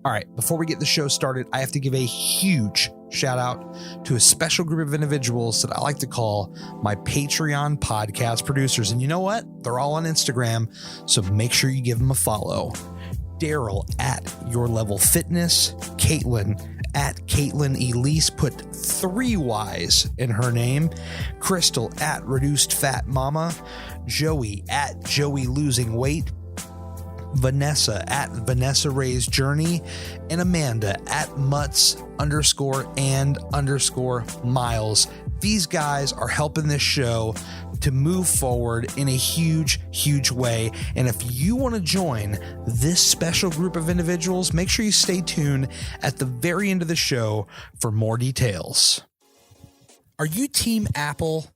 All right, before we get the show started, I have to give a huge shout out to a special group of individuals that I like to call my Patreon podcast producers. And you know what? They're all on Instagram, so make sure you give them a follow. Daryl at Your Level Fitness, Kaitlyn at Kaitlyn Elise, put 3 Y's in her name, Crystal at Reduced Fat Mama, Joey at Joey Losing Weight, Vanessa at Vanessa Ray's Journey, and Amanda at Mutts_and_miles. These guys are helping this show to move forward in a huge, huge way. And if you want to join this special group of individuals, make sure you stay tuned at the very end of the show for more details. Are you Team Apple?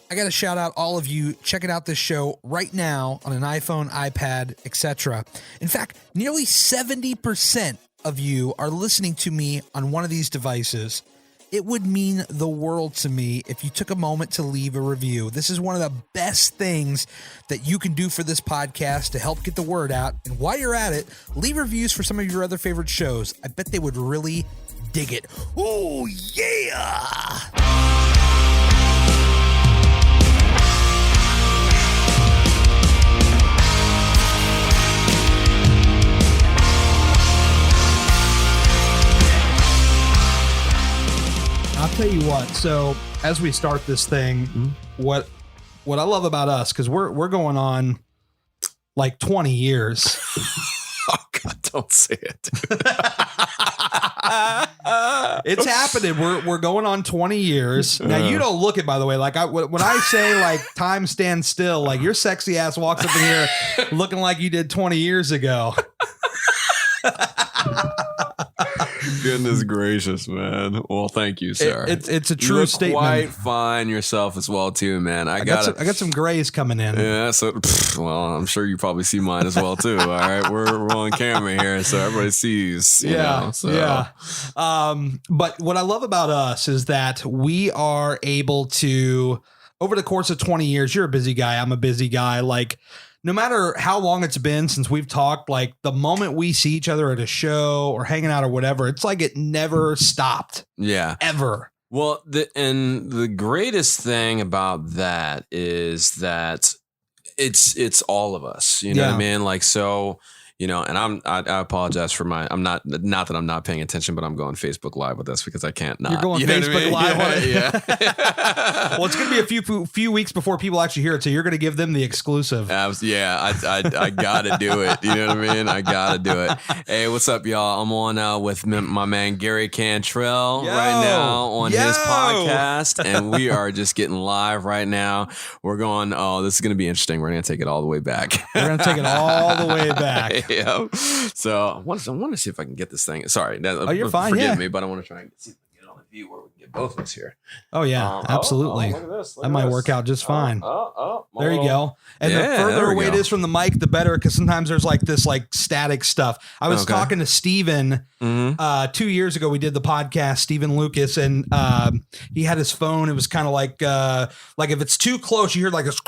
I got to shout out all of you checking out this show right now on an iPhone, iPad, etc. In fact, nearly 70% of you are listening to me on one of these devices. It would mean the world to me if you took a moment to leave a review. This is one of the best things that you can do for this podcast to help get the word out. And while you're at it, leave reviews for some of your other favorite shows. I bet they would really dig it. Oh, yeah! I'll tell you what. So as we start this thing, what I love about us, because we're going on like 20 years. Oh God, don't say it. It's happening. We're going on 20 years. Now you don't look it, by the way. Like when I say like time stands still, like your sexy ass walks up in here looking like you did 20 years ago. Goodness gracious, man. Well, thank you, sir. It's a true you look statement. Quite fine yourself as well, too, man. I got some grays coming in. Yeah, so well, I'm sure you probably see mine as well too. All right, we're on camera here, so everybody sees. You know, so. Yeah. But what I love about us is that we are able to, over the course of 20 years, you're a busy guy, I'm a busy guy. Like, no matter how long it's been since we've talked, like the moment we see each other at a show or hanging out or whatever, it's like it never stopped. Yeah. Ever. Well, the greatest thing about that is that it's all of us. You know what I mean? Like, so, you know, and I apologize for I'm not that I'm not paying attention, but I'm going Facebook Live with this because I can't not. You're going Facebook Live on it? Yeah. Well, it's going to be a few weeks before people actually hear it, so you're going to give them the exclusive. Yeah, I got to do it. You know what I mean? I got to do it. Hey, what's up, y'all? I'm on with my man Gary Cantrell right now on his podcast, and we are just getting live right now. We're going, this is going to be interesting. We're going to take it all the way back. We're going to take it all the way back. Yeah. So I want to see if I can get this thing. Sorry. You're fine. Forgive me, but I want to try and see if I can get it on the view where we can get both of us here. Oh, yeah. Absolutely. Look at this. That might work out just fine. There you go. And the Yeah, further away it is from the mic, the better, because sometimes there's like this like static stuff. I was talking to Steven 2 years ago. We did the podcast, Steven Lucas, and he had his phone. It was kind of like if it's too close, you hear like this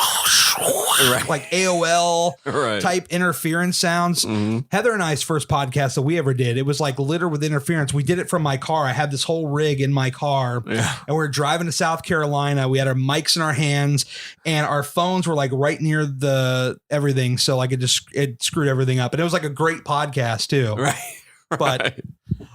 like AOL type interference sounds. Heather and I's first podcast that we ever did, it was like littered with interference. We did it from my car. I had this whole rig in my car, and we were driving to South Carolina. We had our mics in our hands, and our phones were like right near the everything. So like it screwed everything up. And it was like a great podcast too. Right. But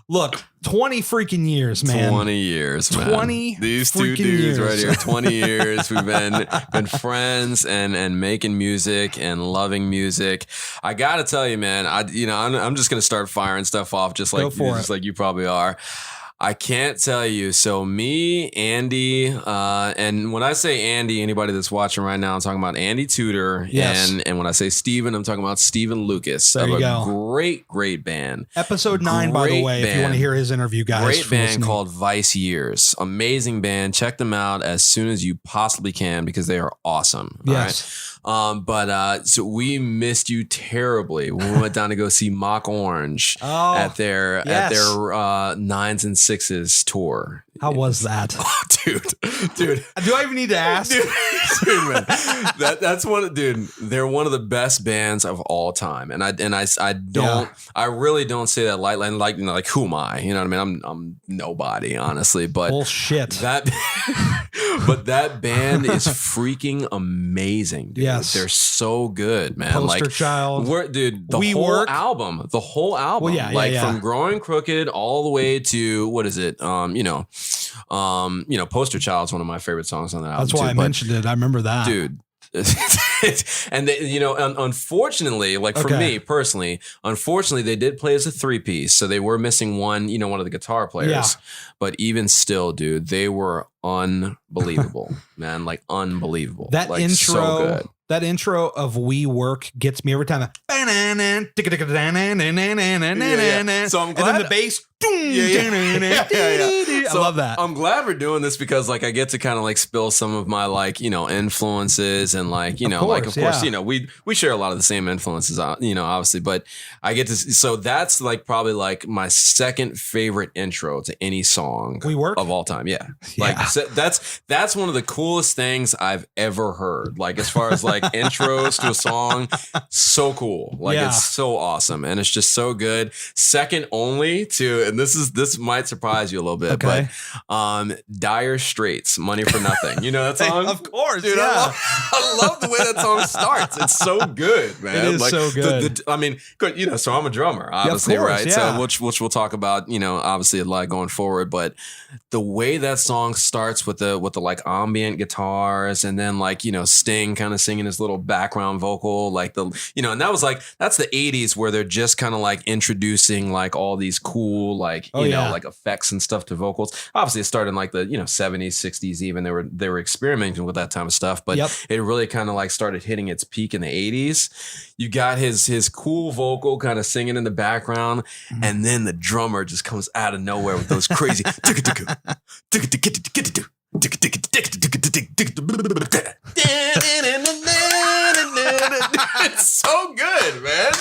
look, 20 freaking years, man. 20 years, man. 20 These two dudes right here, 20 years. We've been friends and making music and loving music. I got to tell you, man, I'm just going to start firing stuff off just like you probably are. I can't tell you. So me, Andy, and when I say Andy, anybody that's watching right now, I'm talking about Andy Tudor. Yes. And when I say Steven, I'm talking about Steven Lucas. There you go. Great band. Episode 9, by the way, if you want to hear his interview, guys. Great band called Vice Years. Amazing band. Check them out as soon as you possibly can because they are awesome. Yes. So we missed you terribly when we went down to go see Mock Orange at their Nines and Sixes tour. How was that? Oh, dude. Do I even need to ask? Dude, man, that's they're one of the best bands of all time. And I really don't say that lightly. Like who am I? You know what I mean? I'm nobody, honestly. But bullshit. But that band is freaking amazing, dude. Yes. They're so good, man. Poster Child. The whole album. Well, from Growing Crooked all the way to what is it? Poster Child's one of my favorite songs on that album. That's why I mentioned it. I remember that. Dude. And unfortunately, for me personally, they did play as a 3-piece, so they were missing one of the guitar players. Yeah. But even still, dude, they were unbelievable, man, unbelievable. That intro, so good. That intro of "We Work" gets me every time. So I'm glad. And then the bass. I love that. I'm glad we're doing this because I get to kind of spill some of my influences and of course we share a lot of the same influences obviously, but I get to, so that's probably my second favorite intro to any song "We Work" of all time. That's one of the coolest things I've ever heard, as far as intros to a song. So cool. It's so awesome and it's just so good. Second only to, and this might surprise you a little bit, but Dire Straits, "Money for Nothing." You know that song? Of course, dude. Yeah. I love the way that song starts. It's so good, man. It is so good. Good. So I'm a drummer, obviously, right? Yeah. So which we'll talk about, obviously a lot going forward. But the way that song starts with the ambient guitars and then Sting kind of singing his little background vocal, and that was that's the 80s where they're just kind of introducing all these cool effects and stuff to vocals. Obviously it started in the 70s, 60s even. They were experimenting with that type of stuff, but it really kind of started hitting its peak in the 80s. You got his cool vocal kind of singing in the background, and then the drummer just comes out of nowhere with those crazy it's so good, man.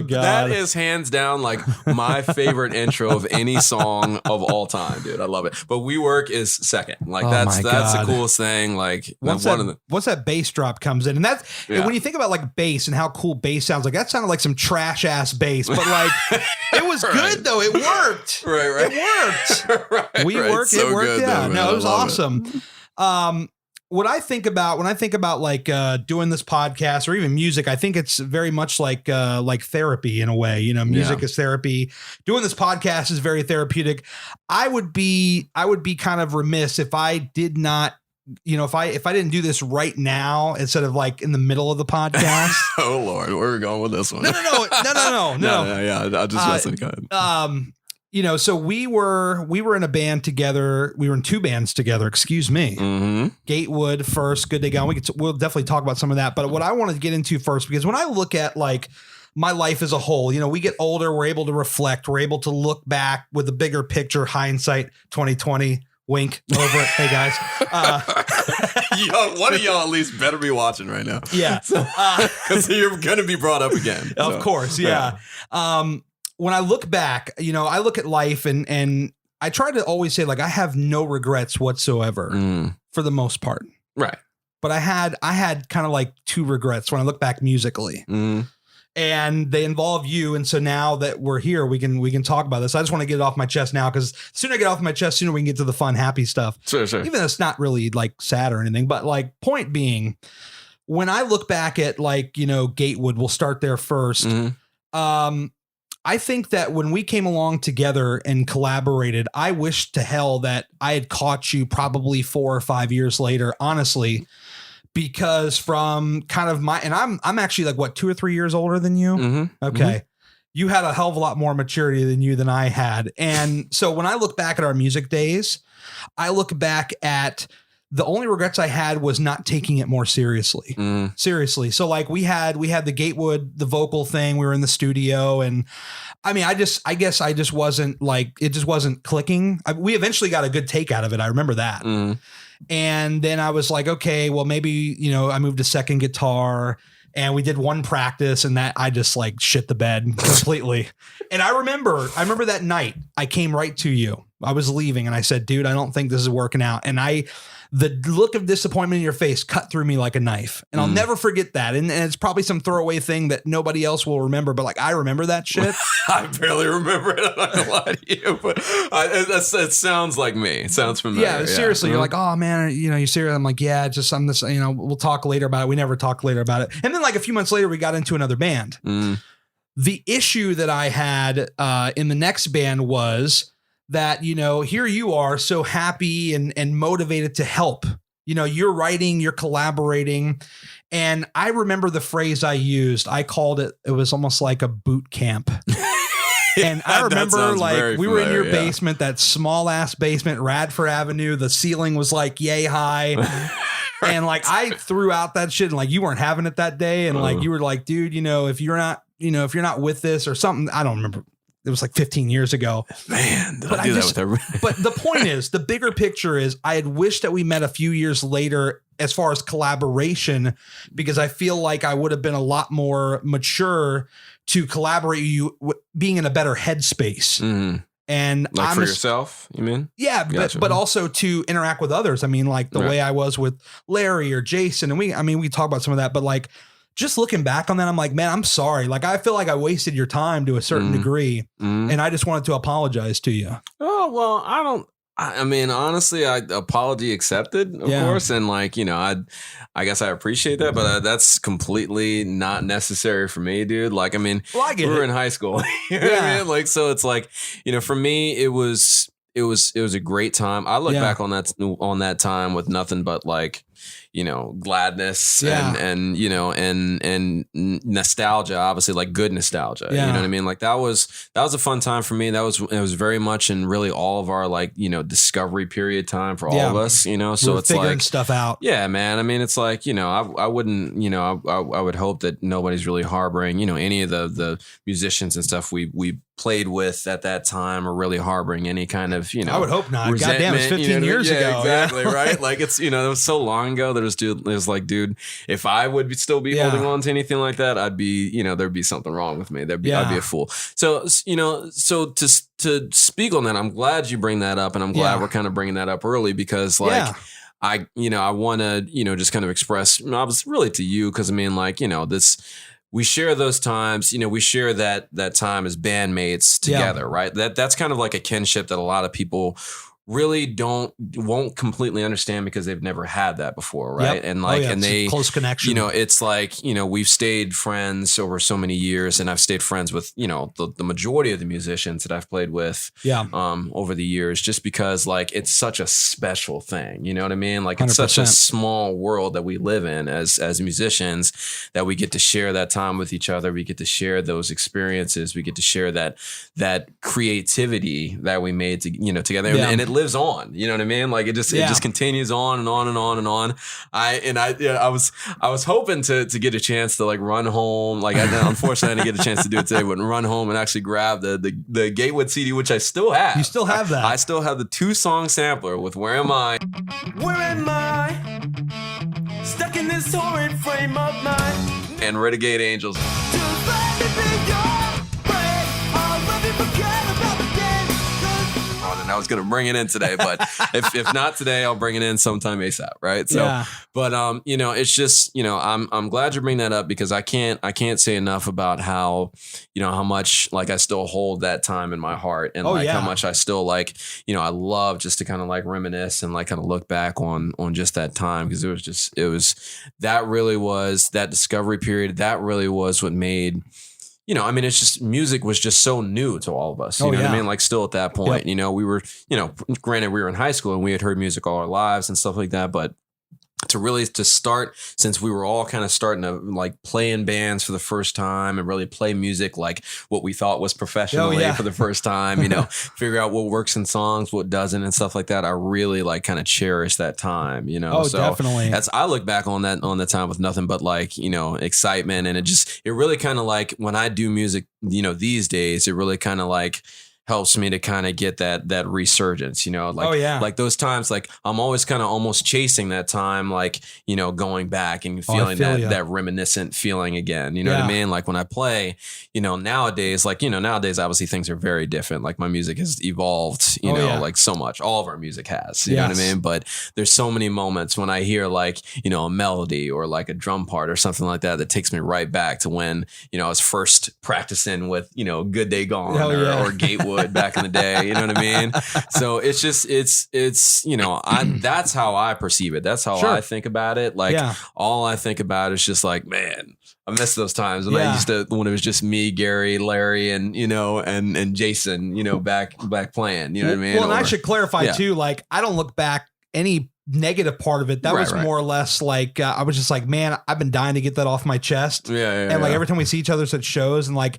That is hands down my favorite intro of any song of all time, dude. I love it. But "We Work" is second. That's the coolest thing. Once that bass drop comes in, and that's and when you think about bass and how cool bass sounds, that sounded like some trash ass bass, but it was good though. It worked. Right. It worked. We worked. So it worked. Good, Yeah. though, no, it was awesome. What I think about when I think about doing this podcast or even music, I think it's very much like therapy in a way. Music is therapy. Doing this podcast is very therapeutic. I would be kind of remiss if I did not, if I didn't do this right now instead of in the middle of the podcast. Oh Lord, where are we going with this one? No. Yeah, I'll just mess with you. So we were in a band together. We were in two bands together. Excuse me. Mm-hmm. Gatewood first, Good Day Gone. We'll definitely talk about some of that. But what I wanted to get into first, because when I look at my life as a whole, we get older. We're able to reflect. We're able to look back with a bigger picture. Hindsight 2020. Wink over it. Hey guys. One of y'all at least better be watching right now. Yeah. Because you're gonna be brought up again. Of course. Yeah. When I look back, I look at life and I try to always say I have no regrets whatsoever for the most part. Right. But I had kind of two regrets when I look back musically. And they involve you. And so now that we're here, we can talk about this. I just want to get it off my chest now, because the sooner I get it off my chest, sooner we can get to the fun, happy stuff. Sure. Even though it's not really sad or anything, but point being, when I look back at Gatewood, we'll start there first. I think that when we came along together and collaborated, I wish to hell that I had caught you probably 4 or 5 years later, honestly, because from kind of and I'm actually 2 or 3 years older than you. Mm-hmm. Okay. Mm-hmm. You had a hell of a lot more maturity than I had. And so when I look back at our music days, I look back at the only regrets I had was not taking it more seriously. Seriously. So we had the Gatewood, the vocal thing. We were in the studio, and I mean, I guess I just wasn't it just wasn't clicking. We eventually got a good take out of it. I remember that. And then I was like, okay, well, maybe, I moved to second guitar and we did one practice and that I just like shit the bed completely. And I remember that night I came right to you. I was leaving and I said, dude, I don't think this is working out. And the look of disappointment in your face cut through me like a knife. And I'll never forget that. And it's probably some throwaway thing that nobody else will remember, but like, I remember that shit. I barely remember it. I'm not gonna lie to you, but it sounds like me. It sounds familiar. Yeah, seriously. You're like, oh man, you serious? I'm like, yeah, I'm this, we'll talk later about it. We never talk later about it. And then like a few months later, we got into another band. The issue that I had in the next band was that, here you are so happy and motivated to help. You're writing, you're collaborating. And I remember the phrase I used. I called it was almost like a boot camp. And I remember like we were in your basement, that small ass basement, Radford Avenue. The ceiling was like yay high. And like I threw out that shit and like you weren't having it that day. And like you were like, dude, if you're not with this or something, I don't remember. It was like 15 years ago. Man, did I do that with everybody? But the point is, the bigger picture is I had wished that we met a few years later as far as collaboration, because I feel like I would have been a lot more mature to collaborate you being in a better headspace. And like for yourself, you mean? Yeah, gotcha. but also to interact with others. I mean, like the way I was with Larry or Jason. And we talk about some of that, but like, just looking back on that, I'm like, man, I'm sorry. Like, I feel like I wasted your time to a certain degree. And I just wanted to apologize to you. Oh, well, I mean, honestly, apology accepted, of course. And like, I guess I appreciate that, but that's completely not necessary for me, dude. Like, I mean, we were in high school. You know what I mean? Like, so it's like, for me, it was a great time. I look back on that time with nothing but like, gladness and nostalgia, obviously, like good nostalgia. You know what I mean? Like that was a fun time for me. It was very much in really all of our like, discovery period time for all of us, so it's figuring like stuff out. Yeah, man. I mean, it's like, I wouldn't, I would hope that nobody's really harboring, any of the musicians and stuff we played with at that time or really harboring any kind of, I would hope not. Goddamn, it's 15 years ago. Exactly. Right. Like it's, it was so long ago that it was like, dude, if I would still be holding on to anything like that, I'd be, there'd be something wrong with me. I'd be a fool. So, so to speak on that, I'm glad you bring that up, and I'm glad we're kind of bringing that up early because like, I want to, just kind of express, really to you. Cause I mean, like, we share those times, we share that time as bandmates together, right? That's kind of like a kinship that a lot of people really won't completely understand because they've never had that before, right? Yep. And like, and they close connection. It's like, we've stayed friends over so many years, and I've stayed friends with, the majority of the musicians that I've played with, over the years, just because like it's such a special thing, you know what I mean? Like it's 100%. Such a small world that we live in as musicians, that we get to share that time with each other. We get to share those experiences. We get to share that creativity that we made together, and it lives on, you know what I mean? Like it just continues on and on and on and on. I was hoping to get a chance to like run home. Like unfortunately I didn't get a chance to do it today, but run home and actually grab the Gatewood CD, which I still have. You still have that? I still have the 2-song sampler with Where Am I? Where am I? Stuck in this horrid frame of mind. And Renegade Angels. I was going to bring it in today, but if not today, I'll bring it in sometime ASAP. Right. So, but, it's just, I'm glad you bring that up because I can't say enough about how, how much like I still hold that time in my heart and how much I still like, I love just to kind of like reminisce and like kind of look back on just that time. Cause that discovery period. That really was what made, it's just music was just so new to all of us. You know what I mean? Like still at that point, we were, granted we were in high school and we had heard music all our lives and stuff like that. But to start, since we were all kind of starting to like play in bands for the first time and really play music like what we thought was professionally for the first time, figure out what works in songs, what doesn't and stuff like that. I really like kind of cherish that time, Oh, so definitely. I look back on the time with nothing but like, excitement. And it really kind of like when I do music, these days, it really kind of like helps me to kind of get that resurgence, like, like those times, like I'm always kind of almost chasing that time, like, going back and feeling that reminiscent feeling again, you know what I mean? Like when I play, nowadays, like, nowadays, obviously things are very different. Like my music has evolved, like so much, all of our music has, you know what I mean? But there's so many moments when I hear like, a melody or like a drum part or something like that takes me right back to when, I was first practicing with, Good Day Gone or Gatewood back in the day, you know what I mean? So it's just, it's that's how I perceive it. That's how I think about it. Like all I think about is just like, man, I miss those times when I used to, when it was just me, Gary, Larry, and, and Jason, back playing, you know what I mean? Well, and I should clarify too, like I don't look back any negative part of it. That was more or less like, I was just like, man, I've been dying to get that off my chest. And like every time we see each other at shows and like,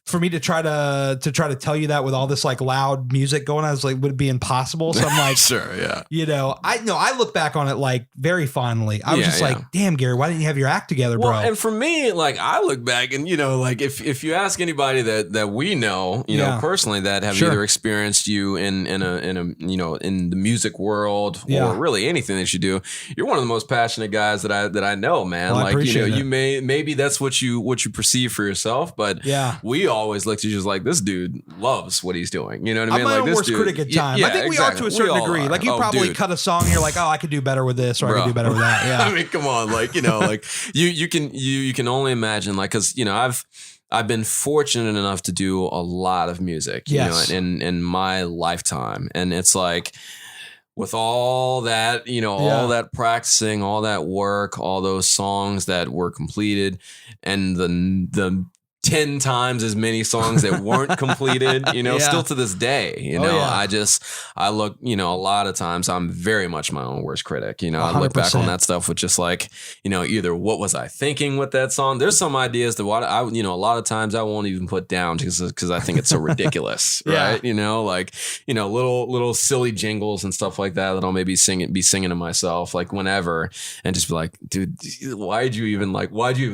for me to try to tell you that with all this like loud music going on, I was like, would it be impossible? So I'm like, sure. Yeah. I look back on it like very fondly. I was just like, damn, Gary, why didn't you have your act together, bro? And for me, like I look back and, like if you ask anybody that we know, personally that have either experienced you in the music world or really anything that you do, you're one of the most passionate guys that I know, man. Well, like, you maybe that's what you perceive for yourself, but we always looked at you just like, this dude loves what he's doing. You know what I mean? I'm my like own this worst dude, critic at times. I think we are to a certain degree. Like you probably cut a song and you're like, oh, I could do better with this, or I could do better with that. Yeah. I mean, come on, like, like you can only imagine, like, cause I've been fortunate enough to do a lot of music, in my lifetime. And it's like, with all that, all that practicing, all that work, all those songs that were completed, and the 10 times as many songs that weren't completed, still to this day, I look, a lot of times I'm very much my own worst critic. I look back on that stuff with just like, either what was I thinking with that song? There's some ideas that a lot of times I won't even put down because I think it's so ridiculous, right? Like, little silly jingles and stuff like that I'll maybe be singing to myself, like whenever, and just be like, dude, why'd you even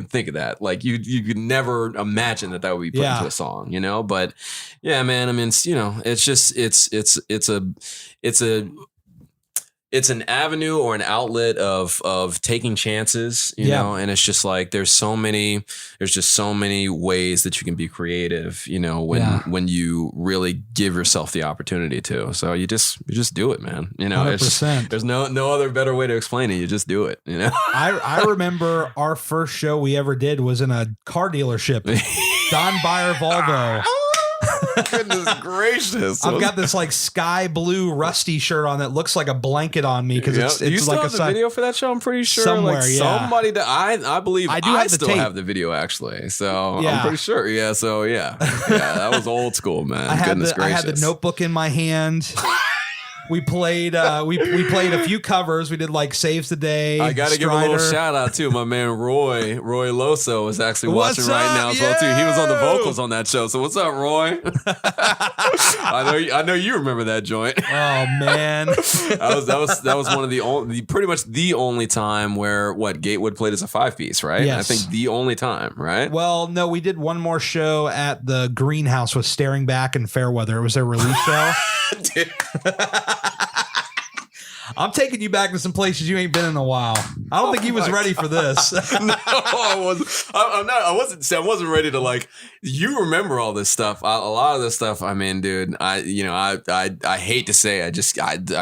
think of that? Like you could never imagine that would be put into a song, but yeah, man, I mean, it's just, it's an avenue or an outlet of taking chances, and it's just like, there's just so many ways that you can be creative, when you really give yourself the opportunity to. So you just do it, man. It's just, there's no other better way to explain it. You just do it, I remember our first show we ever did was in a car dealership, Don Byer Volvo. Goodness gracious. I've got this like sky blue rusty shirt on that looks like a blanket on me because it's you still like have the video for that show. I'm pretty sure somewhere, somebody that I believe I still tape. have the video actually. So I'm pretty sure. Yeah. So yeah, that was old school, man. I had the notebook in my hand. We played a few covers. We did like Saves the Day. I got to give a little shout out too. My man Roy Loso is actually watching right now as well too. He was on the vocals on that show. So what's up, Roy? I know you remember that joint. Oh man, that was one of pretty much the only time where Gatewood played as a 5-piece, right? Yes. I think the only time, right? Well, no, we did one more show at the Greenhouse with Staring Back and Fairweather. It was their release show. Dude. I'm taking you back to some places you ain't been in a while. I don't think he was ready for this. No, I wasn't. I wasn't ready to like. You remember all this stuff. A lot of this stuff. I mean, dude. I hate to say. I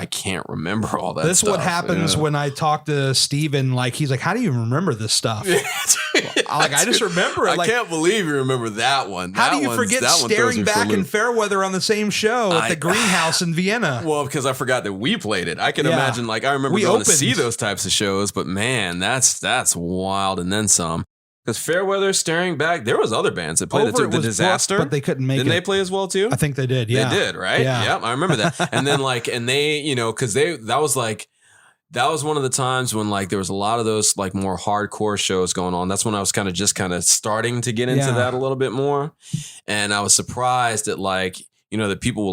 can't remember all that. This is what happens when I talk to Steven. Like he's like, how do you remember this stuff? I just remember it. I can't believe you remember that one. How do you forget Staring Back and Fairweather on the same show at the Greenhouse in Vienna? Well, because I forgot that we played it. I can imagine. Like I remember going to see those types of shows, but man, that's wild, and then some. Because Fairweather, Staring Back, there was other bands that played it too. The Disaster, but they couldn't make it. Didn't they play as well too? I think they did. Yeah, they did. Right? Yeah, yep, I remember that. And then because that was one of the times when like there was a lot of those like more hardcore shows going on. That's when I was kind of starting to get into that a little bit more, and I was surprised at like. that people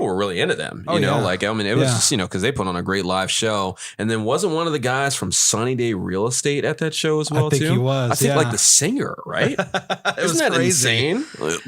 were really into them, it was just, because they put on a great live show. And then wasn't one of the guys from Sunny Day Real Estate at that show as well, I think too? he was. I think like the singer, right? Isn't that crazy. insane?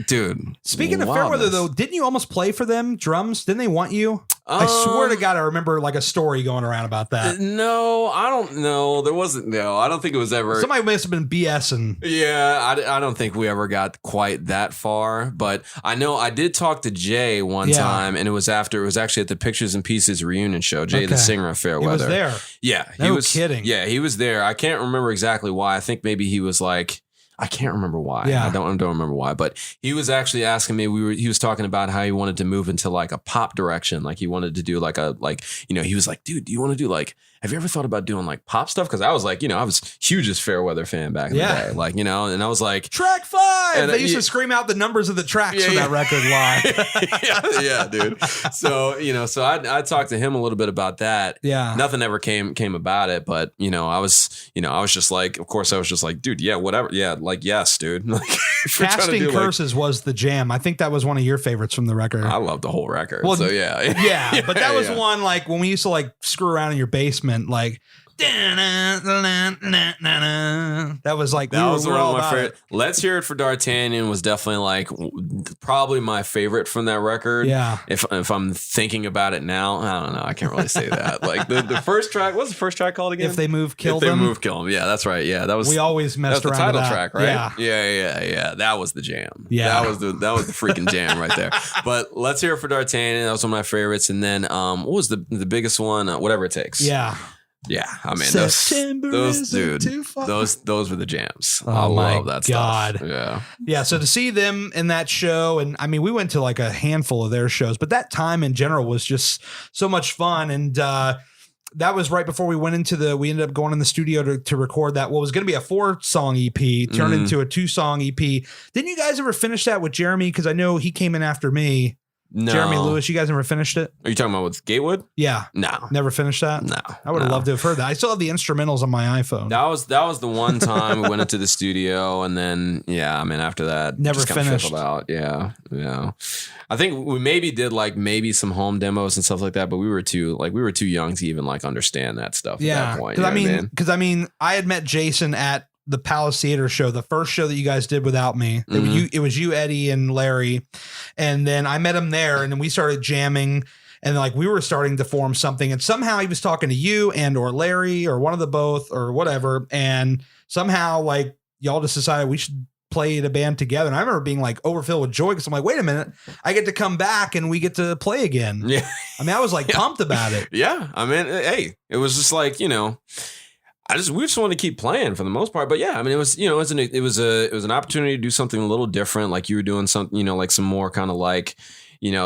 Dude. Speaking of Fairweather, though, didn't you almost play for them drums? Didn't they want you? I swear to God, I remember like a story going around about that. No, I don't know. There wasn't. No, I don't think it was ever. Somebody must have been BSing. Yeah, I don't think we ever got quite that far. But I know I did talk to Jay one time, and it was actually at the Pictures and Pieces reunion show. Jay, the singer of Fairweather. He was there. Yeah, he was kidding. Yeah, he was there. I can't remember exactly why. I think maybe he was like. I can't remember why. Yeah. I don't remember why, but he was actually asking me, he was talking about how he wanted to move into like a pop direction. Like he wanted to do he was like, dude, do you want to do have you ever thought about doing like pop stuff? Cause I was like, I was hugest Fairweather fan back in the day. Like, and I was like track 5. And they used to scream out the numbers of the tracks for that record live. yeah, dude. So, so I talked to him a little bit about that. Yeah. Nothing ever came about it, but I was just like, of course I was just like, dude, yeah, whatever. Yeah. Like, yes, dude. Like Casting Curses was the jam. I think that was one of your favorites from the record. I love the whole record. Well, so yeah. Yeah. But that was one like when we used to like screw around in your basement, like that was like that was one of my favorite. Let's Hear It for D'Artagnan was definitely like probably my favorite from that record. Yeah. If I'm thinking about it now, I don't know. I can't really say that. Like the first track, what's the first track called again? If They Move, Kill If Them. They Move, Kill Them. Yeah, that's right. Yeah, that was. We always messed that was around the with title that. track, right? Yeah. That was the jam. Yeah, that was the freaking jam right there. But Let's Hear It for D'Artagnan. That was one of my favorites. And then what was the biggest one? Whatever It Takes. Yeah, I mean those dude, those were the jams. I love that stuff. Yeah. So to see them in that show, and I mean, we went to like a handful of their shows, but that time in general was just so much fun. And that was right before we we ended up going in the studio to record that. What was going to be a 4-song EP turned into a 2-song EP. Didn't you guys ever finish that with Jeremy? Because I know he came in after me. No. Jeremy Lewis, you guys never finished it? Are you talking about with Gatewood? Yeah. No. Never finished that? No. I would have loved to have heard that. I still have the instrumentals on my iPhone. That was the one time we went into the studio, and then after that never just finished fizzled out. Yeah. I think we maybe did maybe some home demos and stuff like that, but we were too young to even understand that stuff at that point. Because I had met Jason at the Palace Theater show, the first show that you guys did without me. It was you, Eddie, and Larry. And then I met him there, and then we started jamming, and we were starting to form something. And somehow he was talking to you and or Larry or one of the both or whatever. And somehow y'all just decided we should play in a band together. And I remember being overfilled with joy because I'm like, wait a minute, I get to come back and we get to play again. Yeah. I mean, I was pumped about it. Yeah. I mean, hey, it was just we just wanted to keep playing for the most part, but yeah, I mean, it was an opportunity to do something a little different. Like you were doing something, some more kind of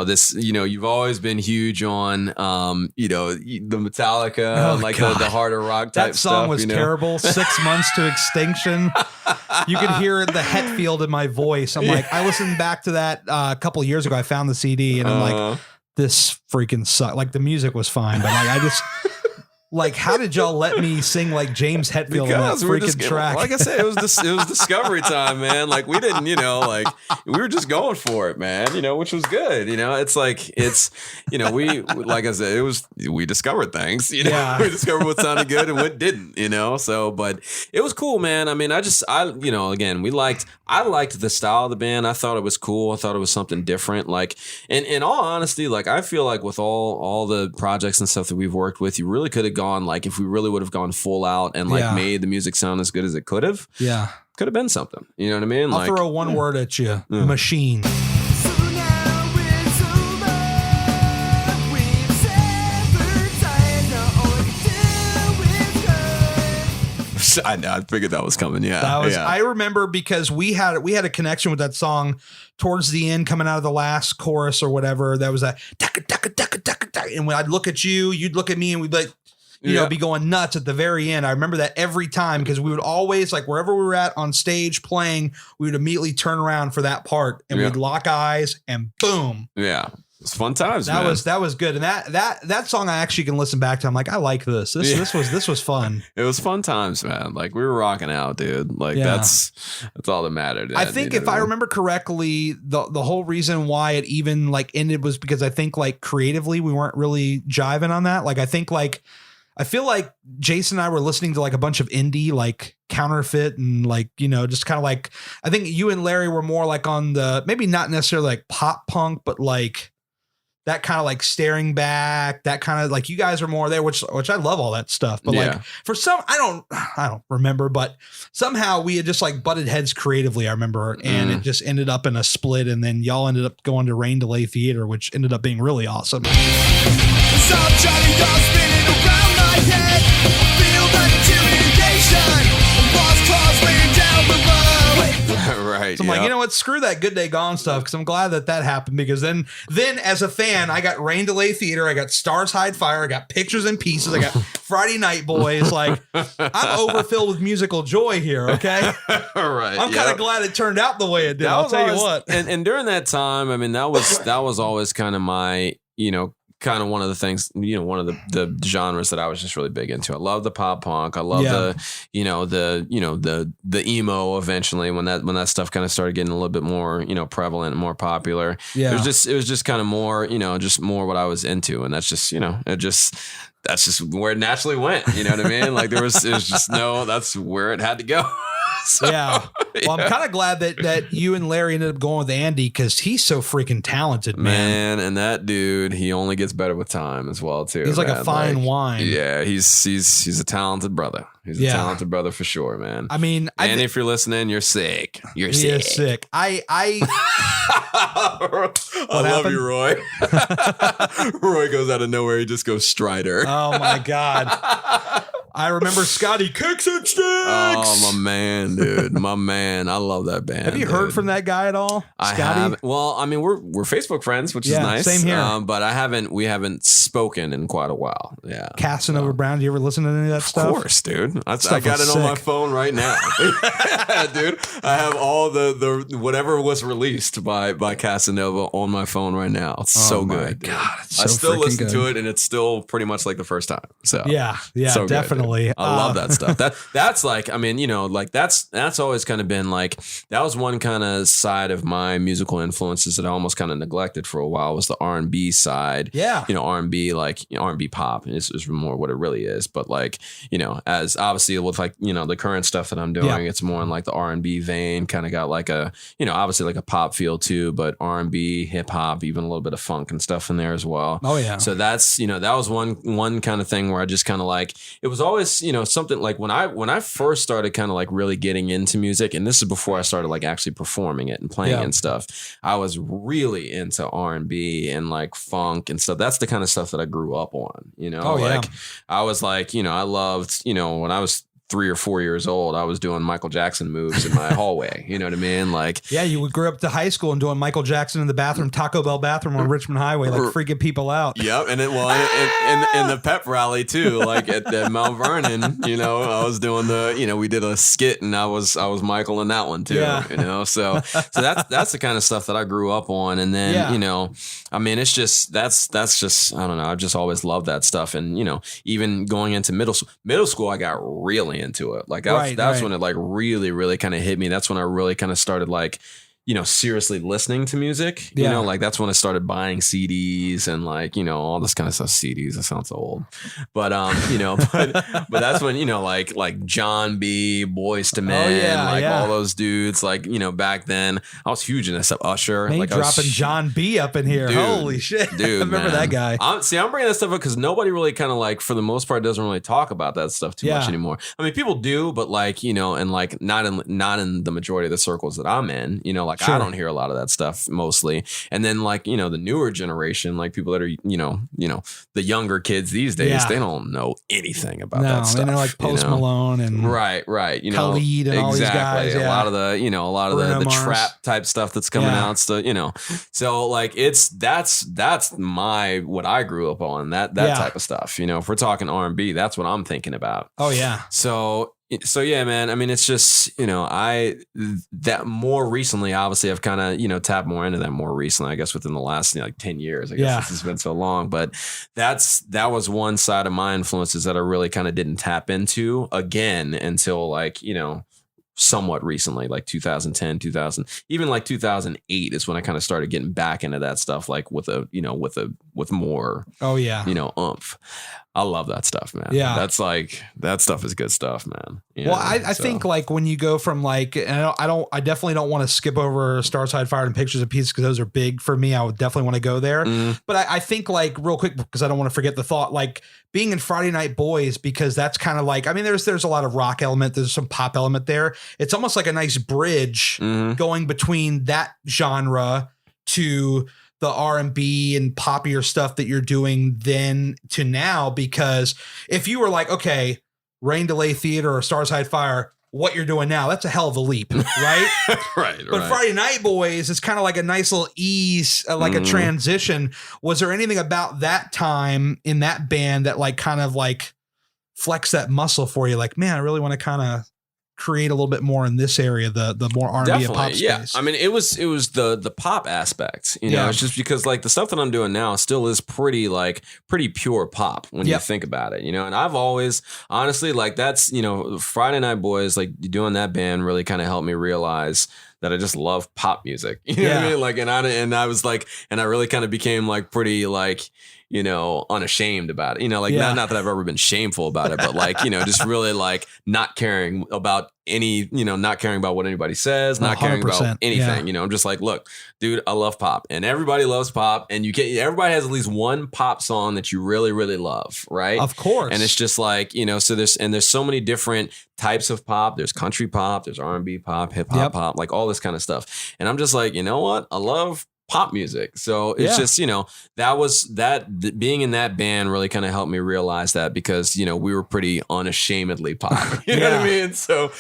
this, you've always been huge on, the Metallica, the harder rock type stuff. That song was terrible. 6 months to Extinction. You could hear the Hetfield in my voice. I'm I listened back to that a couple of years ago. I found the CD and I'm this freaking sucks. The music was fine, but I just. How did y'all let me sing James Hetfield on that freaking track? Like I said, it was discovery time, man. We didn't, we were just going for it, man. Which was good. We like I said, we discovered things. We discovered what sounded good and what didn't. So, but it was cool, man. I mean, again, I liked the style of the band. I thought it was cool. I thought it was something different. And in all honesty, I feel with all the projects and stuff that we've worked with, you really could have gone if we really would have gone full out and made the music sound as good as it could have. Yeah. Could have been something. You know what I mean? I'll throw one word at you. Yeah. Machine. I know. I figured that was coming. Yeah. I remember because we had a connection with that song towards the end, coming out of the last chorus or whatever. That was that. And when I'd look at you, you'd look at me, and we'd be going nuts at the very end. I remember that every time because we would always wherever we were at on stage playing, we would immediately turn around for that part and we'd lock eyes and boom. Yeah. It's fun times, that man. that was good. And that song I actually can listen back to. I'm like, I like this. This was fun. It was fun times, man. Like we were rocking out, dude. Like that's all that mattered. I think if I remember correctly, the whole reason why it even like ended was because I think like creatively we weren't really jiving on that. Like I feel like Jason and I were listening to like a bunch of indie, like Counterfeit and like, just kind of like, I think you and Larry were more like on the, maybe not necessarily like pop punk, but like that kind of like Staring Back, that kind of like you guys are more there, which I love all that stuff. But like for some, I don't remember, but somehow we had just like butted heads creatively, I remember. And it just ended up in a split. And then y'all ended up going to Rain Delay Theater, which ended up being really awesome. Right. So I'm like, you know what? Screw that Good Day Gone stuff, because I'm glad that happened, because then as a fan, I got Rain Delay Theater, I got Stars Hide Fire, I got Pictures and Pieces, I got Friday Night Boys. Like, I'm overfilled with musical joy here. Okay. Right. I'm kind of glad it turned out the way it did. I'll tell you what. And during that time, I mean, that was always kind of my, kind of one of the things, one of the genres that I was just really big into. I love the pop punk. I love the emo eventually when that stuff kind of started getting a little bit more, prevalent and more popular. Yeah. It was just kind of more, just more what I was into. And that's just, that's just where it naturally went. You know what I mean? Like it was just that's where it had to go. So, yeah. Well, I'm kind of glad that you and Larry ended up going with Andy, because he's so freaking talented, man. And that dude, he only gets better with time as well too. He's like a fine wine. Yeah, he's a talented brother. He's a talented brother for sure, man. I mean, if you're listening, you're sick. You're sick. Is sick. I love you, Roy. Roy goes out of nowhere. He just goes Strider. Oh my God. I remember Scotty Kicks and Sticks. Oh, my man, dude. My man. I love that band. Have you heard from that guy at all? I haven't. Well, I mean, we're Facebook friends, which is nice. Same here. But we haven't spoken in quite a while. Yeah. Casanova Brown. Do you ever listen to any of that stuff? Of course, dude. I got it on my phone right now. Dude, I have all the whatever was released by Casanova on my phone right now. It's so good. God, it's so I still listen good. to it, and it's still pretty much like the first time. So yeah, so definitely. Good, I love that stuff. That's like, I mean, like that's always kind of been like, that was one kind of side of my musical influences that I almost kind of neglected for a while, was the R&B side. Yeah. R&B, like R&B pop is more what it really is. But like, as obviously with like, the current stuff that I'm doing, it's more in like the R&B vein, kind of got like a, obviously like a pop feel too, but R&B, hip hop, even a little bit of funk and stuff in there as well. Oh yeah. So that's, that was one kind of thing where I just kind of like, it was always, something like when I first started kind of like really getting into music, and this is before I started like actually performing it and playing and stuff, I was really into R&B and like funk and stuff. That's the kind of stuff that I grew up on, I was like, I loved, when I was 3 or 4 years old, I was doing Michael Jackson moves in my hallway. You know what I mean? Like, yeah, you would grow up to high school and doing Michael Jackson in the bathroom, Taco Bell bathroom on Richmond Highway, like freaking people out. Yep. And in the pep rally too, like at Mount Vernon, I was doing we did a skit, and I was Michael in that one too. Yeah. So that's the kind of stuff that I grew up on. And then, I mean, it's just, that's just, I don't know. I've just always loved that stuff. And, even going into middle school, I got really into it. Like that's when it like really, really kind of hit me. That's when I really kind of started like, seriously listening to music, like that's when I started buying CDs and like, all this kind of stuff. CDs, that sounds so old, but, but that's when, like John B, Boyz II Men, all those dudes, like, back then I was huge in that stuff. Usher, man, like dropping John B up in here. Dude, holy shit. Dude, I remember that guy. I'm bringing that stuff up because nobody really kind of like, for the most part, doesn't really talk about that stuff too much anymore. I mean, people do, but like, and like not in the majority of the circles that I'm in, like I don't hear a lot of that stuff mostly. And then like, the newer generation, like people that are, the younger kids these days, they don't know anything about that stuff. They're like Post Malone and right. Khalid and all these guys. A lot of the trap type stuff that's coming out. So, so like that's what I grew up on, that type of stuff. If we're talking R&B, that's what I'm thinking about. Oh yeah. So, So yeah, man. I mean, it's just, that more recently, obviously, I've kind of, tapped more into that more recently, I guess within the last, like 10 years, I guess it's been so long, but that was one side of my influences that I really kind of didn't tap into again until like, somewhat recently, like 2010, 2000, even like 2008 is when I kind of started getting back into that stuff, like with more, oomph. I love that stuff, man. Yeah. That's like, that stuff is good stuff, man. I think like when you go from like, and I definitely don't want to skip over Starside Fire and Pictures of Peace because those are big for me. I would definitely want to go there. But I think like real quick, because I don't want to forget the thought, like being in Friday Night Boys, because that's kind of like, I mean, there's a lot of rock element. There's some pop element there. It's almost like a nice bridge going between that genre to the R&B and poppier stuff that you're doing then to now, because if you were like, okay, Rain Delay Theater or Starside Fire, what you're doing now, that's a hell of a leap, right? Right. But Friday Night Boys, it's kind of like a nice little ease, like a transition. Was there anything about that time in that band that like kind of like flex that muscle for you? Like, man, I really want to kind of create a little bit more in this area, the more R&B and pop space. Yeah. I mean, it was the pop aspect, it's just because like the stuff that I'm doing now still is pretty pure pop when you think about it, and I've always honestly like that's, Friday Night Boys, like doing that band really kind of helped me realize that I just love pop music. You know what I mean? Like, and I was like, and I really kind of became like pretty like, unashamed about it, not that I've ever been shameful about it, but like, just really like not caring about not caring about what anybody says, not caring about anything, I'm just like, look, dude, I love pop and everybody loves pop and everybody has at least one pop song that you really, really love. Right. Of course. And it's just like, so there's so many different types of pop. There's country pop, there's R&B pop, hip hop pop, like all this kind of stuff. And I'm just like, you know what? I love pop music. So it's just, being in that band really kind of helped me realize that, because, we were pretty unashamedly pop, you know what I mean? So,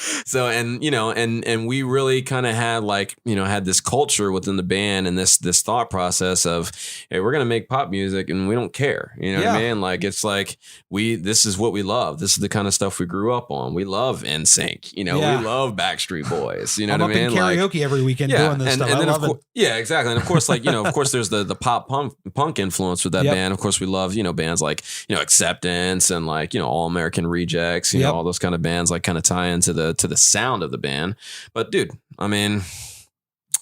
and we really kind of had like, had this culture within the band and this thought process of, hey, we're going to make pop music and we don't care. You know what I mean? Like, it's like, this is what we love. This is the kind of stuff we grew up on. We love NSYNC, we love Backstreet Boys, you know what I mean? I'm up in karaoke every weekend doing this stuff. And I then love it. Yeah, exactly. And of course, like, of course there's the pop punk influence with that band. Of course we love, bands like, Acceptance and like, All American Rejects, all those kind of bands like kind of tie into the sound of the band. But dude, I mean,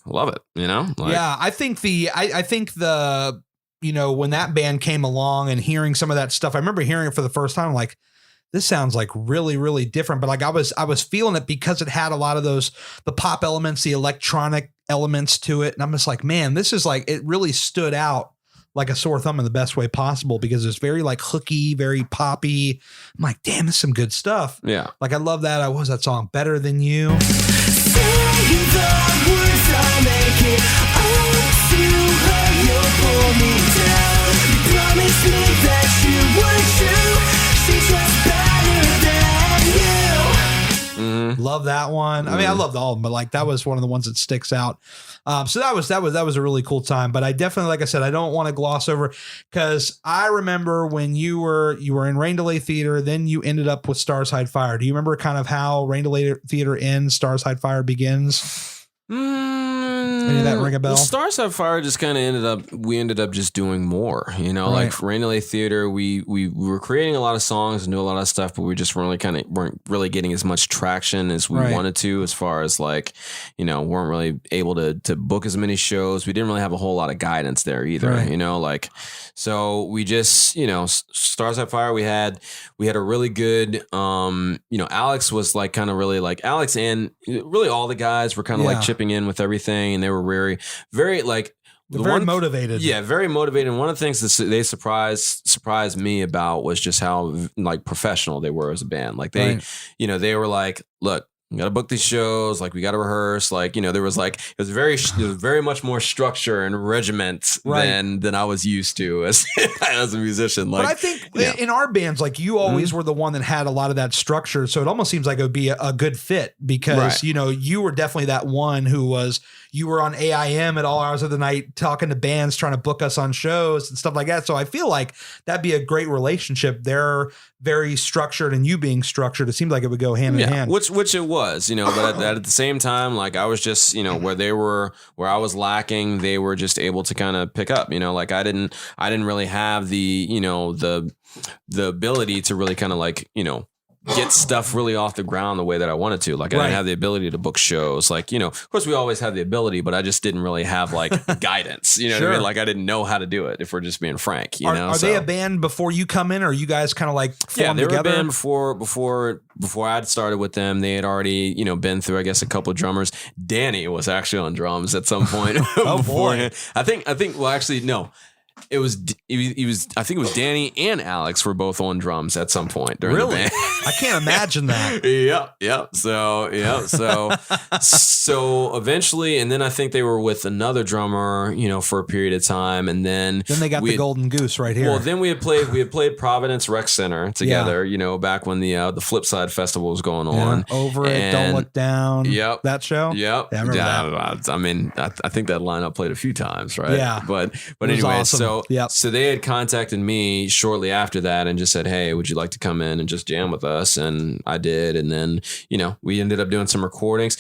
I love it, Like, I think the when that band came along and hearing some of that stuff, I remember hearing it for the first time, like, this sounds like really, really different. But like I was feeling it because it had a lot of the pop elements, the electronic elements to it. And I'm just like, man, this is like, it really stood out like a sore thumb in the best way possible, because it's very like hooky, very poppy. I'm like, damn, this is some good stuff. Yeah. Like I love that. What was that song? Better Than You. Say the words I make it up to her, you'll pull me down. You promised me that you would true. She's just better than you. Love that one. I mean, I loved all of them, but like that was one of the ones that sticks out. So that was a really cool time. But I definitely, like I said, I don't want to gloss over, because I remember when you were in Rain Delay Theater, then you ended up with Starside Fire. Do you remember kind of how Rain Delay Theater ends, Starside Fire begins? Any of that ring a bell? Well, Starside Fire just kind of ended up just doing more, like Rain Delay Theater. We were creating a lot of songs and do a lot of stuff, but we just weren't really getting as much traction as we wanted to, as far as like, weren't really able to book as many shows. We didn't really have a whole lot of guidance there either, like, so we just, Starside Fire, we had a really good, Alex was like kind of really like Alex, and really all the guys were kind of like chipping in with everything, and they were very, very like very motivated. Yeah, very motivated. And one of the things that they surprised me about was just how like professional they were as a band. Like they, they were like, look, we got to book these shows. Like we got to rehearse. Like, you know, there was very much more structure and regiment than I was used to as a musician. Like, but I think in our bands, like you always were the one that had a lot of that structure. So it almost seems like it would be a good fit because, you know, you were definitely that one you were on AIM at all hours of the night, talking to bands, trying to book us on shows and stuff like that. So I feel like that'd be a great relationship. They're very structured and you being structured. It seemed like it would go hand in hand. Which it was, you know, but at the same time, like I was just, you know, where I was lacking, they were just able to kind of pick up, you know, like I didn't really have the, you know, the ability to really kind of like, you know, get stuff really off the ground the way that I wanted to. Like I didn't have the ability to book shows. Like, you know, of course we always had the ability, but I just didn't really have like guidance, you know what I mean? Like I didn't know how to do it if we're just being frank, you know? Are they a band before you come in or are you guys kind of like formed they were together? a band before I'd started with them. They had already, you know, been through, I guess, a couple of drummers. Danny was actually on drums at some point. Boy. I think, well, actually, no. It was I think it was Danny and Alex were both on drums at some point during the band. I can't imagine that. Yep. So eventually, and then I think they were with another drummer, you know, for a period of time, and then they got the Golden Goose right here. Well, then we had played Providence Rec Center together, you know, back when the Flipside Festival was going on. Over it, Don't Look Down. Yep. That show. Yep. Yeah, I remember that. I mean, I think that lineup played a few times, right? Yeah. But anyway, awesome. So they had contacted me shortly after that and just said, hey, would you like to come in and just jam with us? And I did. And then, you know, we ended up doing some recordings.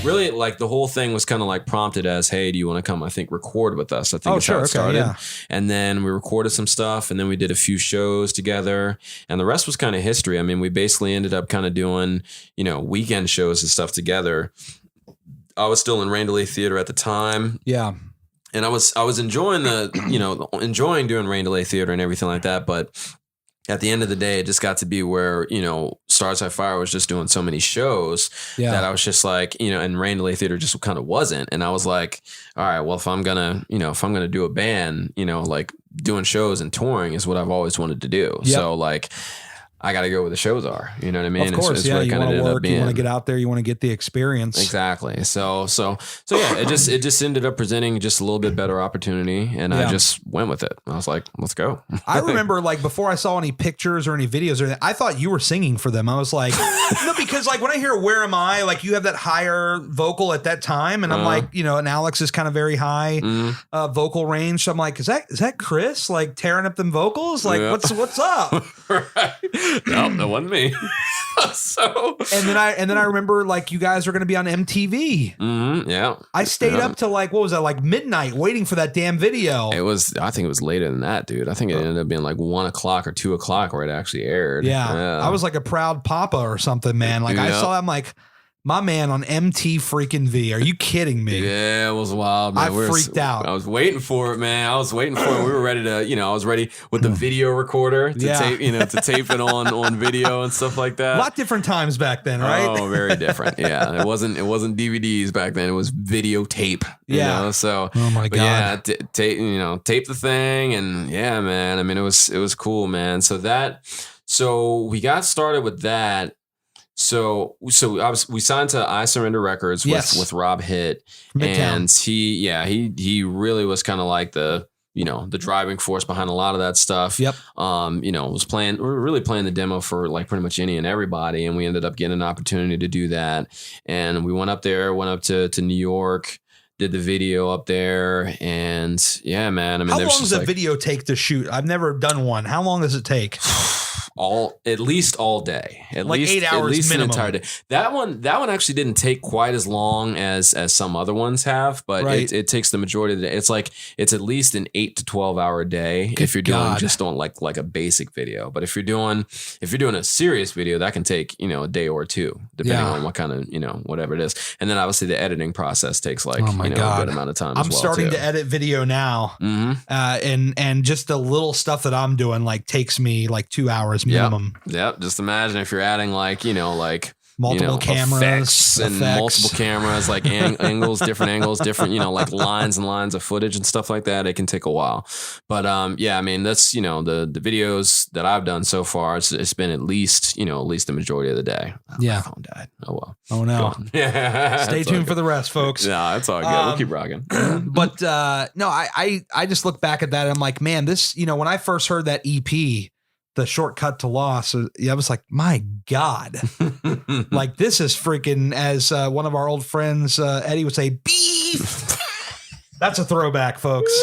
Really, like the whole thing was kind of like prompted as, hey, do you want to come, I think, record with us? I think that's how it started. Yeah. And then we recorded some stuff and then we did a few shows together and the rest was kind of history. I mean, we basically ended up kind of doing, you know, weekend shows and stuff together. I was still in Rain Delay Theater at the time. Yeah. And I was enjoying enjoying doing Rain Delay Theater and everything like that. But at the end of the day, it just got to be where, you know, Stars Like Fire was just doing so many shows that I was just like, you know, and Rain Delay Theater just kind of wasn't. And I was like, all right, well, if I'm going to do a band, you know, like doing shows and touring is what I've always wanted to do. Yep. So like, I got to go where the shows are. You know what I mean? Of course, it's you want to work, you want to get out there, you want to get the experience. Exactly. So yeah, it just ended up presenting just a little bit better opportunity, and I just went with it. I was like, let's go. I remember like before I saw any pictures or any videos or anything, I thought you were singing for them. I was like, no, because like when I hear "Where Am I," like you have that higher vocal at that time, and I'm like, you know, and Alex is kind of very high vocal range. So I'm like, is that Chris like tearing up them vocals? Like, what's up? Right. No, that wasn't me. So and then I remember like you guys are going to be on MTV. Yeah, I stayed up till like, what was that, like midnight waiting for that damn video. I think it was later than that, dude. I think it ended up being like 1 o'clock or 2 o'clock where it actually aired. Yeah. I was like a proud papa or something, man. Like I saw him like, my man on MT freaking V. Are you kidding me? Yeah, it was wild, man. I freaked out. I was waiting for it, man. I was waiting for it. We were ready to, you know, I was ready with the video recorder to tape, you know, to tape it on video and stuff like that. A lot different times back then, right? Oh, very different. Yeah. It wasn't DVDs back then. It was videotape. You know? So oh my God. Yeah, tape the thing, and yeah, man. I mean, it was cool, man. So we got started with that. So we signed to I Surrender Records with Rob Hitt, and he really was kind of like the driving force behind a lot of that stuff. Yep. Was really playing the demo for like pretty much any and everybody, and we ended up getting an opportunity to do that. And we went up to New York, did the video up there, and yeah, man. I mean, how long does a video take to shoot? I've never done one. How long does it take? At least all day, at like least 8 hours, at least minimum. an entire day. That one actually didn't take quite as long as some other ones have, but it takes the majority of the day. It's like it's at least an 8 to 12 hour day if you're doing just on like a basic video. But if you're doing a serious video, that can take a day or two, depending on what kind of whatever it is. And then obviously the editing process takes like a good amount of time. I'm starting to edit video now, and just the little stuff that I'm doing like takes me like 2 hours minimum. Yep. Just imagine if you're adding like multiple cameras, effects and multiple cameras, like angles, different, like lines and lines of footage and stuff like that. It can take a while, but yeah, I mean, that's, the videos that I've done so far, it's been at least the majority of the day. Yeah. My phone died. Oh well. Oh no. Stay tuned for the rest, folks. No, it's all good. We'll keep rocking. But no, I just look back at that and I'm like, man, this, when I first heard that EP, the Shortcut to Loss, I was like, my God, like this is freaking, as one of our old friends, Eddie would say, beef. That's a throwback, folks.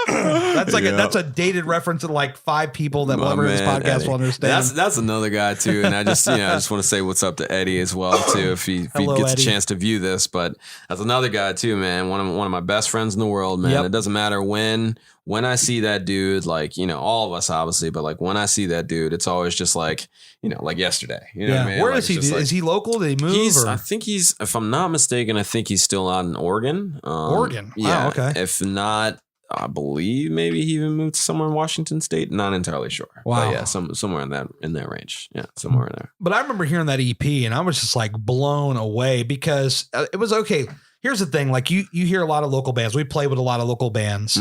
That's like that's a dated reference to like 5 people that will ever hear this podcast Eddie will understand. That's another guy too, and I just want to say what's up to Eddie as well too, if he gets Eddie a chance to view this. But that's another guy too, man. One of my best friends in the world, man. Yep. It doesn't matter when I see that dude, like all of us obviously, but like when I see that dude, it's always just like like yesterday. You know what I mean? Where like, is he? Is he local? Did he move? I think he's, if I'm not mistaken, I think he's still out in Oregon. Oregon. Yeah. Oh, okay. If not, I believe maybe he even moved somewhere in Washington State. Not entirely sure. Wow. But yeah, somewhere in that range. Yeah, somewhere in there. But I remember hearing that EP and I was just like blown away because it was okay. Here's the thing, like you hear a lot of local bands. We play with a lot of local bands.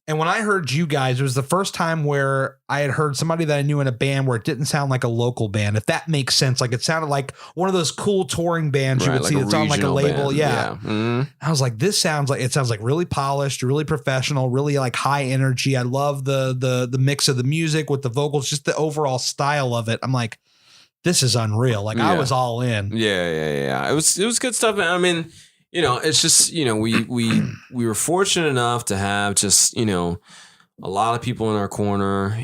And when I heard you guys, it was the first time where I had heard somebody that I knew in a band where it didn't sound like a local band, if that makes sense. Like it sounded like one of those cool touring bands you would see that's on like a label. Band. Yeah. I was like, it sounds like really polished, really professional, really like high energy. I love the mix of the music with the vocals, just the overall style of it. I'm like, this is unreal. Like I was all in. Yeah. It was good stuff. I mean, it's just, we were fortunate enough to have just, a lot of people in our corner,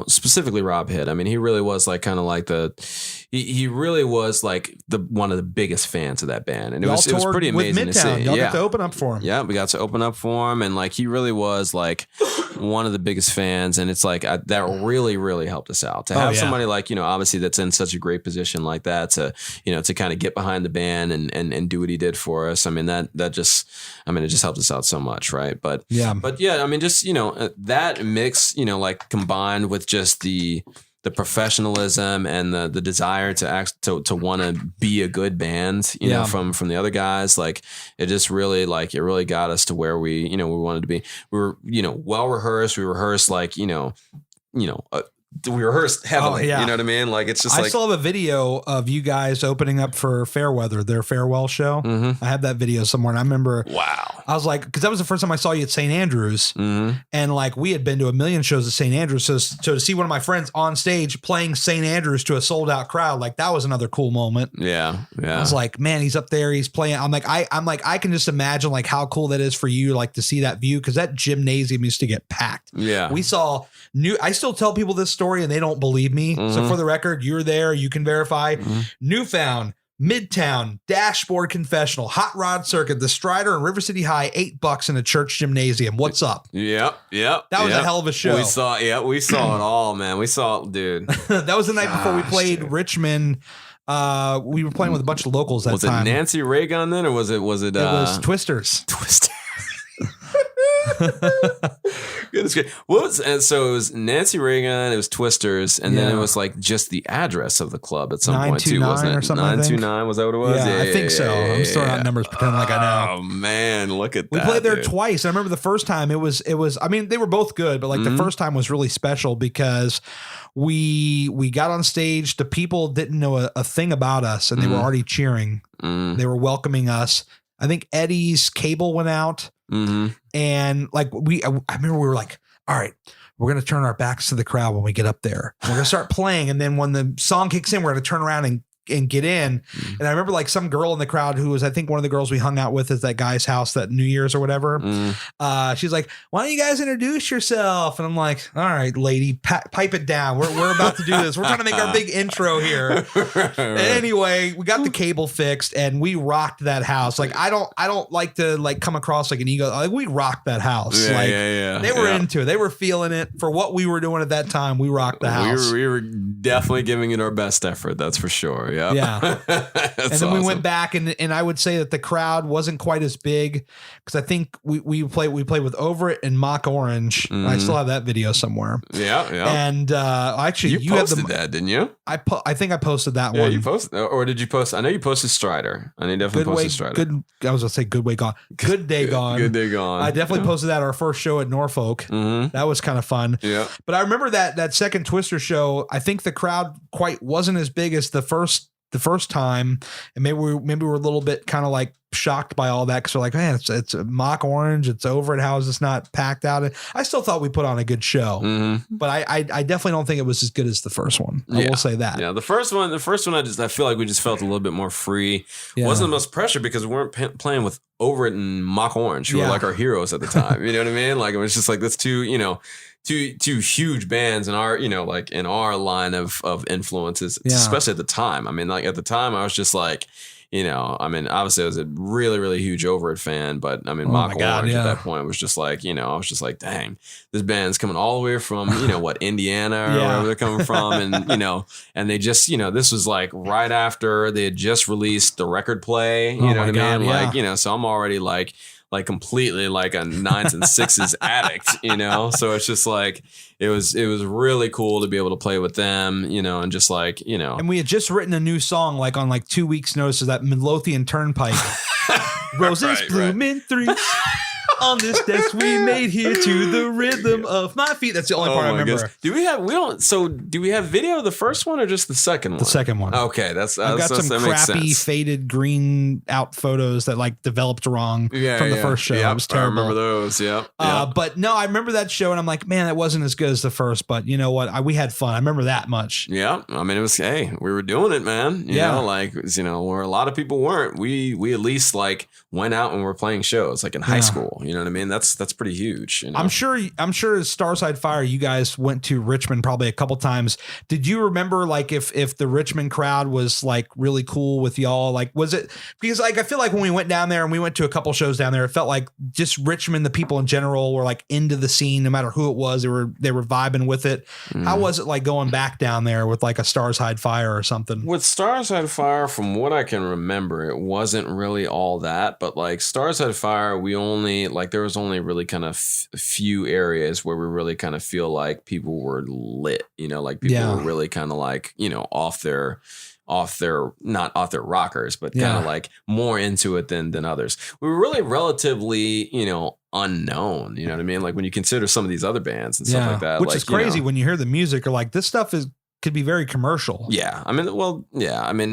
specifically Rob Hitt. I mean, he really was like kind of like he really was like one of the biggest fans of that band. And it was pretty amazing to see. Y'all got to open up for him. Yeah, we got to open up for him. And like, he really was like one of the biggest fans. And it's like, that really, really helped us out to have somebody like, obviously that's in such a great position like that to, to kind of get behind the band and do what he did for us. I mean, it just helped us out so much. Right. But yeah, I mean, just, that mix, like combined with just the professionalism and the desire to want to be a good band, from the other guys, like it just really it really got us to where we wanted to be. We were, well rehearsed. We rehearsed we rehearsed heavily. Oh, yeah. You know what I mean? Like it's just I still have a video of you guys opening up for Fairweather, their farewell show. I have that video somewhere. And I remember, wow. I was like, because that was the first time I saw you at St. Andrews. And like we had been to a million shows at St. Andrews. So to see one of my friends on stage playing St. Andrews to a sold out crowd, like that was another cool moment. Yeah. I was like, man, he's up there. He's playing. I'm like, I can just imagine like how cool that is for you, like to see that view. Cause that gymnasium used to get packed. Yeah. We saw I still tell people this story and they don't believe me. So for the record, you're there. You can verify. Newfound, Midtown, Dashboard Confessional, Hot Rod Circuit, the Strider and River City High, $8 in a church gymnasium. What's up? Yep. That was a hell of a show. We saw it all, man. We saw it, dude. That was the night before we played Richmond. We were playing with a bunch of locals that time. Was it Nancy Reagan then, or was it? It was Twisters. Goodness gracious. And so it was Nancy Reagan, it was Twisters, and then it was like just the address of the club at some point too, wasn't it? Or something, 929, was that what it was? Yeah, I think so. I'm just throwing out numbers, pretending like I know. Oh man, look at that. We played there twice. I remember the first time it was, I mean, they were both good, but like the first time was really special because we got on stage. The people didn't know a thing about us and they were already cheering. They were welcoming us. I think Eddie's cable went out. And like I remember we were like, all right, we're going to turn our backs to the crowd when we get up there. We're going to start playing. And then when the song kicks in, we're going to turn around and get in. And I remember like some girl in the crowd who was, I think one of the girls we hung out with at that guy's house that New Year's or whatever. She's like, why don't you guys introduce yourself? And I'm like, all right, lady, pipe it down. We're about to do this. We're trying to make our big intro here. And anyway, we got the cable fixed and we rocked that house. Like, I don't like to like come across like an ego. Like we rocked that house. They were into it. They were feeling it for what we were doing at that time. We rocked the house. We were definitely giving it our best effort. That's for sure. Yeah. Yeah. And then we awesome. went back and I would say that the crowd wasn't quite as big because I think we played with Over It and Mock Orange. I still have that video somewhere. Yeah. Yeah. And actually, you posted that, didn't you? I think I posted that Yeah, one. you posted, or did you post? I know you posted Strider. I know you definitely posted Strider. I was gonna say Good Way Gone. Good Day Gone. Good Day Gone. I definitely posted that our first show at Norfolk. That was kind of fun. Yeah. But I remember that second Twister show. I think the crowd quite wasn't as big as the first time, and maybe we were a little bit kind of like shocked by all that because we're like, man, it's a Mock Orange, it's Over It. How is this not packed out? And I still thought we put on a good show, but I definitely don't think it was as good as the first one. I will say that. Yeah, the first one, I feel like we just felt a little bit more free. Yeah. Wasn't the most pressure because we weren't playing with Over It and Mock Orange, who were like our heroes at the time. You know what I mean? Like it was just like that's two huge bands in our, like in our line of influences, especially at the time. I mean, like at the time I was just like, obviously I was a really, really huge Over It fan, but I mean, Mock Orange at that point was just like, I was just like, dang, this band's coming all the way from, Indiana or wherever they're coming from. And, and they just, this was like right after they had just released the record play, you know what I mean? Like, so I'm already like completely like a 9s and 6s addict, so it's just like it was really cool to be able to play with them, and just like, and we had just written a new song like on like 2 weeks notice of that Midlothian Turnpike. Roses bloom in threes on this desk we made here to the rhythm of my feet. That's the only part I remember. Goodness. Do we have video of the first one or just the second one? The second one. Okay, I've got some crappy faded green out photos that like developed wrong from the first show. It was terrible. I remember those. Yeah. But no, I remember that show and I'm like, man, that wasn't as good as the first, but you know what? We had fun. I remember that much. Yeah. I mean, it was, we were doing it, man. You know, like, where a lot of people weren't, we at least like went out and were playing shows like in high school. You know what I mean? That's pretty huge. I'm sure Starside Fire, you guys went to Richmond probably a couple times. Did you remember like if the Richmond crowd was like really cool with y'all? Like, was it because like I feel like when we went down there and we went to a couple shows down there, it felt like just Richmond, the people in general were like into the scene, no matter who it was. They were vibing with it. How was it like going back down there with like a Stars Hide Fire or something? With Stars Hide Fire, from what I can remember, it wasn't really all that. But like Stars Hide Fire, we only like there was only really kind of a few areas where we really kind of feel like people were lit, like people were really kind of like, off their not off their rockers, but kind of like more into it than others. We were really relatively, unknown, you know what I mean? Like when you consider some of these other bands and stuff like that. Which like, is crazy when you hear the music, or like this stuff could be very commercial. Yeah. I mean,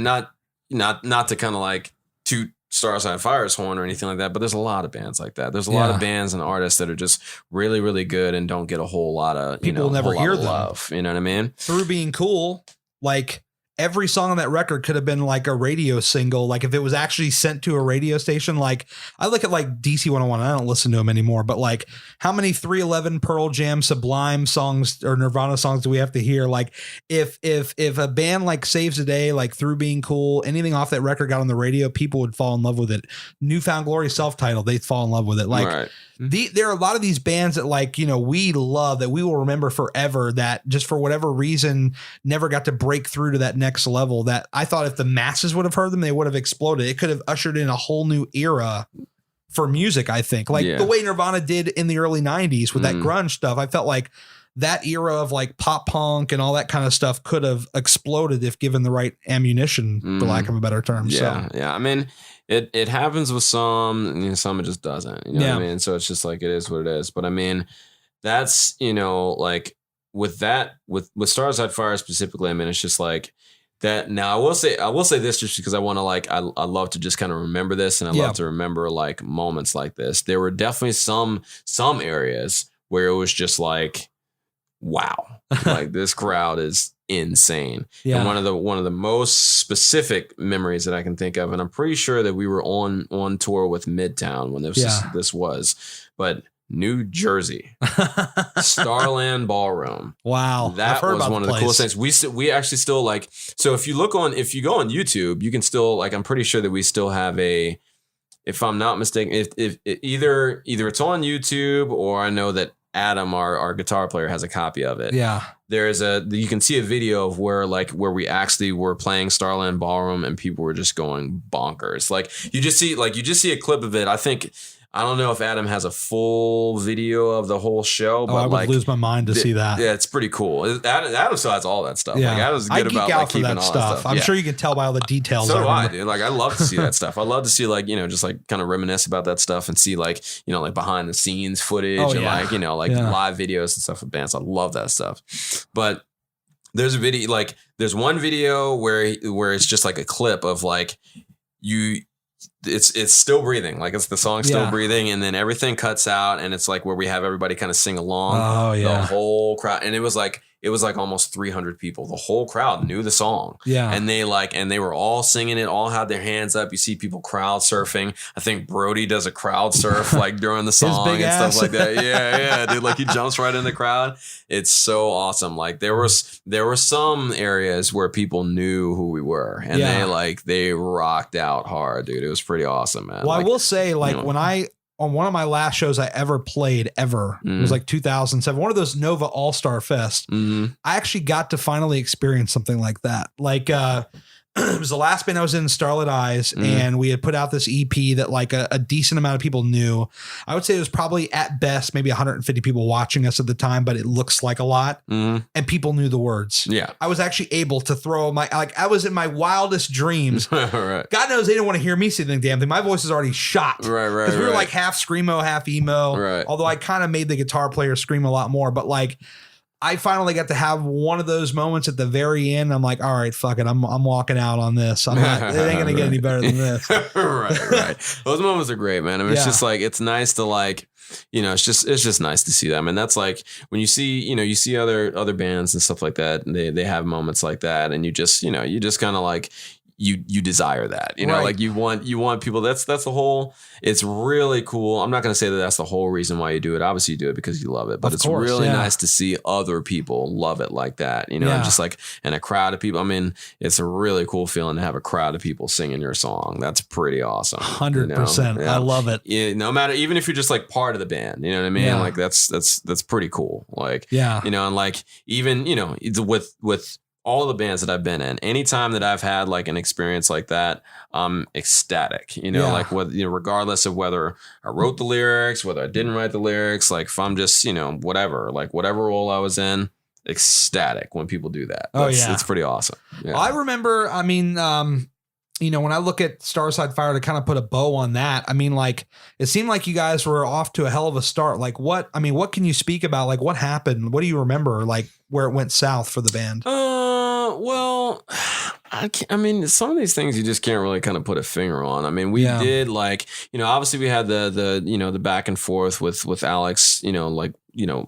not to kind of like toot Stars on Fire's horn or anything like that, but there's a lot of bands like that. There's a lot of bands and artists that are just really, really good and don't get a whole lot of people never hear them. Love. You know what I mean? Through Being Cool, like every song on that record could have been like a radio single. Like if it was actually sent to a radio station, like I look at like DC 101, I don't listen to them anymore, but like how many 311, Pearl Jam, Sublime songs or Nirvana songs do we have to hear? Like if a band like Saves the Day, like Through Being Cool, anything off that record got on the radio, people would fall in love with it. Newfound Glory, self-titled, they'd fall in love with it. Like there are a lot of these bands that like, we love, that we will remember forever, that just for whatever reason never got to break through to that next level, that I thought if the masses would have heard them, they would have exploded. It could have ushered in a whole new era for music, I think. Like the way Nirvana did in the early 90s with that grunge stuff. I felt like that era of like pop punk and all that kind of stuff could have exploded if given the right ammunition, for lack of a better term. Yeah. I mean, it happens with some, and some it just doesn't. You know what I mean? So it's just like it is what it is. But I mean, that's like with that, with Stars Hide Fire specifically. I mean, it's just like that. Now I will say this just because I want to like I love to just kind of remember this, and I love to remember like moments like this. There were definitely some areas where it was just like, wow, like this crowd is insane. And one of the most specific memories that I can think of, and I'm pretty sure that we were on tour with Midtown when this was, but New Jersey, Starland Ballroom. Wow, that was one of the coolest things. We actually still like. So if you go on YouTube, you can still like. I'm pretty sure that we still have if I'm not mistaken, if either it's on YouTube, or I know that Adam, our guitar player, has a copy of it. Yeah. You can see a video of where we actually were playing Starland Ballroom and people were just going bonkers. Like you just see a clip of it. I don't know if Adam has a full video of the whole show, but I would lose my mind to see that. Yeah, it's pretty cool. Adam still has all that stuff. Yeah. Like Adam's good about like keeping all that stuff. I'm sure you can tell by all the details. So do I, dude. Like I love to see that stuff. I love to see like, just like kind of reminisce about that stuff and see like, like behind the scenes footage and like, live videos and stuff with bands. I love that stuff. But there's a video, like there's one video where it's just like a clip of like it's Still Breathing, like it's the song Still Breathing, and then everything cuts out and it's like where we have everybody kind of sing along. The whole crowd, and it was like almost 300 people. The whole crowd knew the song. Yeah. And they were all singing it, all had their hands up. You see people crowd surfing. I think Brody does a crowd surf like during the song and stuff like that. Yeah, dude. Like he jumps right in the crowd. It's so awesome. Like there were some areas where people knew who we were and they rocked out hard, dude. It was pretty awesome, man. Well, I will say when on one of my last shows I ever played it was like 2007, one of those Nova All-Star Fest. I actually got to finally experience something like that. Like, it was the last band I was in, Starlit Eyes, and we had put out this EP that like a decent amount of people knew. I would say it was probably at best maybe 150 people watching us at the time, but it looks like a lot. And people knew the words. Yeah. I was actually able to throw I was in my wildest dreams. Right. God knows they didn't want to hear me say the damn thing. My voice is already shot. Right. Because we were like half screamo, half emo. Right. Although I kind of made the guitar player scream a lot more, but like, I finally got to have one of those moments at the very end. I'm like, all right, fuck it. I'm walking out on this. It ain't going to get any better than this. Right. Those moments are great, man. I mean, it's just like, it's nice to like, it's just nice to see them. And that's like when you see other bands and stuff like that, and they have moments like that. And you just kind of like, you desire that, like you want people. That's the whole. It's really cool. I'm not going to say that that's the whole reason why you do it. Obviously, you do it because you love it, but it's really nice to see other people love it like that. Just like in a crowd of people. I mean, it's a really cool feeling to have a crowd of people singing your song. That's pretty awesome. 100%. I love it. Yeah, no matter, even if you're just like part of the band, you know what I mean? Yeah. Like that's pretty cool. Like and like even with all of the bands that I've been in, anytime that I've had like an experience like that, I'm ecstatic, like regardless of whether I wrote the lyrics, whether I didn't write the lyrics, like if I'm just, whatever role I was in, ecstatic when people do that. It's pretty awesome. Yeah. I remember, I mean, when I look at Starside Fire to kind of put a bow on that, I mean, like, it seemed like you guys were off to a hell of a start. Like what can you speak about? Like what happened? What do you remember? Like where it went south for the band? Well, I mean, some of these things you just can't really kind of put a finger on. I mean, we did like, obviously we had the back and forth with Alex,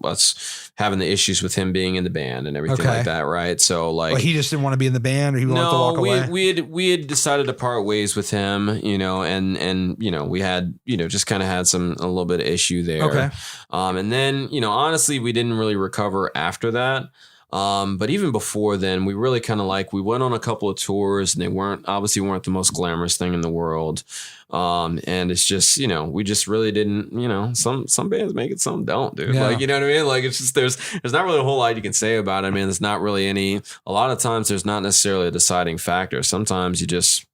us having the issues with him being in the band and everything like that. Right. So like, he just didn't want to be in the band, or he wanted to walk away. We had decided to part ways with him, and we had, just kind of had a little bit of issue there. Okay. And then, honestly, we didn't really recover after that. But even before then, we really kind of we went on a couple of tours, and they weren't the most glamorous thing in the world. And it's just, we just really didn't, some bands make it, some don't, dude. Yeah. Like, you know what I mean? Like, it's just, there's not really a whole lot you can say about it. I mean, there's not really a lot of times there's not necessarily a deciding factor. Sometimes you just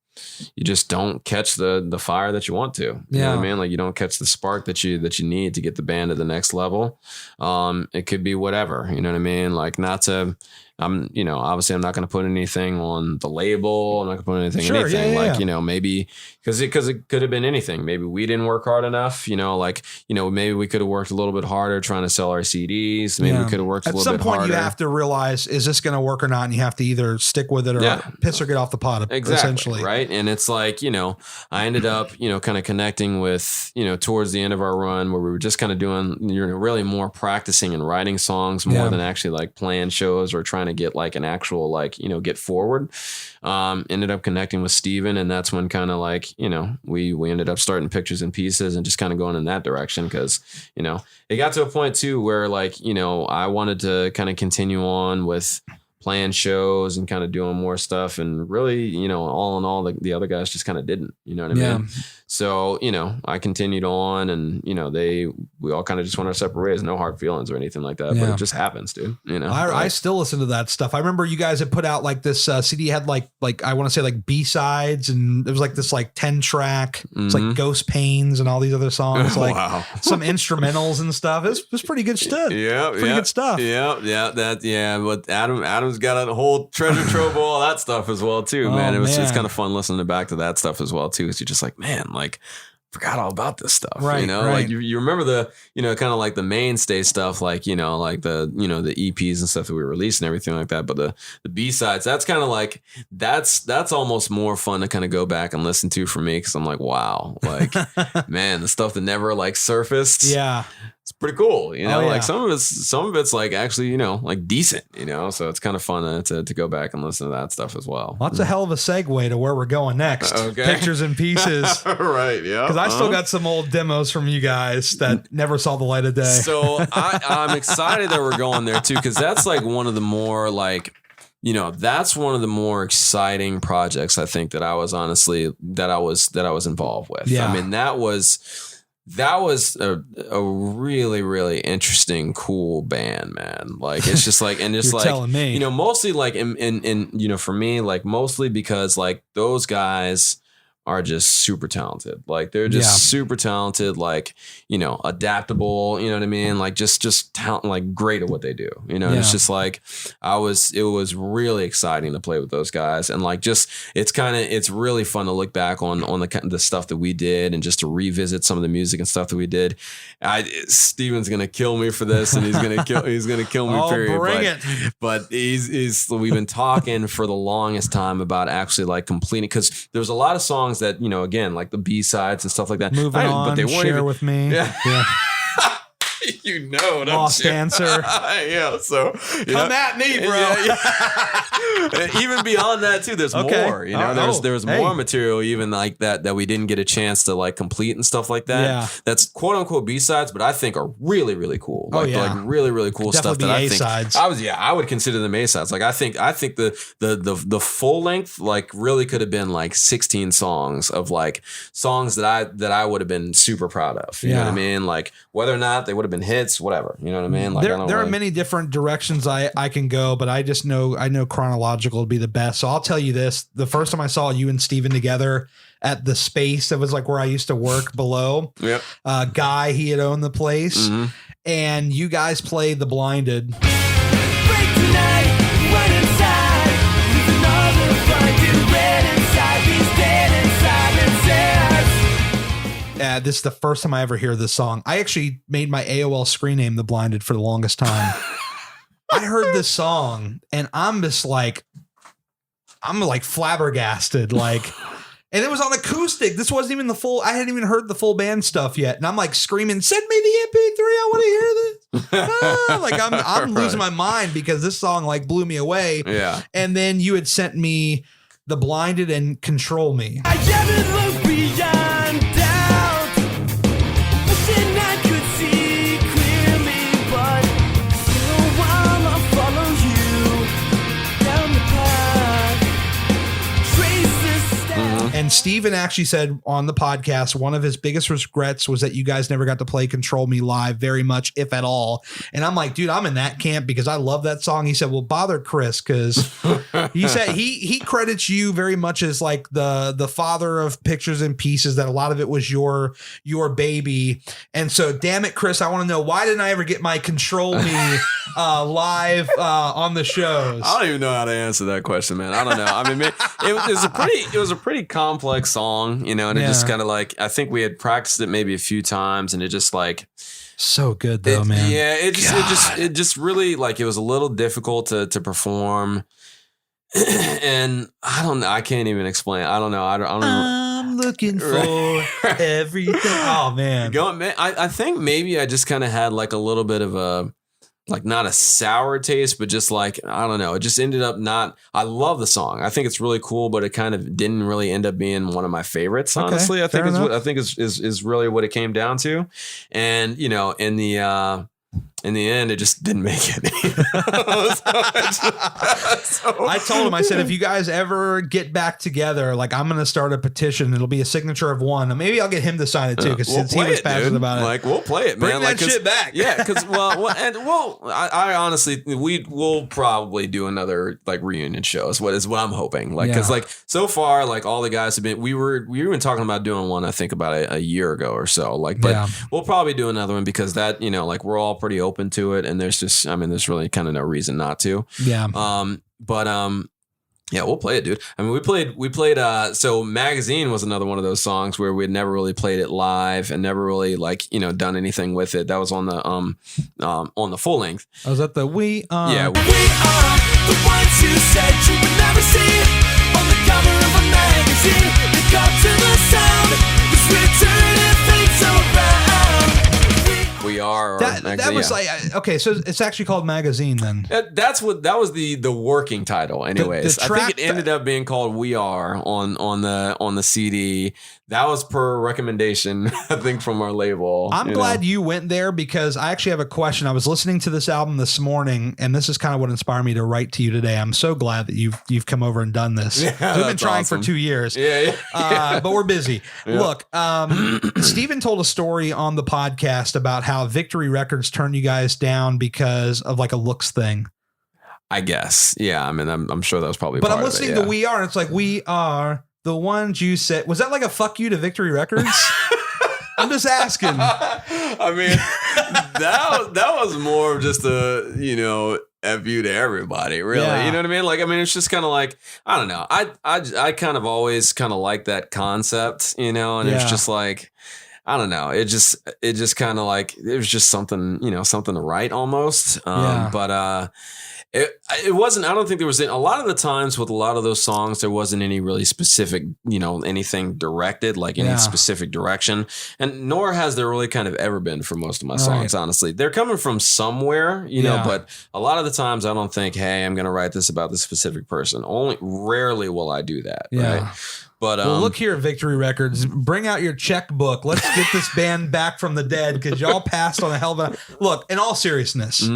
don't catch the fire that you want to. You know what I mean? Like you don't catch the spark that you need to get the band to the next level. It could be whatever, you know what I mean? Like obviously I'm not going to put anything on the label. I'm not going to put anything maybe because it could have been anything. Maybe we didn't work hard enough, maybe we could have worked a little bit harder trying to sell our CDs. Maybe we could have worked a little bit harder. At some point you have to realize, is this going to work or not? And you have to either stick with it or piss or get off the pot, essentially. Right. And it's like, I ended up, kind of connecting with, towards the end of our run where we were just kind of doing, really more practicing and writing songs more than actually like playing shows or trying to get like an actual, get forward. Ended up connecting with Steven, and that's when kind of like, we ended up starting Pictures and Pieces and just kind of going in that direction. Cause, it got to a point too where like, I wanted to kind of continue on with playing shows and kind of doing more stuff. And really, all in all, the other guys just kind of didn't, you know what I mean? So, you know, I continued on, and, you know, we all kind of just went our separate ways. No hard feelings or anything like that, but it just happens, dude. You know, I still listen to that stuff. I remember you guys had put out like this CD had like I want to say like B-sides, and it was like this like 10 track. It's like Ghost Pains and all these other songs, like some instrumentals and stuff. It was pretty good stuff. Good stuff. But Adam's got a whole treasure trove of all that stuff as well too, man. It's kind of fun listening back to that stuff as well too, because you're just like, man, like, forgot all about this stuff, right? You know, like you remember the, you know, kind of like the mainstay stuff, like, you know, like the, you know, the EPs and stuff that we released and everything like that. But the B-sides, that's kind of like, that's almost more fun to kind of go back and listen to for me, because I'm like, wow, like, man, the stuff that never like surfaced. Yeah. It's pretty cool, you know. Like some of it's like actually, you know, like decent, you know. So it's kind of fun to go back and listen to that stuff as well. That's a hell of a segue to where we're going next. Okay. Pictures and Pieces. Right, yeah. Because I still got some old demos from you guys that never saw the light of day. So I'm excited that we're going there too, because that's like one of the more like, you know, that's one of the more exciting projects I think that I was involved with. Yeah. I mean, that was a really, really interesting, cool band, man. Like, it's just like, and just You're like, telling me. you know, mostly like in, you know, for me, like mostly because like those guys are just super talented. Like they're just super talented, like, you know, adaptable, you know what I mean? Like just talent, like great at what they do, you know? And it's just like, it was really exciting to play with those guys. And like, just, it's really fun to look back on the stuff that we did, and just to revisit some of the music and stuff that we did. Steven's going to kill me for this, and he's going to kill me, period. Bring it. But we've been talking for the longest time about actually like completing, because there's a lot of songs that, you know, again, like the B-sides and stuff like that. Moving on, but they weren't Share With Me. Yeah. You know, Lost Answer. Yeah, so come at me, bro. Yeah. Even beyond that too, there's more. You know, there's more material even like that we didn't get a chance to like complete and stuff like that. Yeah. That's quote unquote B-sides, but I think are really, really cool. Like really, really cool Definitely stuff that I A-sides. think I would consider them A-sides. Like I think the full length like really could have been like 16 songs of like songs that I would have been super proud of. You know what I mean? Like whether or not they would have been hits, whatever, you know what I mean? Like there are many different directions I can go, but I know chronological would be the best. So I'll tell you this: the first time I saw you and Steven together at the space, that was like where I used to work below. Yep. Guy, he had owned the place, and you guys played The Blinded. Break tonight, run inside. Leave another blinded red inside. These dead inside and This is the first time I ever hear this song. I actually made my AOL screen name The Blinded for the longest time. I heard this song and I'm like flabbergasted, like, and it was on acoustic. This wasn't even the full, I hadn't even heard the full band stuff yet. And I'm like screaming, send me the MP3. I want to hear this. Like I'm losing my mind because this song like blew me away. Yeah. And then you had sent me The Blinded and Control Me. I never look beyond doubt. Wishing I could see clearly, but still while I follow you down the path, trace this step. And Steven actually said on the podcast, one of his biggest regrets was that you guys never got to play Control Me live very much, if at all. And I'm like, dude, I'm in that camp because I love that song. He said, well, bother Chris, because he said he credits you very much as like the father of Pictures and Pieces, that a lot of it was your baby. And so, damn it, Chris, I want to know, why didn't I ever get my Control Me live on the shows? I don't even know how to answer that question, man. I don't know. I mean, it was a pretty complex song, you know, and it just kind of like, I think we had practiced it maybe a few times, and it just like, so good though, man. Yeah, it just really like, it was a little difficult to perform. And I don't know. I can't even explain. I don't know. I don't I'm looking for everything. Oh man. I think maybe I just kind of had like a little bit of a, like not a sour taste, but just like, I don't know. It just ended up not, I love the song. I think it's really cool, but it kind of didn't really end up being one of my favorites. Honestly, I think is really what it came down to. And, you know, in the, in the end, it just didn't make it. I told him, I said, if you guys ever get back together, like I'm going to start a petition. It'll be a signature of one. Maybe I'll get him to sign it too, because we'll he was passionate about it. Like, we'll play it, Bring man. that shit back. Yeah, because I honestly, we'll probably do another like reunion show. Is what I'm hoping. Like, because like so far, like all the guys have been. We were even talking about doing one. I think about a year ago or so. Like, but we'll probably do another one because that like we're all pretty open to it, and there's really kind of no reason not to. Yeah. Yeah, we'll play it, dude. I mean, we played so Magazine was another one of those songs where we'd never really played it live and never really like, done anything with it. That was on the full length. I was at the We Are. Yeah. We are the ones you said you would never see on the cover of a magazine. Look up to the sound, it's written and things around. We Are. That was like, okay, so it's actually called Magazine then. That was the working title anyways. The I think it ended up being called We Are on the CD. That was per recommendation, I think, from our label. I'm glad you went there because I actually have a question. I was listening to this album this morning, and this is kind of what inspired me to write to you today. I'm so glad that you've come over and done this. We've been trying for 2 years. Yeah. But we're busy. Yeah. Look, Steven told a story on the podcast about how Victory Records turned you guys down because of like a looks thing. I guess. Yeah. I mean, I'm sure that was probably. But part I'm listening to We Are, and it's like, we are the ones you said. Was that like a fuck you to Victory Records? I'm just asking. I mean, that was more of just a F you to everybody, really. Yeah. You know what I mean? Like, I mean, it's just kind of like, I don't know. I kind of always kind of like that concept, and it's just like, I don't know. It just kind of like, it was just something, something to write almost. But it wasn't, I don't think there was a lot of the times with a lot of those songs, there wasn't any really specific, anything directed, like any specific direction. And nor has there really kind of ever been for most of my songs, honestly. They're coming from somewhere, but a lot of the times I don't think, hey, I'm going to write this about this specific person. Rarely will I do that. Yeah. Right? But well, look here, Victory Records. Bring out your checkbook. Let's get this band back from the dead because y'all passed on a hell of a... Look, in all seriousness,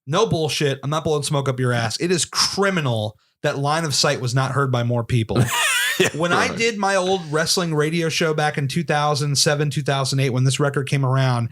no bullshit. I'm not blowing smoke up your ass. It is criminal that Line of Sight was not heard by more people. When I did my old wrestling radio show back in 2007, 2008, when this record came around,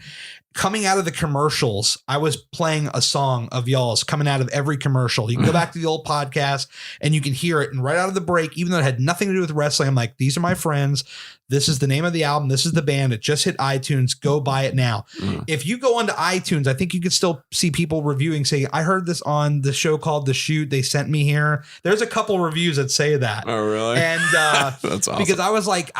coming out of the commercials, I was playing a song of y'all's coming out of every commercial. You can go back to the old podcast and you can hear it. And right out of the break, even though it had nothing to do with wrestling, I'm like, these are my friends. This is the name of the album. This is the band. It just hit iTunes. Go buy it now. If you go onto iTunes, I think you could still see people reviewing, say, I heard this on the show called The Shoot. They sent me here. There's a couple reviews that say that. Oh, really? And that's awesome. Because I was like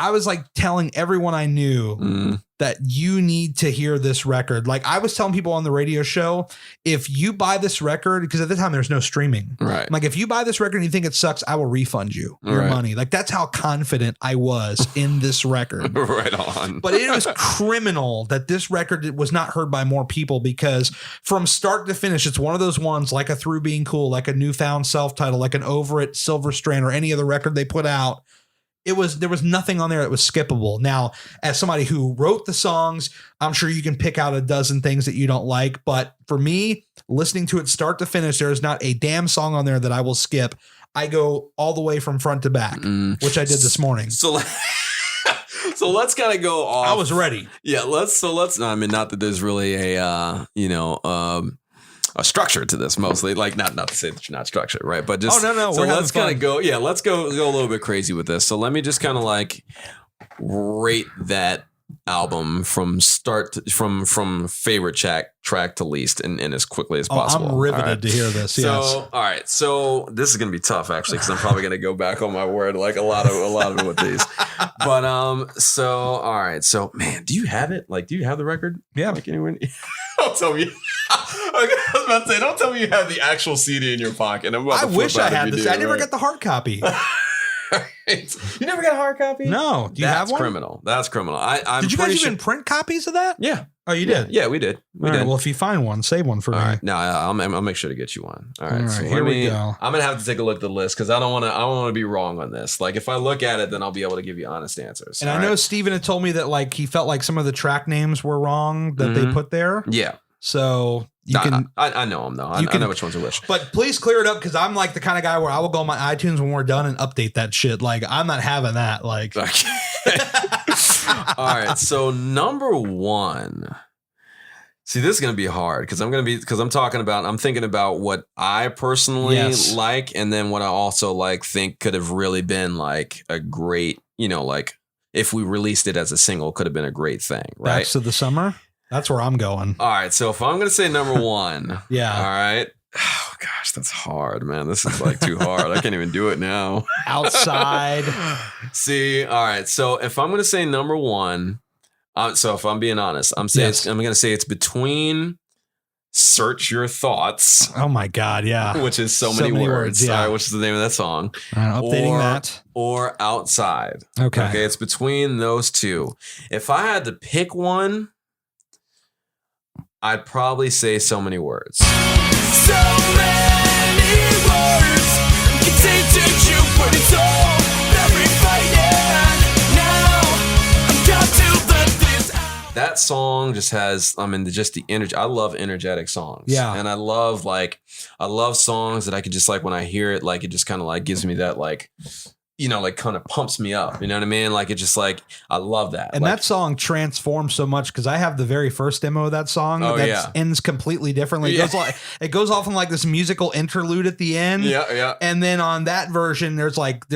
telling everyone I knew that you need to hear this record. Like I was telling people on the radio show, if you buy this record, because at the time there's no streaming. Right. I'm like, if you buy this record and you think it sucks, I will refund you your money. Like that's how confident I was in this record. Right on. But it was criminal that this record was not heard by more people because from start to finish, it's one of those ones like a Through Being Cool, like a Newfound Self-Title, like an Over It, Silver Strand, or any other record they put out. There was nothing on there that was skippable. Now, as somebody who wrote the songs, I'm sure you can pick out a dozen things that you don't like. But for me, listening to it start to finish, there is not a damn song on there that I will skip. I go all the way from front to back, which I did this morning. So let's kind of go off. I was ready. Yeah, let's. I mean, not that there's really a structure to this, mostly. Like not to say that you're not structured, right? But just no. So let's kind of go. Yeah, let's go a little bit crazy with this. So let me just kind of like rate that album from start to, from favorite track to least, and as quickly as possible. I'm riveted to hear this. So yes. All right, so this is gonna be tough actually because I'm probably gonna go back on my word like a lot of it with these. But so all right, so man, do you have it? Like, do you have the record? Yeah. Like anywhere? Don't tell me. I was about to say, don't tell me you have the actual CD in your pocket. I wish I had this. I never got the hard copy. You never got a hard copy? No. Do you have one? That's criminal. I'm did you guys even print copies of that? Yeah. Oh, you did? Yeah, we did. We did. Well, if you find one, save one for me. Right. No, I'll make sure to get you one. All right. So here we go. I'm gonna have to take a look at the list because I don't want to be wrong on this. Like if I look at it, then I'll be able to give you honest answers. And I know Steven had told me that like he felt like some of the track names were wrong that they put there. Yeah. So I know them though. I know which ones are which. But please clear it up because I'm like the kind of guy where I will go on my iTunes when we're done and update that shit. Like I'm not having that. Like, okay. All right. So number one. See, this is going to be hard because I'm thinking about what I personally like, and then what I also like think could have really been like a great, like if we released it as a single, could have been a great thing, right? Backs of the Summer. That's where I'm going. All right. So if I'm going to say number one, yeah. All right. Oh gosh, that's hard, man. This is like too hard. I can't even do it now. Outside. See, all right. So if I'm going to say number one, so if I'm being honest, I'm going to say it's between Search Your Thoughts. Oh my God. Yeah. Which is so many words. Yeah. All right, which is the name of that song. Updating that. Or Outside. Okay. It's between those two. If I had to pick one, I'd probably say So Many Words. So many words can say to you, but it's all very fighting. Now I've got to let this out. That song just has, just the energy. I love energetic songs. Yeah. And I love songs that I could just like, when I hear it, like, it just kind of like gives me that like, like kind of pumps me up. You know what I mean? Like, it just like, I love that. And that song transforms so much because I have the very first demo of that song that ends completely differently. It goes off in like this musical interlude at the end. Yeah, yeah. And then on that version, there's like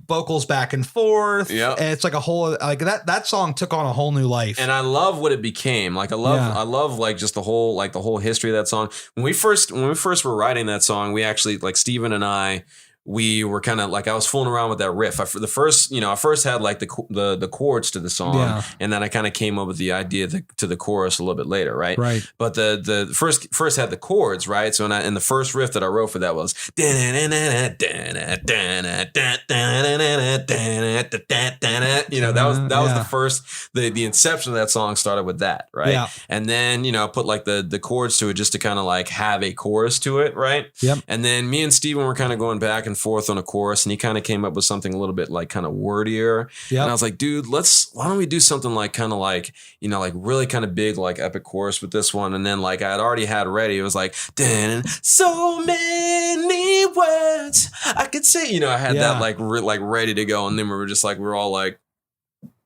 vocals back and forth. Yeah. And it's like a whole like that song took on a whole new life. And I love what it became. Like I love like just the whole history of that song. When we first were writing that song, we actually like Steven and I, we were kind of like, I was fooling around with that riff. I first had like the chords to the song, and then I kind of came up with the idea to the chorus a little bit later, right? Right. But the first had the chords, right? So in the first riff that I wrote for that was, that was the first, the inception of that song started with that, right? Yeah. And then I put like the chords to it just to kind of like have a chorus to it, right? Yep. And then me and Steven were kind of going back and forth on a chorus, and he kind of came up with something a little bit like kind of wordier. Yep. And I was like, dude, why don't we do something like kind of like, like really kind of big, like epic chorus with this one. And then like I had already had ready. It was like, so many words I could say, I had that like ready to go. And then we were all like,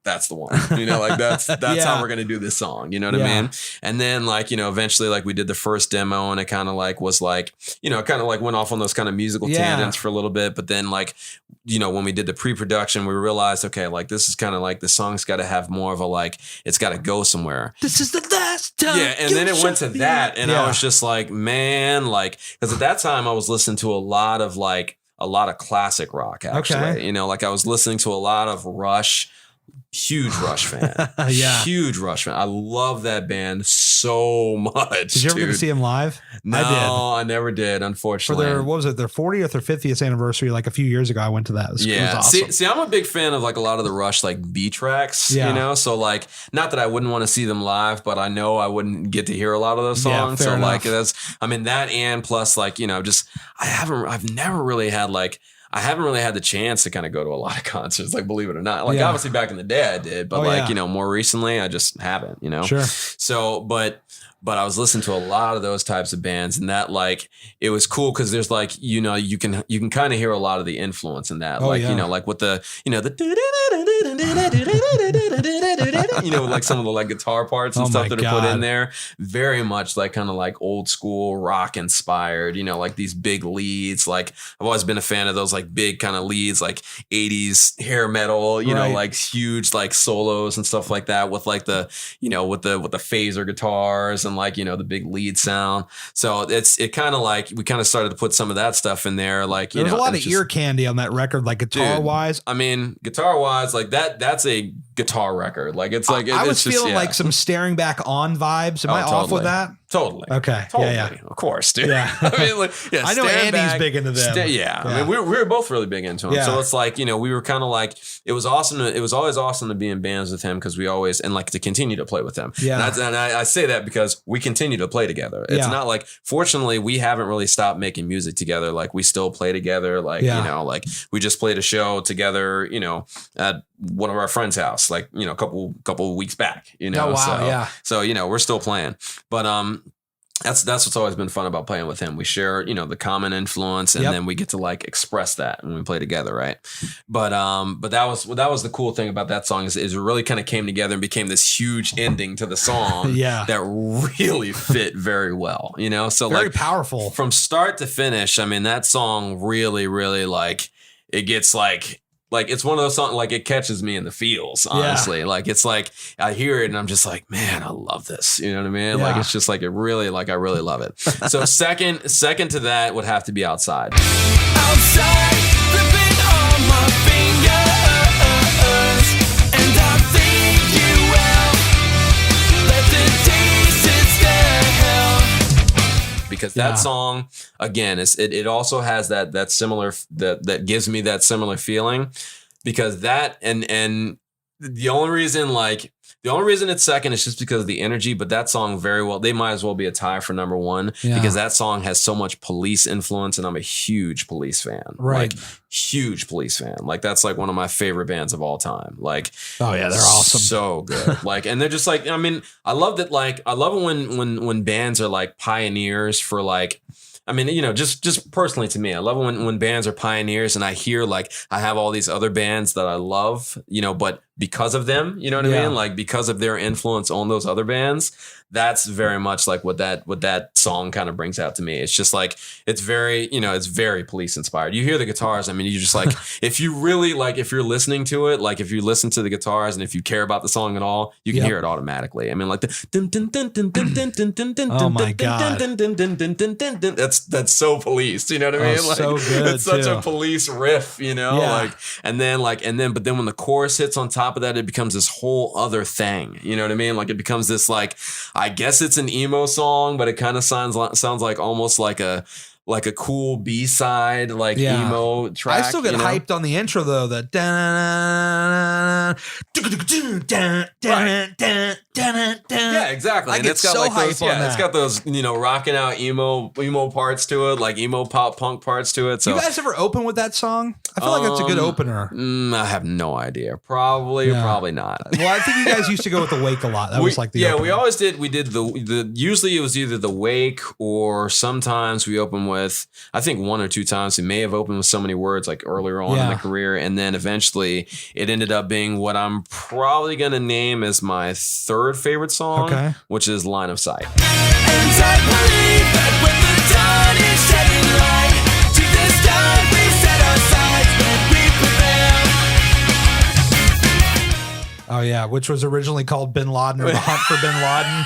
that's the one, like that's how we're going to do this song. You know what I mean? And then like, eventually like we did the first demo, and it kind of like was like, kind of like went off on those kind of musical tangents for a little bit. But then like, when we did the pre-production, we realized, okay, like this is kind of like the song's got to have more of a, like, it's got to go somewhere. This is the last time. Yeah. And then it went to that. And I was just like, man, like, cause at that time I was listening to a lot of classic rock, actually, like I was listening to a lot of Rush. Huge Rush fan. Huge Rush fan. I love that band so much. Did you ever get to see them live? No, I did. I never did, unfortunately. For their 40th or 50th anniversary, like a few years ago, I went to that. It was awesome. See, I'm a big fan of like a lot of the Rush like B tracks, so like, not that I wouldn't want to see them live, but I know I wouldn't get to hear a lot of those songs. Fair so enough. like that, and plus like, just I've never really had like, I haven't really had the chance to kind of go to a lot of concerts, like, believe it or not. Like, obviously back in the day I did, but more recently I just haven't, Sure. So, but I was listening to a lot of those types of bands, and that like, it was cool because there's like, you can kind of hear a lot of the influence in that. Like, like with the, like some of the like guitar parts and stuff that are put in there, very much like kind of like old school rock inspired, like these big leads. Like I've always been a fan of those like big kind of leads, like 80s hair metal, like huge like solos and stuff like that with like the, with the phaser guitars and like, the big lead sound. So it kind of like, we kind of started to put some of that stuff in there. Like, there's a lot of ear candy on that record, like guitar wise. I mean, guitar wise, like that's a guitar record. Like it's like, I was feeling like some Staring Back On vibes. Am I off with that? Totally. Okay. Totally. Yeah. Of course, dude. Yeah. I mean, like, I know Andy's big into them. I mean, we were both really big into him. Yeah. So it's like, we were kind of like, it was awesome. It was always awesome to be in bands with him because we always, and like to continue to play with him. Yeah. And I say that because we continue to play together. It's not like, fortunately, we haven't really stopped making music together. Like we still play together. Like, like we just played a show together, at one of our friends' house, like, a couple of weeks back, Oh, wow. So, we're still playing, but, That's what's always been fun about playing with him. We share, the common influence, and then we get to like express that when we play together, right? But that was the cool thing about that song is it really kind of came together and became this huge ending to the song that really fit very well, So very like powerful from start to finish. I mean, that song really, really like it gets like it's one of those songs, like it catches me in the feels, honestly. Like it's like I hear it and I'm just like, man, I love this. You know what I mean? Like it's just like I really love it. So second to that would have to be Outside. Outside, flipping on my fingers, and I think you will let the day sit still. Because that song, again, it also has that similar that gives me that similar feeling, because that and the only reason it's second is just because of the energy, but that song they might as well be a tie for number one because that song has so much Police influence, and I'm a huge Police fan. Right. Like huge Police fan. Like that's like one of my favorite bands of all time. Like, oh yeah, they're awesome. So good. Like, and they're just like, I mean, I love that. Like, I love it when bands are like pioneers for like, I mean, just personally to me, I love it when bands are pioneers and I hear like I have all these other bands that I love, but because of them, you know what I mean? Like because of their influence on those other bands, that's very much like what that song kind of brings out to me. It's just like, it's very, it's very Police inspired. You hear the guitars. I mean, you just like, if you really like, if you're listening to it, like if you listen to the guitars and if you care about the song at all, you can hear it automatically. I mean, like oh my God. That's so Police, you know what I mean? Like, so good. It's such a Police riff, like, but then when the chorus hits on top of that, it becomes this whole other thing. You know what I mean? Like it becomes this like, I guess it's an emo song, but it kind of sounds like almost like a cool B-side, like emo track. I still get hyped on the intro though. The yeah, exactly. And it's got so like those, hype on that. It's got those, rocking out emo parts to it, like emo pop punk parts to it. So you guys ever open with that song? I feel like that's a good opener. I have no idea. Probably not. Well, I think you guys used to go with the Wake a lot. That was like the opener. We always did. We did the usually it was either the Wake or sometimes we open with, I think one or two times we may have opened with So Many Words like earlier on in the career, and then eventually it ended up being what I'm probably going to name as my third favorite song, which is Line of Sight. And I believe that when the dawn is shedding light to the sky, we set our sights when we prevail. Oh yeah, which was originally called Bin Laden, or The Hunt for Bin Laden.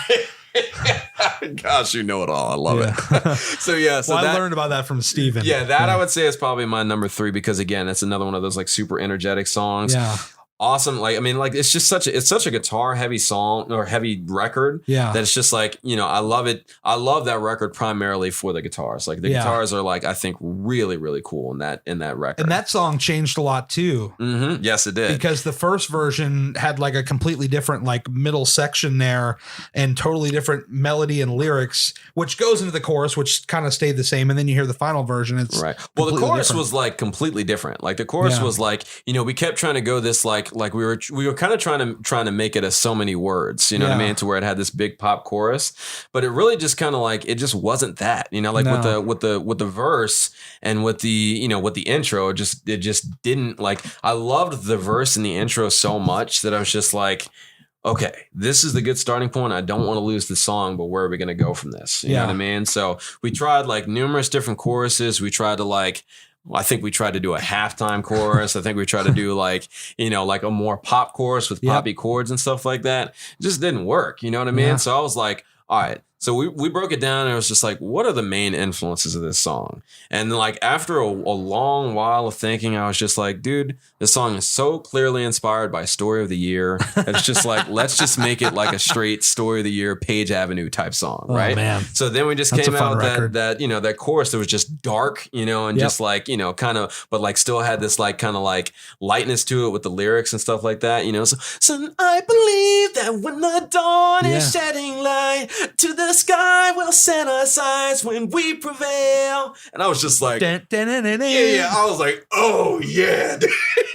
Gosh, you know it all. I love it. So I learned about that from Steven. Yeah, I would say is probably my number 3 because again, it's another one of those like super energetic songs. Yeah. Awesome. Like, I mean, like it's just such a guitar heavy song or heavy record. Yeah. That it's just like, I love it. I love that record primarily for the guitars. Like the guitars are like, I think really, really cool in that record. And that song changed a lot too. Mm-hmm. Yes, it did. Because the first version had like a completely different like middle section there and totally different melody and lyrics, which goes into the chorus, which kind of stayed the same. And then you hear the final version. It's right. Well, the chorus was like completely different. Like the chorus was like, we kept trying to go this like we were kind of trying to make it as So Many Words, you know what I mean, to where it had this big pop chorus, but it really just kind of like it just wasn't that, with the verse and with the with the intro, it just didn't like. I loved the verse and the intro so much that I was just like, okay, this is the good starting point. I don't want to lose the song, but where are we going to go from this? You know what I mean? So we tried like numerous different choruses. We tried to like. I think we tried to do a halftime chorus. I think we tried to do like, like a more pop chorus with poppy chords and stuff like that. It just didn't work. You know what I mean? Yeah. So I was like, all right. So we broke it down and it was just like, what are the main influences of this song? And like after a long while of thinking, I was just like, dude, this song is so clearly inspired by Story of the Year. It's just like, let's just make it like a straight Story of the Year, Page Avenue type song, right? Man. So then we just came out with that chorus that was just dark, and just like, kind of, but like still had this like kind of like lightness to it with the lyrics and stuff like that, So I believe that when the dawn is shedding light to the sky, we'll set our sights when we prevail. And I was just like, I was like, oh yeah.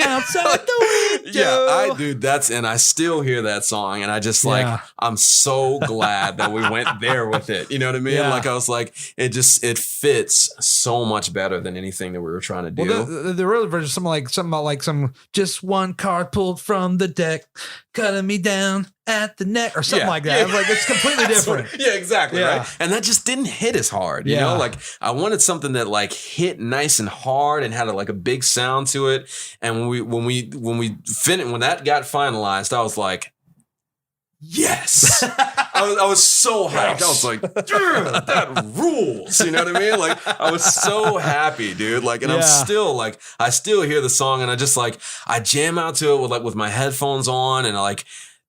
outside the window. Yeah, and I still hear that song, and I just like, I'm so glad that we went there with it. You know what I mean? Yeah. Like I was like, it fits so much better than anything that we were trying to do. Well, the early version, something about like some just one card pulled from the deck, cutting me down at the neck or something like that. Like it's completely different. Yeah, exactly. Yeah. Right. And that just didn't hit as hard. You know, like I wanted something that like hit nice and hard and had like a big sound to it. And when that got finalized, I was like, yes. I was so hyped. I was like, that rules. You know what I mean? Like I was so happy, dude. Like, and I'm still like, I still hear the song and I just like, I jam out to it with my headphones on and I like,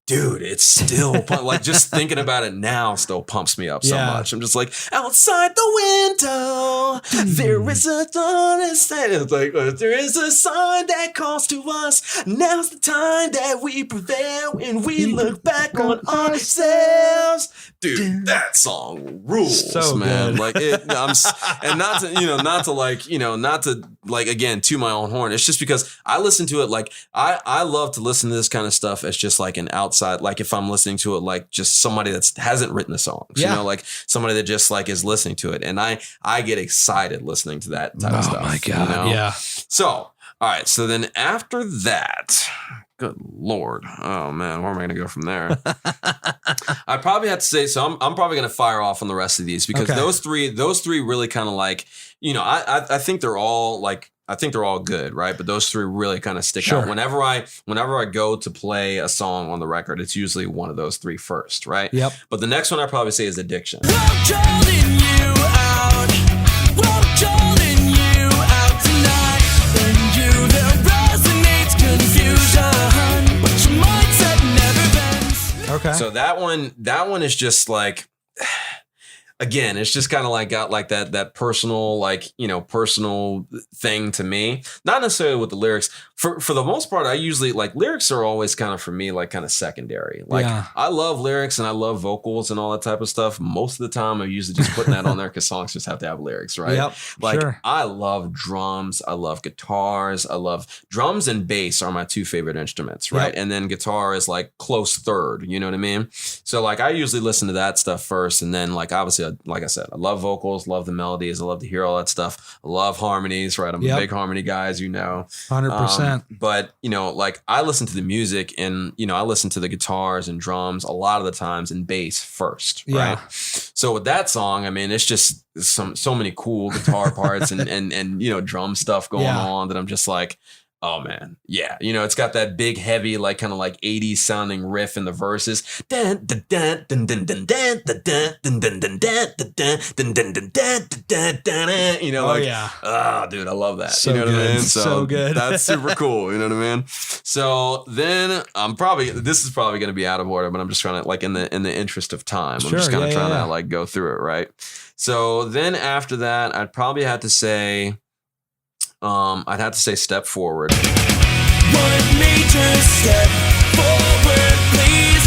dude, it's still like just thinking about it now still pumps me up so much. I'm just like, outside the window, there is a dawn. It's like there is a sign that calls to us. Now's the time that we prevail when we look back on ourselves. Dude, that song rules, so man. Good. Like it, and not to again to my own horn. It's just because I listen to it like I love to listen to this kind of stuff as just like an outside, like if I'm listening to it like just somebody that hasn't written the songs, you know, like somebody that just like is listening to it, and I get excited listening to that type of stuff. Oh my god, you know? Yeah. So all right, so then after that. Good Lord. Oh man, where am I going to go from there? I probably have to say, so I'm probably going to fire off on the rest of these because those three really kind of like, you know, I think they're all like, I think they're all good, right? But those three really kind of stick out. Whenever I go to play a song on the record, it's usually one of those three first, right? Yep. But the next one I probably say is Addiction. Okay. So that one is just like, again, it's just kind of like got like that personal, like, you know, personal thing to me. Not necessarily with the lyrics. For the most part, I usually like lyrics are always kind of for me like kind of secondary. Like I love lyrics and I love vocals and all that type of stuff. Most of the time, I'm usually just putting that on there because songs just have to have lyrics, right? Yep. Like I love drums, I love guitars, I love drums and bass are my two favorite instruments, right? Yep. And then guitar is like close third. You know what I mean? So like I usually listen to that stuff first, and then like obviously. Like I said, I love vocals, love the melodies. I love to hear all that stuff. I love harmonies, right? I'm a big harmony guy, as you know. 100%. But, you know, like I listen to the music and, you know, I listen to the guitars and drums a lot of the times and bass first, right? So with that song, I mean, it's just so many cool guitar parts and you know, drum stuff going on that I'm just like, oh man, yeah, you know, it's got that big, heavy, like kind of like 80s sounding riff in the verses. You know, like, dude, I love that. So you know what I mean? So good. That's super cool. You know what I mean? So then this is probably going to be out of order, but I'm just trying to like in the interest of time, I'm just kind of trying to like go through it, right? So then after that, I'd probably have to say. I'd have to say Step Forward. 1 major step forward, please.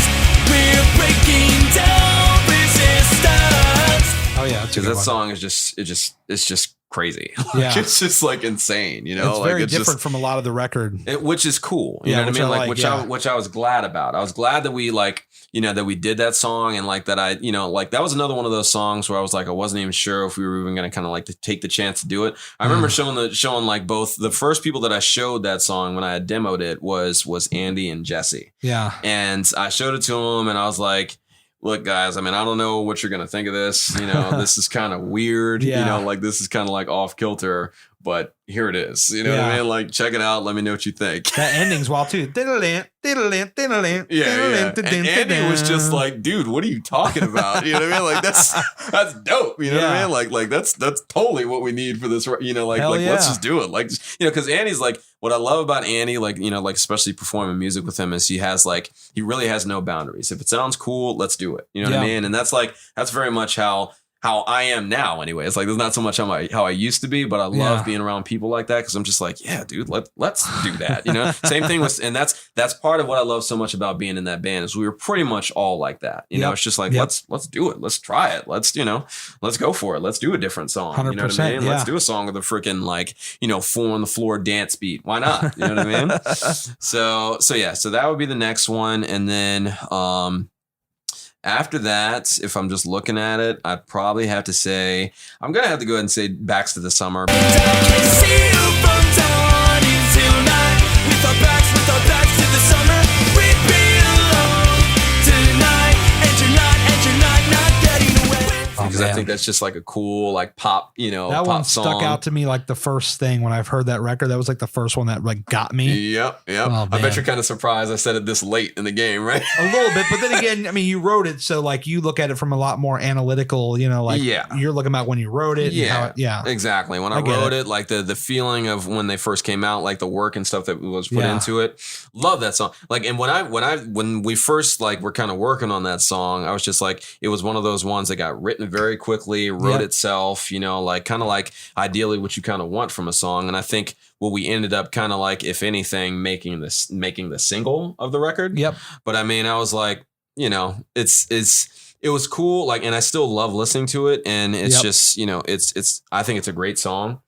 We're breaking down resistance. Oh yeah, because that song is just crazy. Like, it's just like insane, you know. It's like very different from a lot of the record, which is cool. You know what I mean? Like which I was glad about. I was glad that we like. You know, that we did that song and like that I, you know, like that was another one of those songs where I was like, I wasn't even sure if we were even going to kind of like to take the chance to do it. I remember showing like both the first people that I showed that song when I had demoed it was Andy and Jesse. Yeah. And I showed it to them and I was like, look, guys, I mean, I don't know what you're going to think of this. You know, this is kind of weird. You know, like this is kind of like off kilter, but here it is. You know what I mean? Like, check it out. Let me know what you think. That ending's wild too. Yeah. And Andy was just like, dude, what are you talking about? You know what I mean? Like, that's dope. You know what I mean? Like that's totally what we need for this. You know, let's just do it. Like, you know, because Andy's like, what I love about Andy, like, you know, like especially performing music with him is he really has no boundaries. If it sounds cool, let's do it. You know what I mean? And that's very much how how I am now anyway. It's like, there's not so much how I used to be, but I love being around people like that. Cause I'm just like, yeah, dude, let's do that. You know, same thing with, and that's part of what I love so much about being in that band is we were pretty much all like that. You know, it's just like, let's do it. Let's try it. Let's go for it. Let's do a different song. 100%, you know what I mean? Let's do a song with a freaking like, 4 on the floor dance beat. Why not? You know what I mean? So that would be the next one. And then, after that, if I'm just looking at it, I'd probably have to say, I'm going to have to go ahead and say Backs to the Summer. See you from dawn until night. With our backs to the summer. We'd be alone tonight. And you're not getting away. Because I think that's just like a cool, like pop, that pop one song. stuck out to me like the first thing when I've heard that record. That was like the first one that like got me. Yep. Oh, I bet man. you're kind of surprised I said it this late in the game, right? A little bit, but then again, I mean, you wrote it, so like you look at it from a lot more analytical, you're looking at when you wrote it. And how exactly. When I wrote it, like the feeling of when they first came out, like the work and stuff that was put into it. Love that song. Like, and when we first like were kind of working on that song, I was just like, it was one of those ones that got written very quickly, wrote itself, like kind of like ideally what you kind of want from a song. And I think what we ended up kind of like, if anything, making the single of the record. Yep. But I mean, I was like, it was cool. Like, and I still love listening to it. And it's just, I think it's a great song.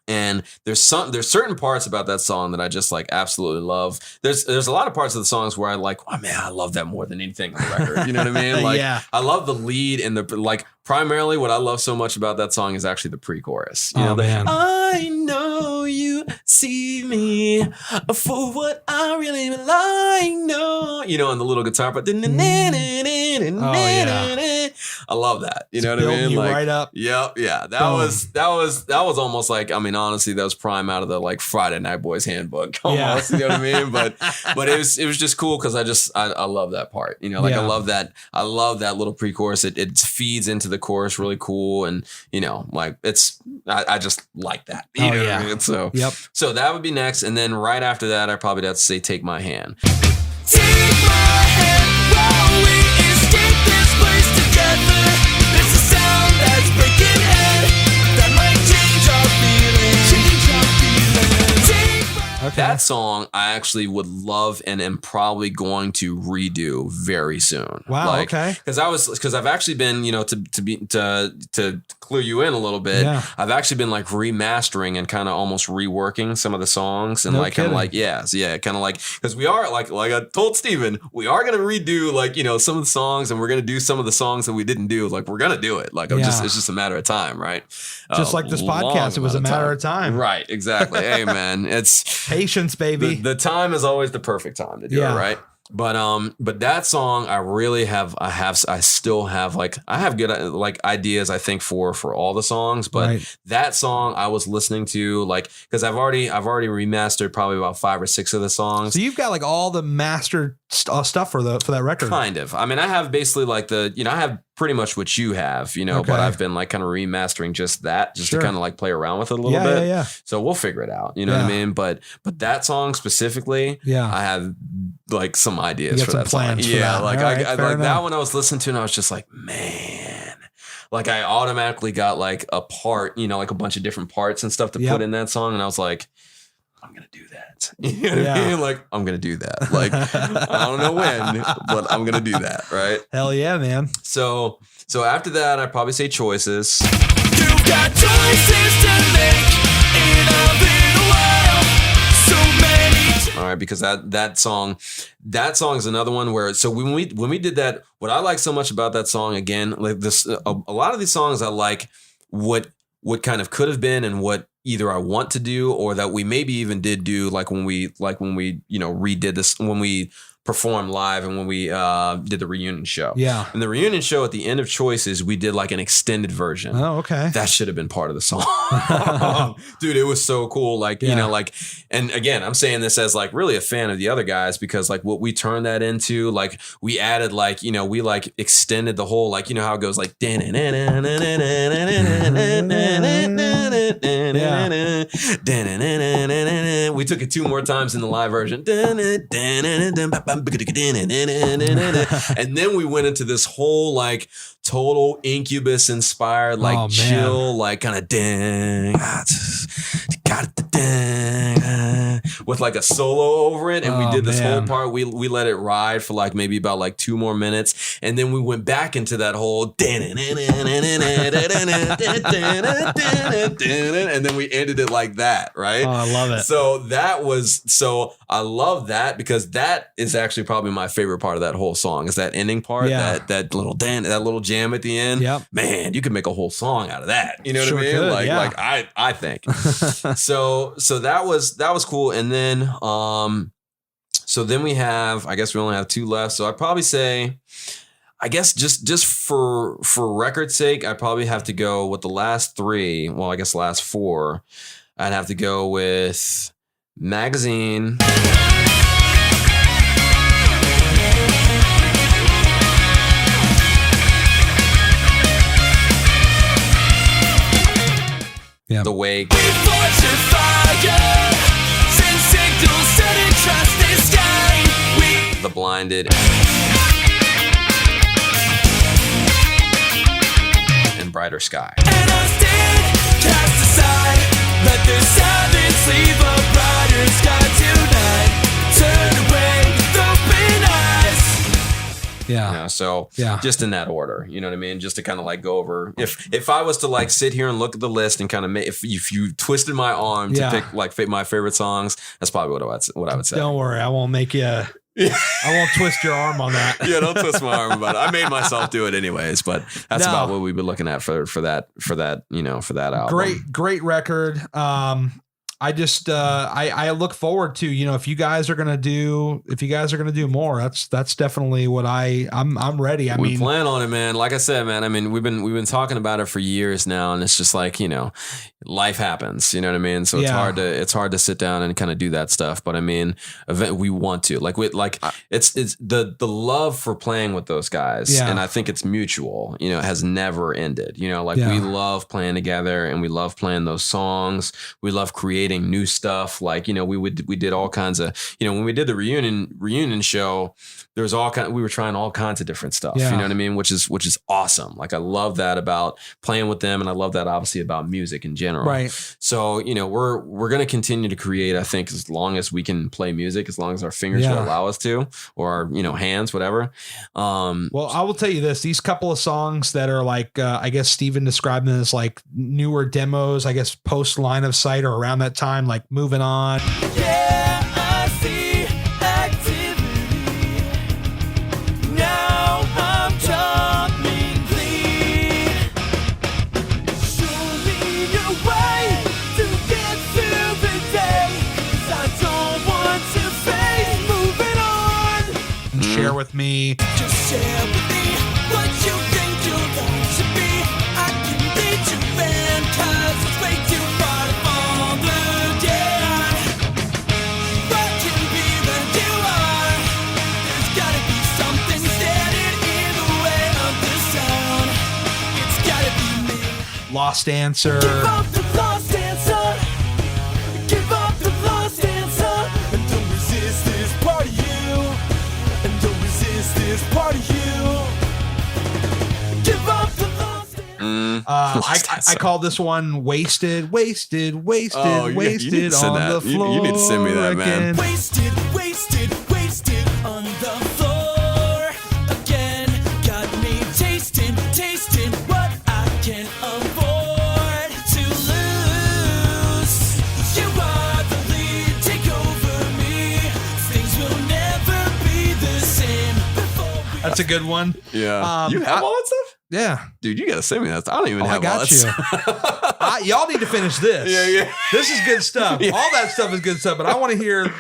And there's certain parts about that song that I just like absolutely love. There's a lot of parts of the songs where I like, oh man, I love that more than anything on the record. You know what I mean? Like, I love the lead and the like. Primarily, what I love so much about that song is actually the pre-chorus. Man. I know you see me for what I really like. No, and the little guitar, but I love that. You know what I mean? You like, right up. Yep, yeah. That was almost like, I mean, honestly, that was prime out of the like Friday Night Boys handbook. Almost, you know what I mean? But it was just cool because I love that part. I love that little pre-chorus. It feeds into the chorus really cool, and like I just like that. You know what I mean? So so that would be next, and then right after that, I probably have to say Take My Hand. Take my hand while we escape this place together. There's a sound that's breaking head that might change our feelings. That song I actually would love and am probably going to redo very soon. Wow. Okay. Because I've actually been, to clue you in a little bit. Yeah. I've actually been like remastering and kind of almost reworking some of the songs and kind of like because we are like I told Steven, we are gonna redo like some of the songs, and we're gonna do some of the songs that we didn't do. Like we're gonna do it. Like it's just a matter of time, right? Just like this podcast, it was a matter of time. Right. Exactly. Hey man, it's patience, baby. The time is always the perfect time to do it, right? But that song I really have I still have like I have good like ideas I think for all the songs, but that song I was listening to like because I've already remastered probably about 5 or 6 of the songs. So you've got like all the mastered stuff for that record. Kind of. I mean, I have basically like I have pretty much what you have, but I've been like kind of remastering just to kind of like play around with it a little bit. Yeah. So we'll figure it out. You know what I mean? But that song specifically, I have like some ideas for that song. Yeah. Like I like that one I was listening to and I was just like, man, like I automatically got like a part, like a bunch of different parts and stuff to put in that song. And I was like, I'm going to do that. You know what I mean? Like, I'm going to do that. Like, I don't know when, but I'm going to do that. Right. Hell yeah, man. So after that, I'd probably say Choices. You've got choices to make in a little while. So many. All right. Because that song is another one where, so when we did that, what I like so much about that song, again, like this, a lot of these songs I like what kind of could have been and what either I want to do or that we maybe even did do like when we redid this, when we performed live and when we did the reunion show. Yeah. And the reunion show at the end of Choices, we did like an extended version. Oh, okay. That should have been part of the song. Dude, it was so cool. Like, and again, I'm saying this as like really a fan of the other guys because like what we turned that into, like we added like, we like extended the whole, like, how it goes like, we took it 2 more times in the live version. And then we went into this whole like total Incubus inspired, like chill, like kind of dang, with like a solo over it. And we did this whole part. We let it ride for like maybe about like 2 more minutes. And then we went back into that whole and then we ended it like that, right? Oh, I love it. So I love that because that is actually probably my favorite part of that whole song is that ending part, that little that little jam at the end. Yep. Man, you could make a whole song out of that. You know what I mean? Could, like I think. so that was cool. And then so then we have, I guess we only have 2 left. So I'd probably say, I guess just for record's sake, I probably have to go with the last 3. Well, I guess the last 4. I'd have to go with Magazine. Yeah. The Wake. The Blinded. And Brighter Sky. And I stand cast aside. Let the silence leave a brighter sky tonight. Turn away with open eyes. Yeah. You know, so just in that order, you know what I mean? Just to kind of like go over. If I was to like sit here and look at the list and kind of make, if you twisted my arm to pick like my favorite songs, that's probably what I would say. Don't worry, I won't make you. I won't twist your arm on that. Yeah, don't twist my arm about it. I made myself do it anyways, but that's about what we've been looking at for that album. Great record. I just I look forward to, if you guys are gonna do more, that's definitely what I'm ready. We plan on it, man. Like I said, man, I mean, we've been talking about it for years now, and it's just like, life happens, you know what I mean? So it's hard to sit down and kind of do that stuff. But I mean, we want to, it's the love for playing with those guys. Yeah. And I think it's mutual, it has never ended, we love playing together and we love playing those songs. We love creating new stuff. Like, we did all kinds of, when we did the reunion show, there was we were trying all kinds of different stuff, you know what I mean? Which is awesome. Like, I love that about playing with them. And I love that obviously about music in general. Right. So, we're going to continue to create, I think, as long as we can play music, as long as our fingers will allow us to, or our, hands, whatever. Well, I will tell you this, these couple of songs that are like, I guess Steven described them as like newer demos, I guess post Line of Sight or around that time, like Moving On. Yeah, I see activity. Now I'm jumping clean. Show me your way to get through the day. 'Cause I don't want to face moving on. Share With Me. Just share with me what you think your life should be. I can be too bad 'cause it's way too far to fall again. What can be than you are? There's gotta be something standing in the way of the sound. It's gotta be me. Lost Answer. Give up the lost answer. Give up the lost answer. And don't resist this part of you. And don't resist this part of you. Give up the lost answer. I call this one Wasted, Wasted, Wasted, Oh, you need to Wasted send on that. the You floor. need to send me that, man. again. Wasted, wasted, wasted on the floor again. Got me tasting what I can afford to lose. You are the lead, take over me. Things will never be the same before we That's a good one. Yeah. You have all that stuff? Yeah. Dude, you got to send me that. I don't even Oh, have I all got that you. stuff. Y'all need to finish this. Yeah. This is good stuff. Yeah. All that stuff is good stuff, but I want to hear,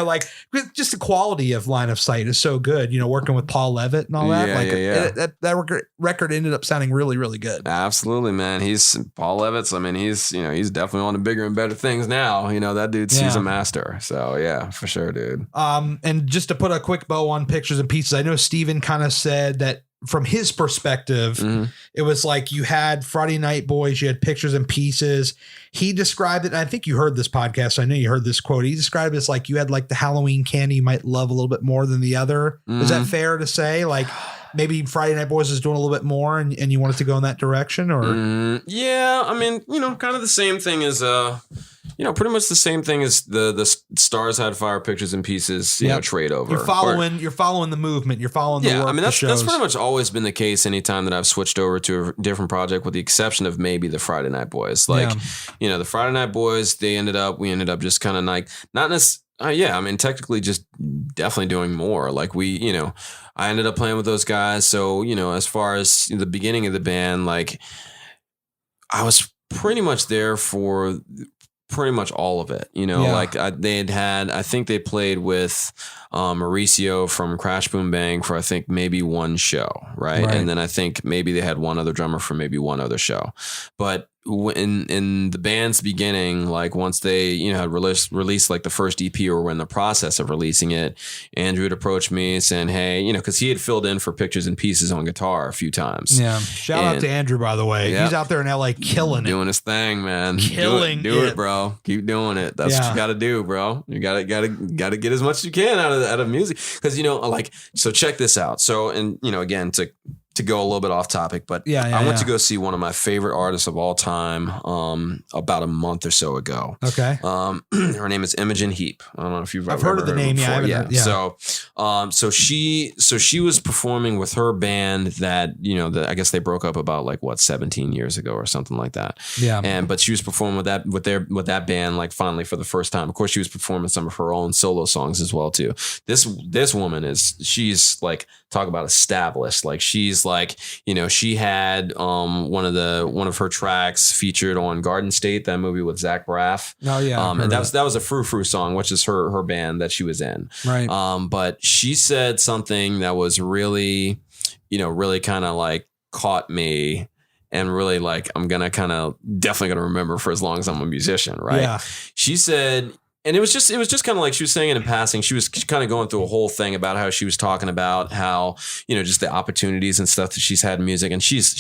like just the quality of Line of Sight is so good. Working with Paul Levitt and all that. Yeah. That record ended up sounding really, really good. Absolutely, man. He's Paul Levitz. I mean, he's definitely on to bigger and better things now. That dude's he's a master. So yeah, for sure, dude. And just to put a quick bow on Pictures and Pieces, I know Steven kind of said that from his perspective, it was like you had Friday Night Boys, you had Pictures and Pieces. He described it, and I think you heard this podcast. I know you heard this quote. He described it as like you had like the Halloween candy you might love a little bit more than the other. Is that fair to say? Like maybe Friday Night Boys is doing a little bit more and you wanted to go in that direction, or? Yeah, I mean, kind of the same thing as, pretty much the same thing as the Stars Had Fire Pictures and Pieces, trade over. You're following the movement. You're following the work. I mean, that's pretty much always been the case anytime that I've switched over to a different project, with the exception of maybe the Friday Night Boys. Like, the Friday Night Boys, we ended up just kind of like, not necessarily, I mean, technically just definitely doing more. Like I ended up playing with those guys. So, as far as the beginning of the band, like I was pretty much there for pretty much all of it, like I think they played with Mauricio from Crash Boom Bang for I think maybe one show, right? And then I think maybe they had one other drummer for maybe one other show. But in the band's beginning, like once they had released like the first EP or were in the process of releasing it, Andrew had approached me saying, hey, because he had filled in for Pictures and Pieces on guitar a few times. Shout out to Andrew, by the way. He's out there in LA killing it, doing his thing, man. Do it, bro. Keep doing it. That's what you got to do, bro. You got to get as much as you can out of music, because so check this out. So, and again, to go a little bit off topic, but I went to go see one of my favorite artists of all time about a month or so ago. Okay. Her name is Imogen Heap. I don't know if you've ever heard of the name. Before. So she was performing with her band that, I guess they broke up about 17 years ago or something like that. But she was performing with that band, like finally for the first time. Of course, she was performing some of her own solo songs as well too. This woman she's like, talk about established. Like she's like, she had one of her tracks featured on Garden State, that movie with Zach Braff. Oh yeah. And that was a Frou Frou song, which is her band that she was in. Right. But she said something that was really, really kind of like caught me, and really like I'm definitely gonna remember for as long as I'm a musician. Right. Yeah. She said. And it was just kind of like she was saying it in passing. She was kind of going through a whole thing about how she was talking about how, just the opportunities and stuff that she's had in music. And she's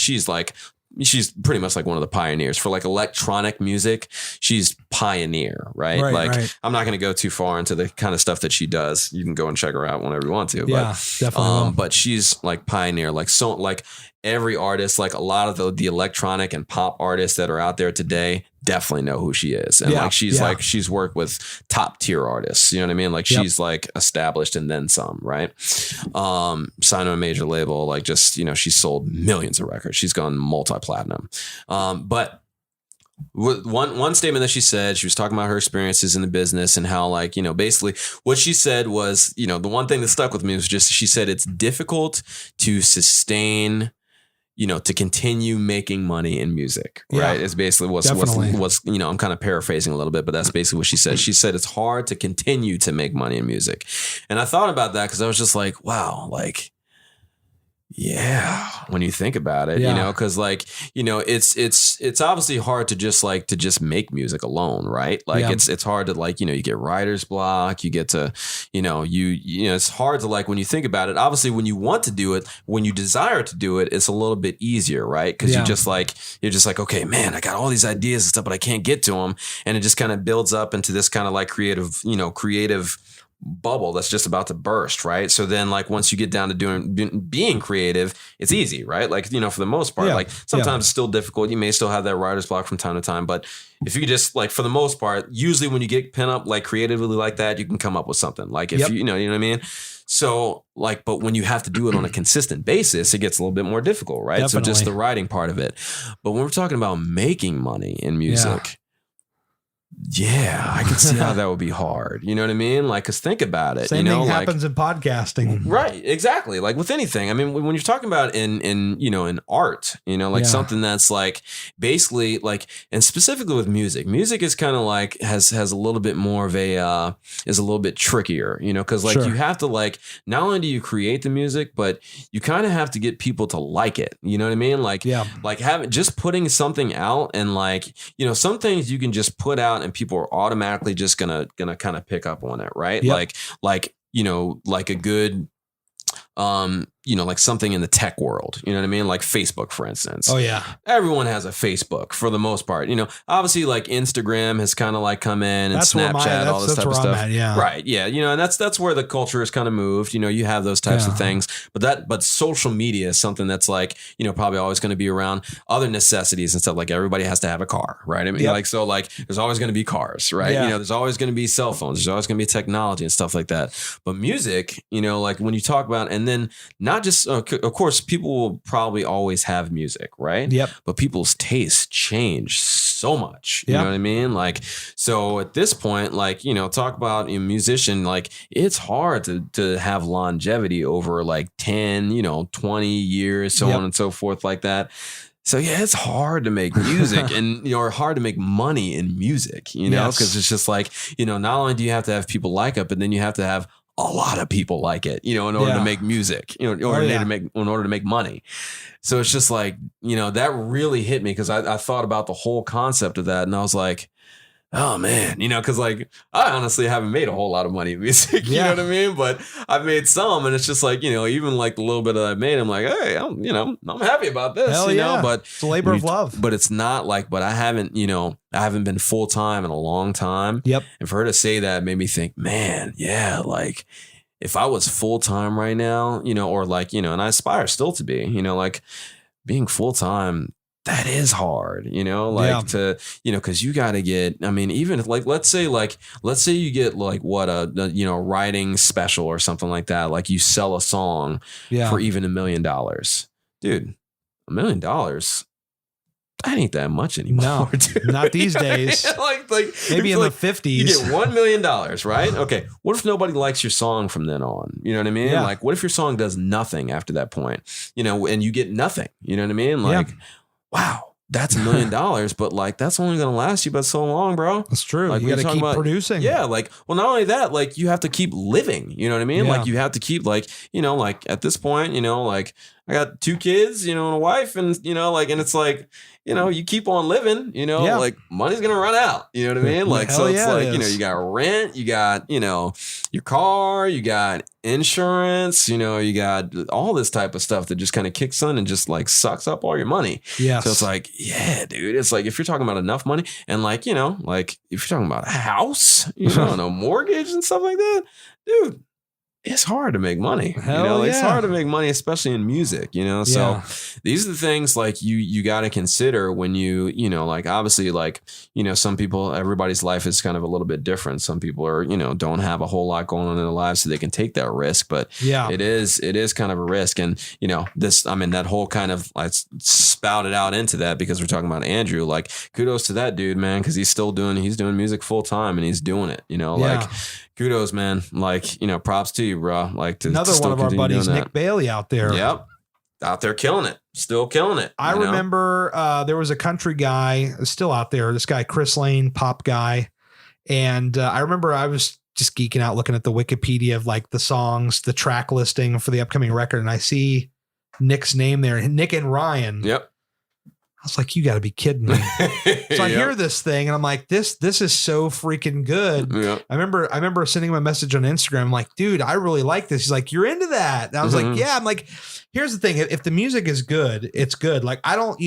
pretty much like one of the pioneers for like electronic music. She's pioneer, right? Right. I'm not going to go too far into the kind of stuff that she does. You can go and check her out whenever you want to. Yeah, definitely. But she's like pioneer, like so like every artist, like a lot of the electronic and pop artists that are out there today definitely know who she is. And she's worked with top tier artists, you know what I mean? Like she's like established and then some, right? Signed to a major label, like just, she's sold millions of records. She's gone multi-platinum. But one statement that she said, she was talking about her experiences in the business and how like, basically what she said was, the one thing that stuck with me was just, she said it's difficult to sustain, to continue making money in music, right? It's basically what's I'm kind of paraphrasing a little bit, but that's basically what she said. She said it's hard to continue to make money in music. And I thought about that because I was just like, wow, like, yeah, when you think about it, because like, it's obviously hard to just make music alone, right? Like it's hard to like, you get writer's block, you get to, it's hard to like, when you think about it, obviously when you want to do it, when you desire to do it, it's a little bit easier, right? Because you're just like, okay, man, I got all these ideas and stuff, but I can't get to them. And it just kind of builds up into this kind of like creative bubble that's just about to burst, right? So then like once you get down to being creative, it's easy, right? Like, for the most part, like sometimes it's still difficult. You may still have that writer's block from time to time, but if you just like, for the most part, usually when you get pent up like creatively like that, you can come up with something. Like if you know what I mean? So like, but when you have to do it on a consistent basis, it gets a little bit more difficult, right? Definitely. So just the writing part of it. But when we're talking about making money in music, I can see how that would be hard. You know what I mean? Like, cause think about it. Same thing happens in podcasting. Right. Exactly. Like with anything. I mean, when you're talking about in art, something that's like basically like, and specifically with music is kind of like has a little bit more of a, is a little bit trickier, cause like you have to like, not only do you create the music, but you kind of have to get people to like it. You know what I mean? Like, like just putting something out and like, some things you can just put out and people are automatically just gonna kind of pick up on it, right? Like a good like something in the tech world, you know what I mean? Like Facebook, for instance. Oh yeah. Everyone has a Facebook for the most part, obviously like Instagram has kind of like come in and Snapchat, all this type of stuff. Yeah. Right. Yeah. And that's where the culture has kind of moved, you have those types of things, but social media is something that's like, probably always going to be around. Other necessities and stuff, like everybody has to have a car, right? I mean, like, so like there's always going to be cars, right? Yeah. There's always going to be cell phones. There's always going to be technology and stuff like that. But music, like when you talk about, and then not just, of course, people will probably always have music, right? Yep. But people's tastes change so much. You know what I mean? Like, so at this point, like, talk about a musician, like it's hard to have longevity over like 10, 20 years, so on and so forth like that. So yeah, it's hard to make music and or hard to make money in music, because it's just like, not only do you have to have people like it, but then you have to have a lot of people like it, in order to make music, in order to make money. So it's just like, that really hit me because I thought about the whole concept of that and I was like, oh man, because like I honestly haven't made a whole lot of money in music, you know what I mean? But I've made some, and it's just like, even like the little bit that I've made, I'm like, hey, I'm happy about this, but it's a labor of love. But it's not like, but I haven't been full time in a long time. Yep. And for her to say that made me think, man, yeah, like if I was full time right now, or like, and I aspire still to be, like being full time. That is hard, to, because you got to get, I mean, even if like, let's say you get like what a writing special or something like that. Like you sell a song for even $1 million, dude, $1 million. That ain't that much anymore. No, dude. Not these days. like maybe in like the 50s. You get $1 million, right? Okay. What if nobody likes your song from then on? You know what I mean? Yeah. Like, what if your song does nothing after that point? And you get nothing. You know what I mean? Like, wow, that's $1 million, but like that's only gonna last you but so long, bro. That's true. Like, you got to keep producing. Yeah, like, well, not only that, like you have to keep living. You know what I mean? Yeah. Like you have to keep like, like at this point, like I got 2 kids, and a wife, and like, and it's like, you keep on living, like money's gonna run out. You know what I mean? Like, so it's like, you got rent, you got, your car, you got insurance, you got all this type of stuff that just kind of kicks in and just like sucks up all your money. Yeah. So it's like, yeah, dude, it's like if you're talking about enough money and like, like if you're talking about a house, and a mortgage and stuff like that, dude, it's hard to make money. It's hard to make money, especially in music, So these are the things like you got to consider when you like obviously like, some people, everybody's life is kind of a little bit different. Some people are, don't have a whole lot going on in their lives, so they can take that risk. But it is kind of a risk. And, that whole kind of like spouted out into that because we're talking about Andrew, like kudos to that dude, man. Cause he's doing music full time and he's doing it, like kudos, man. Like, props to you, bro. Like another one of our buddies, Nick Bailey, out there. Yep. Out there killing it. Still killing it. I remember there was a country guy still out there. This guy, Chris Lane, pop guy. And I remember I was just geeking out looking at the Wikipedia of like the songs, the track listing for the upcoming record. And I see Nick's name there, Nick and Ryan. Yep. I was like, you got to be kidding me. So I hear this thing and I'm like, this is so freaking good. Yep. I remember sending him a message on Instagram. I'm like, dude, I really like this. He's like, you're into that. And I was like, yeah. I'm like, here's the thing. If the music is good, it's good. Like, I don't,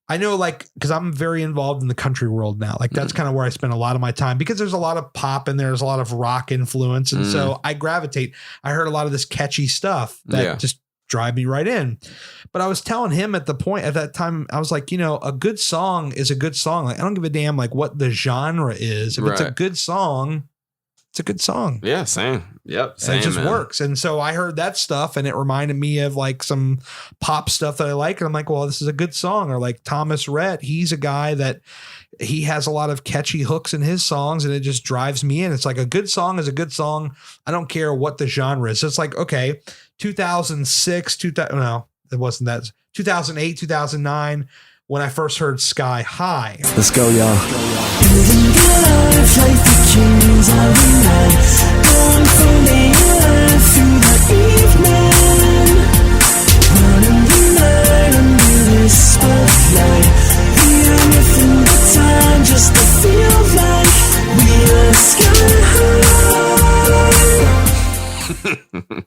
I know like, cause I'm very involved in the country world now. Like that's kind of where I spend a lot of my time because there's a lot of pop and there's a lot of rock influence. And so I gravitate. I heard a lot of this catchy stuff that just drive me right in. But I was telling him at that time, I was like, a good song is a good song. Like, I don't give a damn like what the genre is. If it's a good song, it's a good song. Yeah, same. Yep. Same, and it just works. And so I heard that stuff and it reminded me of like some pop stuff that I like. And I'm like, well, this is a good song. Or like Thomas Rhett, he's a guy that he has a lot of catchy hooks in his songs and it just drives me in. It's like a good song is a good song. I don't care what the genre is. So it's like, okay, 2006, no, it wasn't that. 2008, 2009, when I first heard Sky High. Let's go, y'all. Living life like the kings of the night, going from the earth through the evening, running the night under the spotlight. We are nothing but time just to feel like we are sky high.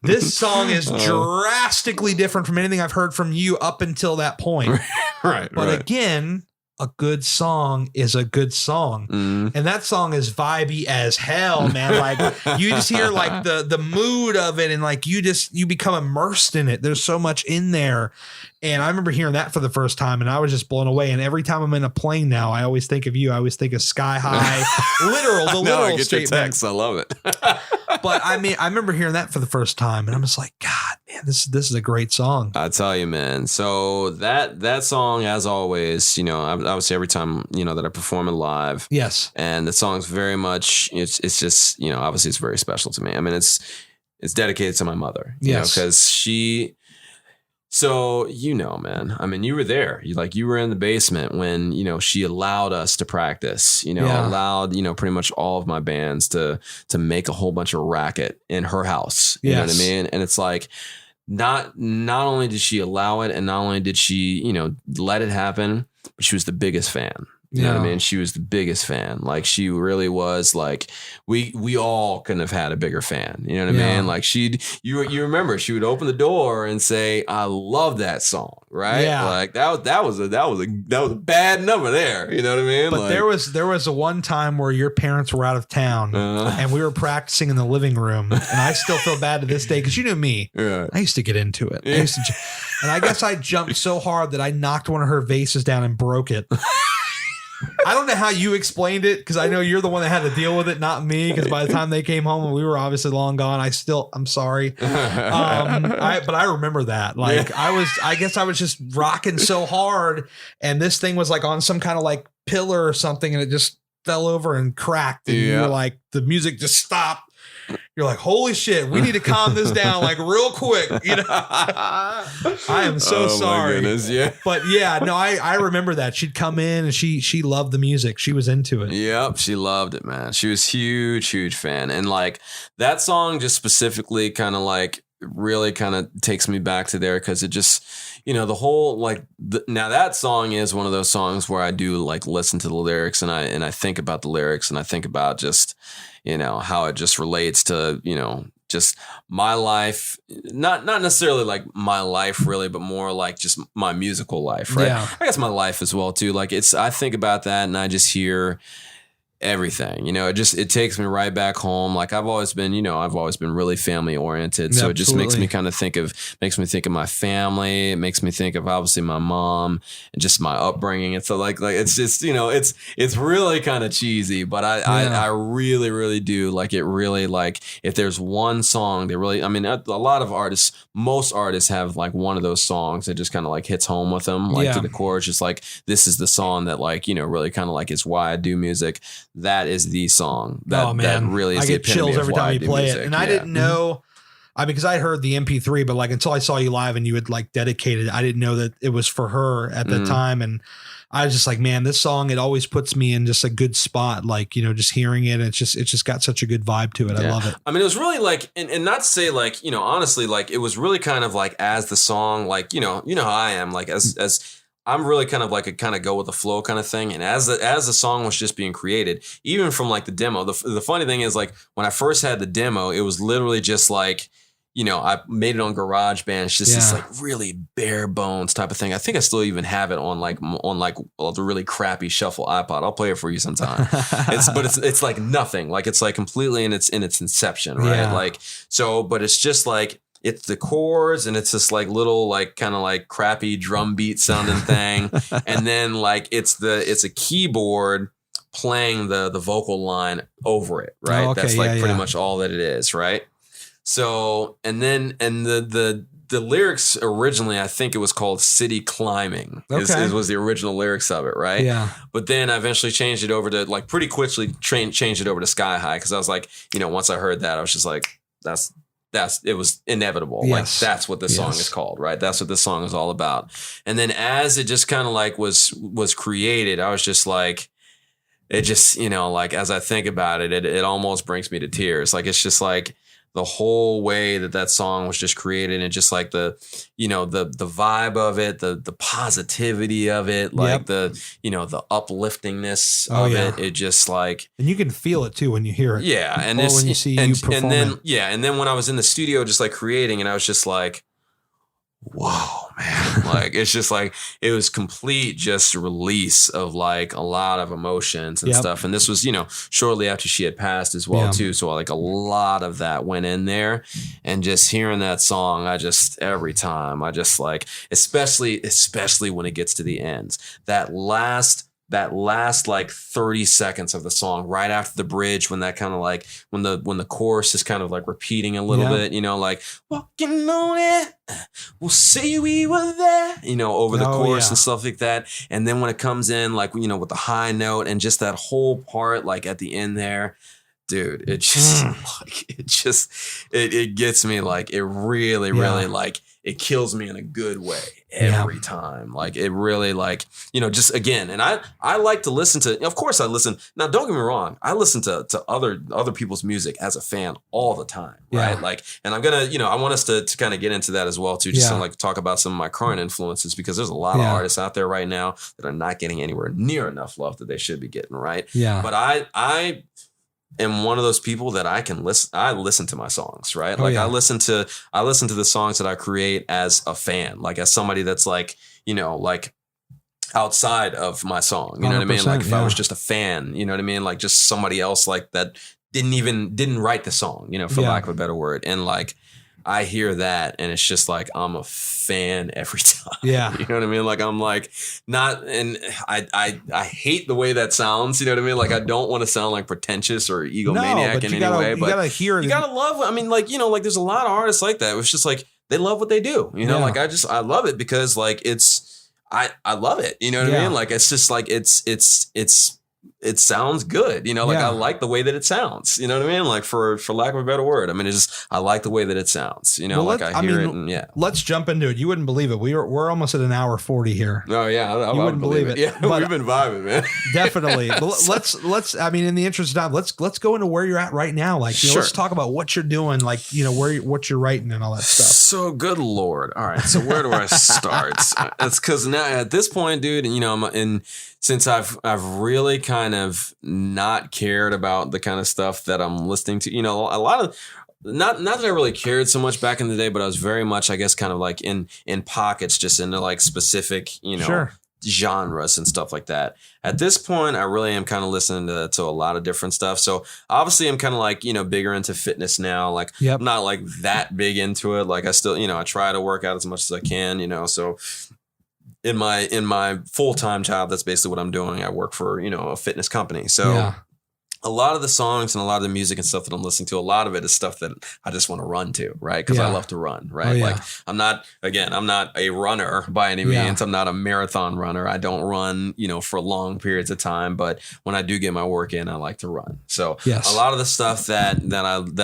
This song is drastically different from anything I've heard from you up until that point. Right. But again, a good song is a good song. And that song is vibey as hell, man. Like you just hear like the mood of it and like you become immersed in it. There's so much in there. And I remember hearing that for the first time and I was just blown away. And every time I'm in a plane now, I always think of you. I always think of Sky High. The literal get statement. your text. I love it. But I mean, I remember hearing that for the first time and I'm just like, God, man, this is a great song. I tell you, man. So that song, as always, obviously every time, that I perform it live. Yes. And the song's very much, it's just, obviously it's very special to me. I mean, it's dedicated to my mother, because she, so, man, I mean, you were there, you were in the basement when, she allowed us to practice, allowed, pretty much all of my bands to make a whole bunch of racket in her house. You know what I mean? And it's like, not only did she allow it and not only did she, let it happen, but she was the biggest fan. You know what I mean? She was the biggest fan. Like she really was like, we all couldn't have had a bigger fan. You know what I mean? Like you remember she would open the door and say, I love that song. Right. Yeah. Like that was a bad number there. You know what I mean? But like, there was a one time where your parents were out of town and we were practicing in the living room and I still feel bad to this day. Cause you knew me, I used to get into it. And I guess I jumped so hard that I knocked one of her vases down and broke it. I don't know how you explained it because I know you're the one that had to deal with it, not me. Because by the time they came home, we were obviously long gone. I'm sorry, but I remember that. Like I guess I was just rocking so hard, and this thing was like on some kind of like pillar or something, and it just fell over and cracked. And you were like, the music just stopped. You're like, holy shit, we need to calm this down like real quick. I am so sorry. My goodness, But I remember that. She'd come in and she loved the music. She was into it. Yep. She loved it, man. She was huge fan. And like that song just specifically kind of like really kind of takes me back to there because it just, the whole now that song is one of those songs where I do like listen to the lyrics and I think about the lyrics and I think about just, how it just relates to, just my life, not necessarily like my life really, but more like just my musical life. Right. Yeah. I guess my life as well too. Like I think about that and I just hear everything, it takes me right back home. Like I've always been really family oriented. So it just makes me kind of think of my family. It makes me think of obviously my mom and just my upbringing. And so like, it's just, it's really kind of cheesy, but I really, really do like it really like if there's one song that really, I mean, a lot of artists, most artists have like one of those songs that just kind of like hits home with them, like to the core. It's just like, this is the song that like, really kind of like is why I do music. That is the song that really is I get chills every time you play it. And I didn't know, because I heard the MP3, but like until I saw you live and you had like dedicated, I didn't know that it was for her at the time. And I was just like, man, this song, it always puts me in just a good spot. Like, just hearing it, it's just got such a good vibe to it. I love it. I mean, it was really like, and not to say like, honestly, like it was really kind of like as the song, like, you know how I am, like as I'm really kind of like a kind of go with the flow kind of thing. And as the song was just being created, even from like the demo, the funny thing is like when I first had the demo, it was literally just like, I made it on GarageBand. It's just this like really bare bones type of thing. I think I still even have it on the really crappy shuffle iPod. I'll play it for you sometime. It's like nothing. Like it's like completely in its inception, right? Yeah. Like so, but it's just like. It's the chords and it's this like little like kind of like crappy drum beat sounding thing. And then like it's a keyboard playing the vocal line over it, right? That's like pretty much all that it is, right? So the lyrics originally, I think it was called City Climbing was the original lyrics of it, right? Yeah. But then I eventually changed it over to like pretty quickly changed it over to Sky High because I was like, once I heard that, I was just like, it was inevitable. Yes. Like that's what this song is called, right? That's what this song is all about. And then as it just kind of like was created, I was just like, it just, like as I think about it, it almost brings me to tears. Like, it's just like the whole way that song was just created, and just like the vibe of it, the positivity of it, like the upliftingness of it. It just like, and you can feel it too when you hear it. Yeah. And or when you see you perform and then when I was in the studio just like creating, and I was just like, whoa, man. Like, it's just like, it was complete just release of like a lot of emotions and stuff. And this was, shortly after she had passed as well too. So like a lot of that went in there, and just hearing that song, every time I just like, especially when it gets to the ends, that last like 30 seconds of the song right after the bridge, when that kind of like, when the chorus is kind of like repeating a little bit, like walking on it, we'll say we were there, over the chorus and stuff like that. And then when it comes in, like, with the high note and just that whole part, like at the end there, dude, it just it gets me, like, it really like, it kills me in a good way every time. Like, it really, like, just again, and I like to listen to, of course I listen. Now, don't get me wrong. I listen to other people's music as a fan all the time. Right. Yeah. Like, and I'm going to, I want us to kind of get into that as well too. Just to like talk about some of my current influences, because there's a lot of artists out there right now that are not getting anywhere near enough love that they should be getting. Right. Yeah. But I am one of those people that I listen to my songs, right? Like, I listen to the songs that I create as a fan, like as somebody that's like, like outside of my song, you know what I mean? Like, if I was just a fan, you know what I mean? Like, just somebody else like that didn't write the song, for lack of a better word. And like, I hear that, and it's just like, I'm a fan every time. Yeah. You know what I mean? Like, I'm like, not, and I hate the way that sounds, you know what I mean? Like, I don't want to sound like pretentious or egomaniac in any way, but you gotta love, I mean, like, like, there's a lot of artists like that. It's just like, they love what they do, like, I love it because like, I love it. You know what I mean? Like, it's just like, it sounds good, like, I like the way that it sounds, you know what I mean? Like, for lack of a better word, I mean, it's just, I like the way that it sounds, like, I hear it, and let's jump into it. You wouldn't believe it. We're almost at an hour 40 here. Oh yeah. I wouldn't believe it. Yeah. But we've been vibing, man. Definitely. Let's, I mean, in the interest of time, let's go into where you're at right now. Like, let's talk about what you're doing, like, what you're writing and all that stuff. So, good Lord. All right. So, where do I start? It's because now at this point, dude, and I'm in, since I've really kind of not cared about the kind of stuff that I'm listening to, a lot of, not that I really cared so much back in the day, but I was very much, I guess, kind of like in pockets, just into like specific, genres and stuff like that. At this point, I really am kind of listening to a lot of different stuff. So obviously I'm kind of like, bigger into fitness now. Like, I'm not like that big into it. Like, I still, I try to work out as much as I can, so in my full-time job, that's basically what I'm doing. I work for, a fitness company. So a lot of the songs and a lot of the music and stuff that I'm listening to, a lot of it is stuff that I just want to run to, right? Because I love to run, right? Like, I'm not a runner by any means. I'm not a marathon runner. I don't run, for long periods of time. But when I do get my work in, I like to run. So a lot of the stuff that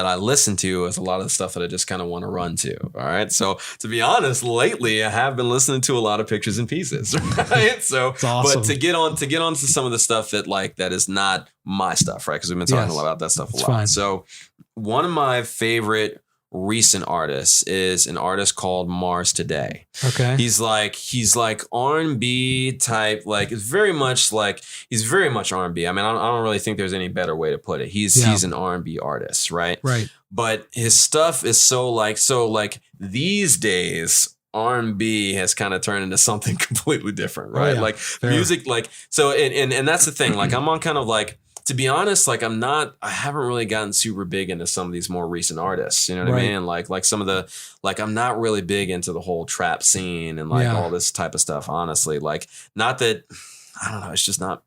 I listen to is a lot of the stuff that I just kind of want to run to. All right. So to be honest, lately I have been listening to a lot of Pictures and Pieces, right? So, awesome. But to get on to some of the stuff that is not my stuff, right? Because we've been talking about that stuff a lot. Fine. So one of my favorite recent artists is an artist called Mars Today. Okay. He's like R&B type, like it's very much like, he's very much R&B. I mean, I don't really think there's any better way to put it. He's an R&B artist, right? Right. But his stuff is so like these days, R&B has kind of turned into something completely different, right? Like music, like, so, and that's the thing. Like, I'm on kind of like, to be honest, like, I haven't really gotten super big into some of these more recent artists, you know what I mean? Like some of the, like, I'm not really big into the whole trap scene and like all this type of stuff, honestly. Like, not that, I don't know. It's just not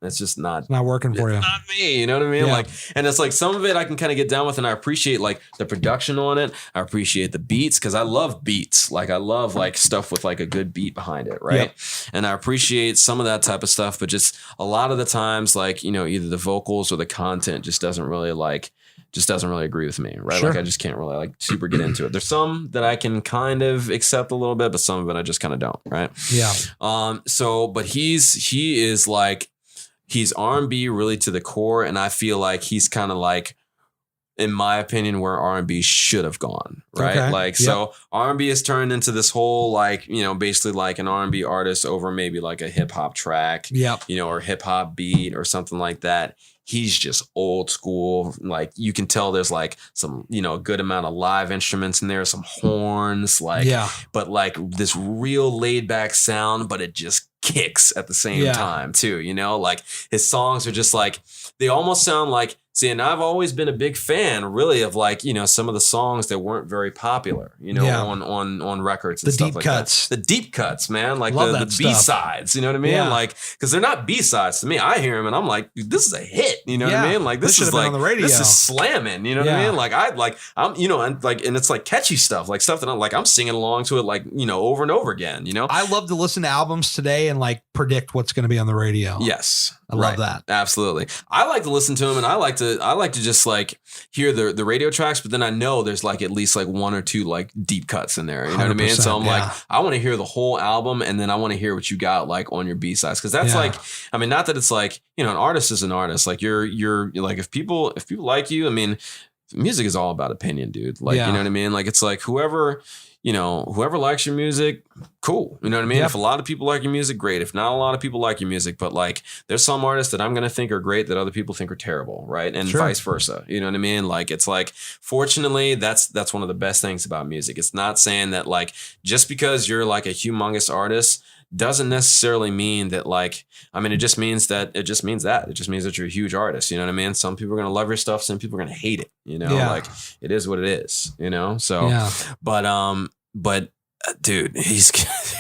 working for you. Not me. You know what I mean? Yeah. Like, and it's like some of it I can kind of get down with, and I appreciate like the production on it. I appreciate the beats, because I love beats. Like, I love like stuff with like a good beat behind it. Right. Yep. And I appreciate some of that type of stuff, but just a lot of the times, like, either the vocals or the content just doesn't really agree with me, right? Sure. Like, I just can't really like super get into it. There's some that I can kind of accept a little bit, but some of it I just kind of don't, right? Yeah. So, but he is like, he's R&B really to the core, and I feel like he's kind of like in my opinion, where R&B should have gone, right? Okay. Like, so R&B has turned into this whole, like, you know, basically like an R&B artist over maybe like a hip hop track, you know, or hip hop beat or something like that. He's just old school. Like, you can tell there's like some, you know, a good amount of live instruments in there, some horns, like, but like this real laid back sound, but it just kicks at the same time too, you know, like his songs are just like, they almost sound like, see, and I've always been a big fan really of like, you know, some of the songs that weren't very popular, you know, on records and stuff like that. The deep cuts, man, like the B-sides, you know what I mean? Like, cause they're not B-sides to me. I hear them and I'm like, dude, this is a hit, you know what I mean? Like this is like, on the radio. This is slamming, you know what I mean? Like I'm, you know, and like, and it's like catchy stuff, like stuff that I'm like, I'm singing along to it, like, you know, over and over again, you know? I love to listen to albums today and like predict what's going to be on the radio. Yes. I love that. Absolutely. I like to listen to them and I like to just like hear the radio tracks, but then I know there's like at least like one or two like deep cuts in there. You know what I mean? So I'm like, I want to hear the whole album and then I want to hear what you got like on your B-sides. Cause that's like, I mean, not that it's like, you know, an artist is an artist. Like you're like, if people like you, I mean, music is all about opinion, dude. Like, you know what I mean? Like, it's like whoever likes your music, cool. You know what I mean? If a lot of people like your music, great. If not a lot of people like your music, but like there's some artists that I'm going to think are great that other people think are terrible. Right. And vice versa. You know what I mean? Like, it's like, fortunately, that's one of the best things about music. It's not saying that like, just because you're like a humongous artist doesn't necessarily mean that like, I mean, it just means that you're a huge artist. You know what I mean? Some people are going to love your stuff. Some people are going to hate it, you know, like it is what it is, you know? So, but dude, he's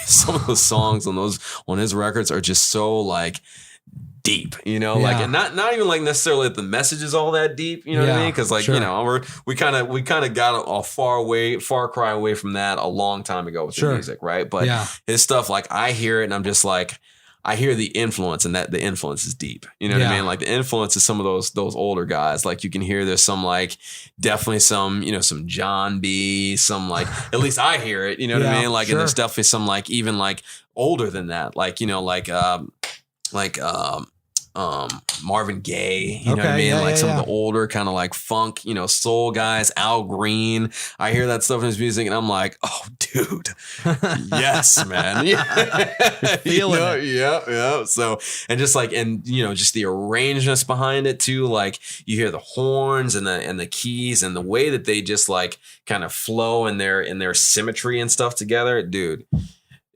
some of those songs on his records are just so like deep, you know, like, and not even like necessarily that the message is all that deep, you know what I mean? Cause like, you know, we kind of got a far cry away from that a long time ago with the music. Right. But his stuff, like I hear it and I'm just like, I hear the influence and that the influence is deep. You know what I mean? Like the influence is some of those older guys. Like you can hear there's some like definitely some, you know, some John B, some like, at least I hear it, you know what I mean? Like, and there's definitely some like, even like older than that, like, you know, like Marvin Gaye, you know what I mean? Like some of the older kind of like funk, you know, soul guys, Al Green. I hear that stuff in his music and I'm like, oh, dude, yes, man. Feeling it. Yeah. So, and just like, and you know, just the arrangements behind it too. Like you hear the horns and the keys and the way that they just like kind of flow in their symmetry and stuff together, dude.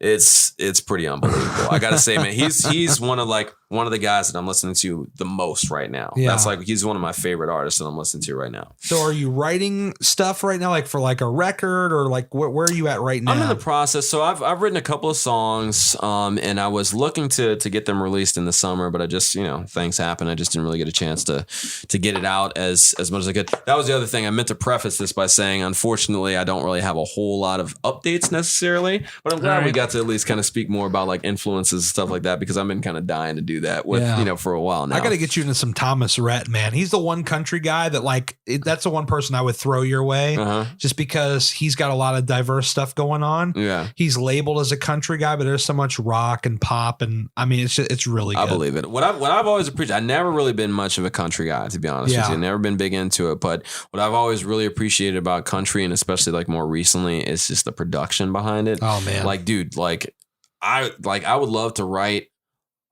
It's pretty unbelievable. I gotta say, man, he's one of the guys that I'm listening to the most right now. That's like, he's one of my favorite artists that I'm listening to right now. So are you writing stuff right now, like for like a record or like where are you at right now? I'm in the process. So I've written a couple of songs, and I was looking to get them released in the summer, but I just, you know, things happen. I just didn't really get a chance to get it out as much as I could. That was the other thing. I meant to preface this by saying, unfortunately, I don't really have a whole lot of updates necessarily, but I'm glad we got to at least kind of speak more about like influences and stuff like that, because I've been kind of dying to do that with, you know, for a while now. I got to get you into some Thomas Rhett, man. He's the one country guy that like, that's the one person I would throw your way just because he's got a lot of diverse stuff going on. Yeah. He's labeled as a country guy, but there's so much rock and pop. And I mean, it's really good. I believe it. What I've always appreciated, I've never really been much of a country guy, to be honest with you. Never been big into it. But what I've always really appreciated about country, and especially like more recently, is just the production behind it. Oh man. Like, dude, I would love to write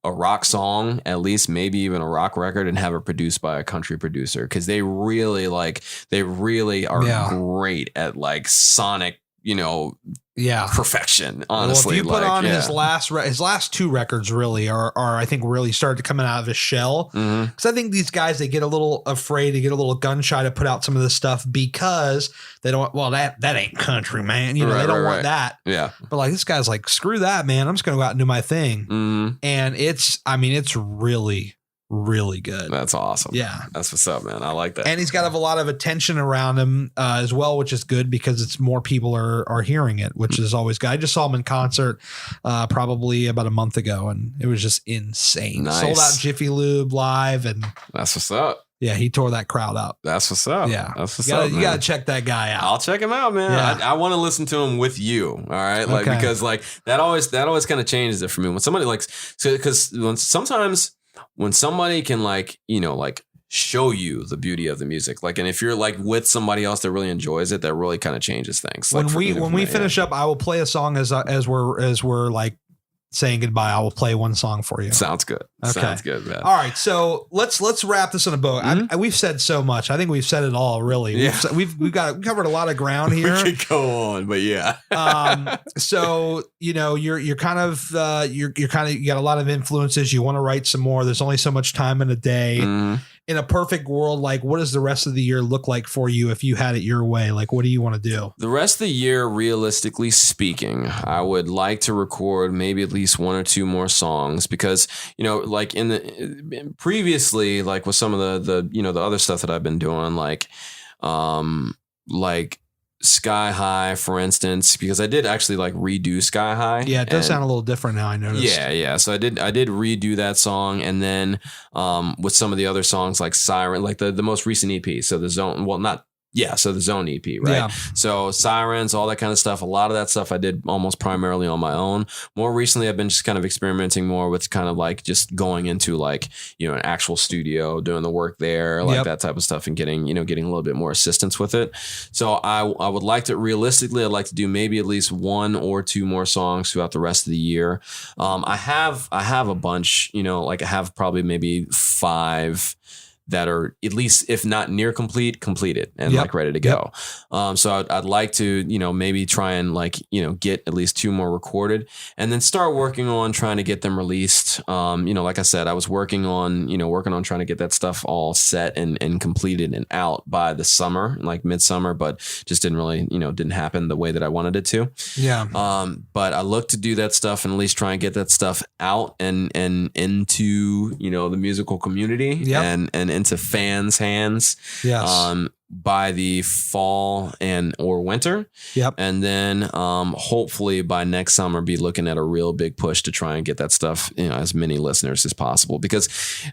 a rock song, at least maybe even a rock record, and have it produced by a country producer, because they really are great at like sonic, you know, perfection. Honestly, well, if you put on his last two records really are I think really started coming out of his shell, because I think these guys, they get a little afraid, to get a little gun shy to put out some of this stuff because they don't. Well, that ain't country, man. You know, they don't want that. Yeah. But like this guy's like, screw that, man. I'm just gonna go out and do my thing. And it's really good. That's awesome. Yeah. That's what's up, man. I like that. And he's got a lot of attention around him as well, which is good because it's more people are hearing it, which is always good. I just saw him in concert probably about a month ago, and it was just insane. Nice. Sold out Jiffy Lube live, and that's what's up. Yeah, he tore that crowd up. That's what's up. Yeah. That's what's up. You got to check that guy out. I'll check him out, man. Yeah. I want to listen to him with you. All right. Like, because like that always kind of changes it for me. When somebody likes, because sometimes when somebody can like, you know, like show you the beauty of the music. Like, and if you're like with somebody else that really enjoys it, that really kind of changes things. Like when we finish up, I will play a song as we're like saying goodbye. I will play one song for you. Sounds good. Okay. Sounds good, man. All right, so let's wrap this in a bow. We've said so much. I think we've said it all. Really, Yeah. we've covered a lot of ground here. We could go on, but yeah. So you're kind of you got a lot of influences. You want to write some more. There's only so much time in a day. In a perfect world, like, what does the rest of the year look like for you if you had it your way? Like, what do you want to do? The rest of the year, realistically speaking, I would like to record maybe at least 1 or 2 more songs because, like previously, like with some of the other stuff that I've been doing, like Sky High, for instance, because I did actually like redo Sky High. Yeah, it does sound a little different now, I noticed. Yeah. So I did redo that song, and then with some of the other songs like Siren, like the most recent EP. So the Zone, so the Zone EP, right? Yeah. So Sirens, all that kind of stuff. A lot of that stuff I did almost primarily on my own. More recently, I've been just kind of experimenting more with kind of like just going into like, an actual studio, doing the work there, like that type of stuff, and getting a little bit more assistance with it. So I would like to, realistically, I'd like to do maybe at least 1 or 2 more songs throughout the rest of the year. I have a bunch, like I have probably maybe 5 that are at least, if not near completed and like ready to go. So I'd like to, maybe try and like, get at least 2 more recorded and then start working on trying to get them released. Like I said, I was working on trying to get that stuff all set and completed and out by the summer, like midsummer, but just didn't really, didn't happen the way that I wanted it to. Yeah. But I look to do that stuff and at least try and get that stuff out and into, the musical community and into fans' hands. Yes. By the fall or winter. Yep. And then hopefully by next summer be looking at a real big push to try and get that stuff, as many listeners as possible. Because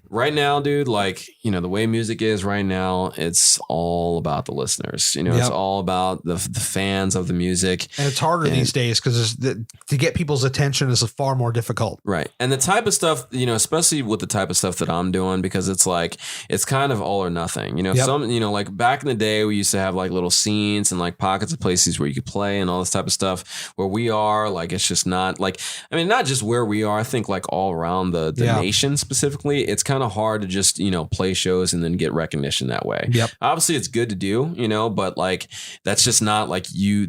right now, dude, like, the way music is right now, it's all about the listeners. It's all about the fans of the music. And it's harder these days because to get people's attention is far more difficult. Right. And the type of stuff, especially with the type of stuff that I'm doing, because it's like, it's kind of all or nothing. Some, like back in the day, we used to have like little scenes and like pockets of places where you could play and all this type of stuff. Where we are, like, it's just not like, not just where we are. I think like all around the nation specifically, it's kind of hard to just, play shows and then get recognition that way. Yep. Obviously it's good to do, but like, that's just not like you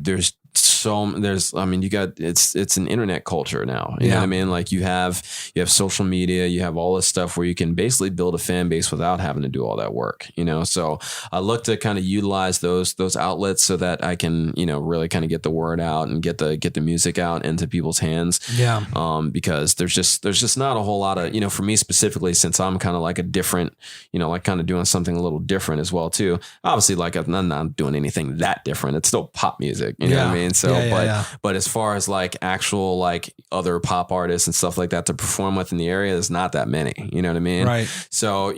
got, it's an internet culture now. You know what I mean? Like you have social media, you have all this stuff where you can basically build a fan base without having to do all that work, So I look to kind of utilize those outlets so that I can, really kind of get the word out and get the music out into people's hands. Yeah. Because there's just not a whole lot of, for me specifically, since I'm kind of like a different, like kind of doing something a little different as well too. Obviously, like I'm not doing anything that different. It's still pop music. You know what I mean? So, but as far as like actual like other pop artists and stuff like that to perform with in the area, there's not that many. You know what I mean? Right. So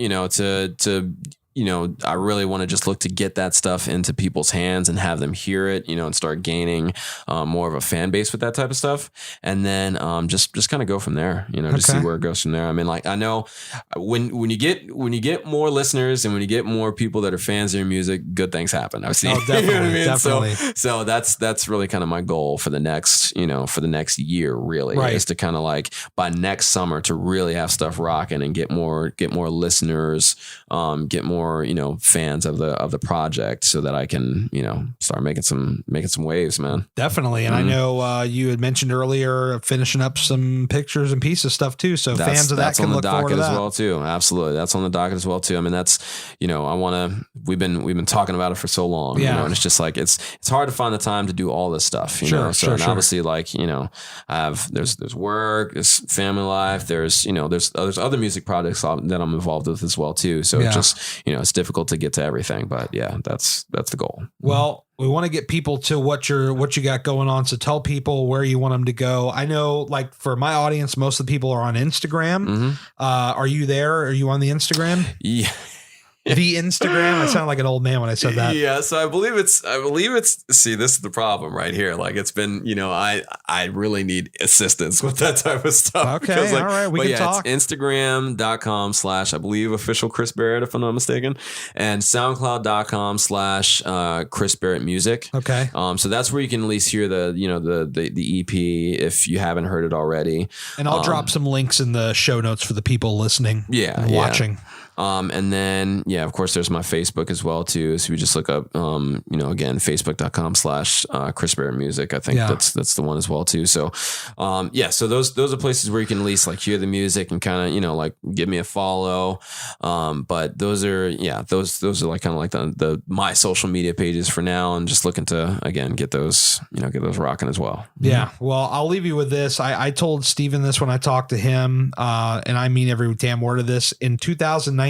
I really want to just look to get that stuff into people's hands and have them hear it, and start gaining more of a fan base with that type of stuff, and then just kind of go from there. Just see where it goes from there. I mean, like I know when you get more listeners and when you get more people that are fans of your music, good things happen. I've seen. Oh, definitely, you know what I mean? definitely. So that's really kind of my goal for the next year. Really, is to kind of like by next summer to really have stuff rocking and get more listeners, get more fans of the project so that I can start making some waves, man. Definitely. And I know you had mentioned earlier finishing up some pictures and pieces stuff too, so fans of that can look forward to that. That's on the docket as well too. Absolutely, that's on the docket as well too. I mean, that's I want to. We've been talking about it for so long, and it's just like it's hard to find the time to do all this stuff, So obviously, like there's work, there's family life, there's other music projects that I'm involved with as well too. So it just it's difficult to get to everything, but that's the goal. Well, we want to get people to what you got going on. So tell people where you want them to go. I know, like for my audience, most of the people are on Instagram. Are you there? Are you on the Instagram? Yeah. The Instagram. I sound like an old man when I said that. Yeah, so I believe it's see, this is the problem right here. Like it's been, I really need assistance with that type of stuff. Okay, because, all right, we can talk. It's Instagram.com/ I believe official Chris Barrett, if I'm not mistaken, and SoundCloud.com/ Chris Barrett Music. Okay. So that's where you can at least hear the EP if you haven't heard it already. And I'll drop some links in the show notes for the people listening and watching. And then, of course, there's my Facebook as well, too. So we just look up, again, facebook.com/ Chris Barrett Music. I think that's the one as well, too. So, so those are places where you can at least like hear the music and kind of, like give me a follow. But those are like kind of like the my social media pages for now, and just looking to, again, get those rocking as well. Yeah. Well, I'll leave you with this. I told Steven this when I talked to him, and I mean every damn word of this. In 2019,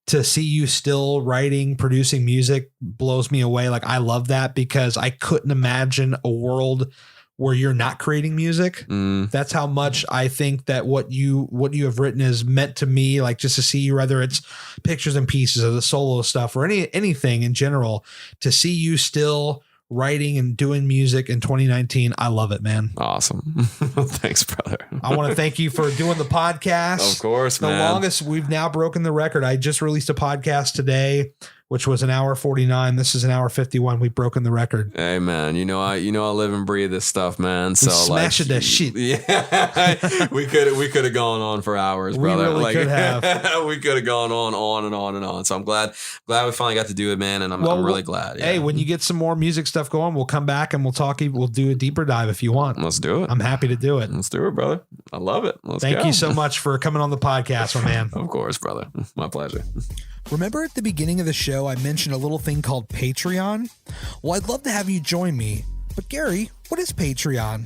to see you still writing, producing music blows me away. Like, I love that because I couldn't imagine a world where you're not creating music. That's how much I think that what you have written is meant to me. Like, just to see you, whether it's pictures and pieces or the solo stuff or anything in general, to see you still writing and doing music in 2019. I love it, man. Awesome. Thanks, brother. I want to thank you for doing the podcast. Of course, man. The longest, we've now broken the record. I just released a podcast today, which was an hour 49. This is an hour 51. We've broken the record. Hey, man, I live and breathe this stuff, man. So smash that shit. Yeah, we could have gone on for hours, brother. We really could have. We could have gone on and on and on. So I'm glad we finally got to do it, man. And I'm really glad. Yeah. Hey, when you get some more music stuff going, we'll come back and we'll talk. We'll do a deeper dive if you want. Let's do it. I'm happy to do it. Let's do it, brother. I love it. Thank you so much for coming on the podcast, my man. Of course, brother. My pleasure. Remember at the beginning of the show, I mentioned a little thing called Patreon? Well, I'd love to have you join me. But Gary, what is Patreon?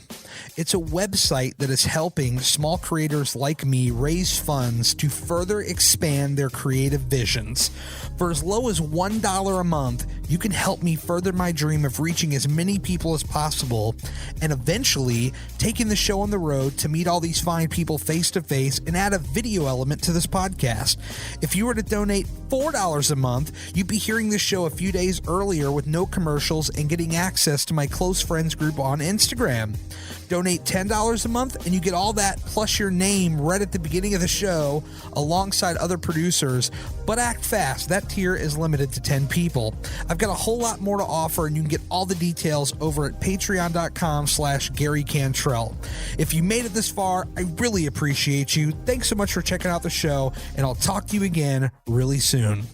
It's a website that is helping small creators like me raise funds to further expand their creative visions. For as low as $1 a month, you can help me further my dream of reaching as many people as possible and eventually taking the show on the road to meet all these fine people face to face and add a video element to this podcast. If you were to donate $4 a month, you'd be hearing this show a few days earlier with no commercials and getting access to my close friends group on Instagram. Donate $10 a month and you get all that plus your name right at the beginning of the show alongside other producers. But act fast. That tier is limited to 10 people. I've got a whole lot more to offer, and you can get all the details over at patreon.com/Gary Cantrell. If you made it this far, I really appreciate you. Thanks so much for checking out the show, and I'll talk to you again really soon.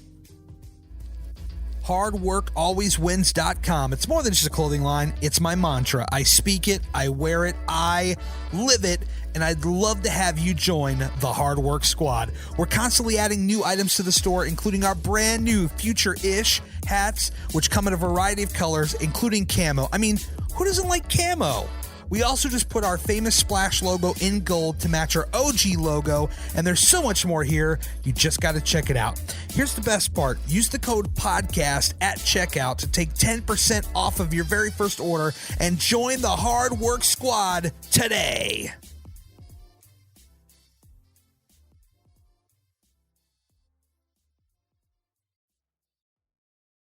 HardWorkAlwaysWins.com. It's more than just a clothing line. It's my mantra. I speak it, I wear it, I live it, and I'd love to have you join the Hard Work Squad. We're constantly adding new items to the store, including our brand new Future-ish hats, which come in a variety of colors, including camo. I mean, who doesn't like camo? We also just put our famous Splash logo in gold to match our OG logo, and there's so much more here. You just got to check it out. Here's the best part. Use the code PODCAST at checkout to take 10% off of your very first order and join the Hard Work Squad today.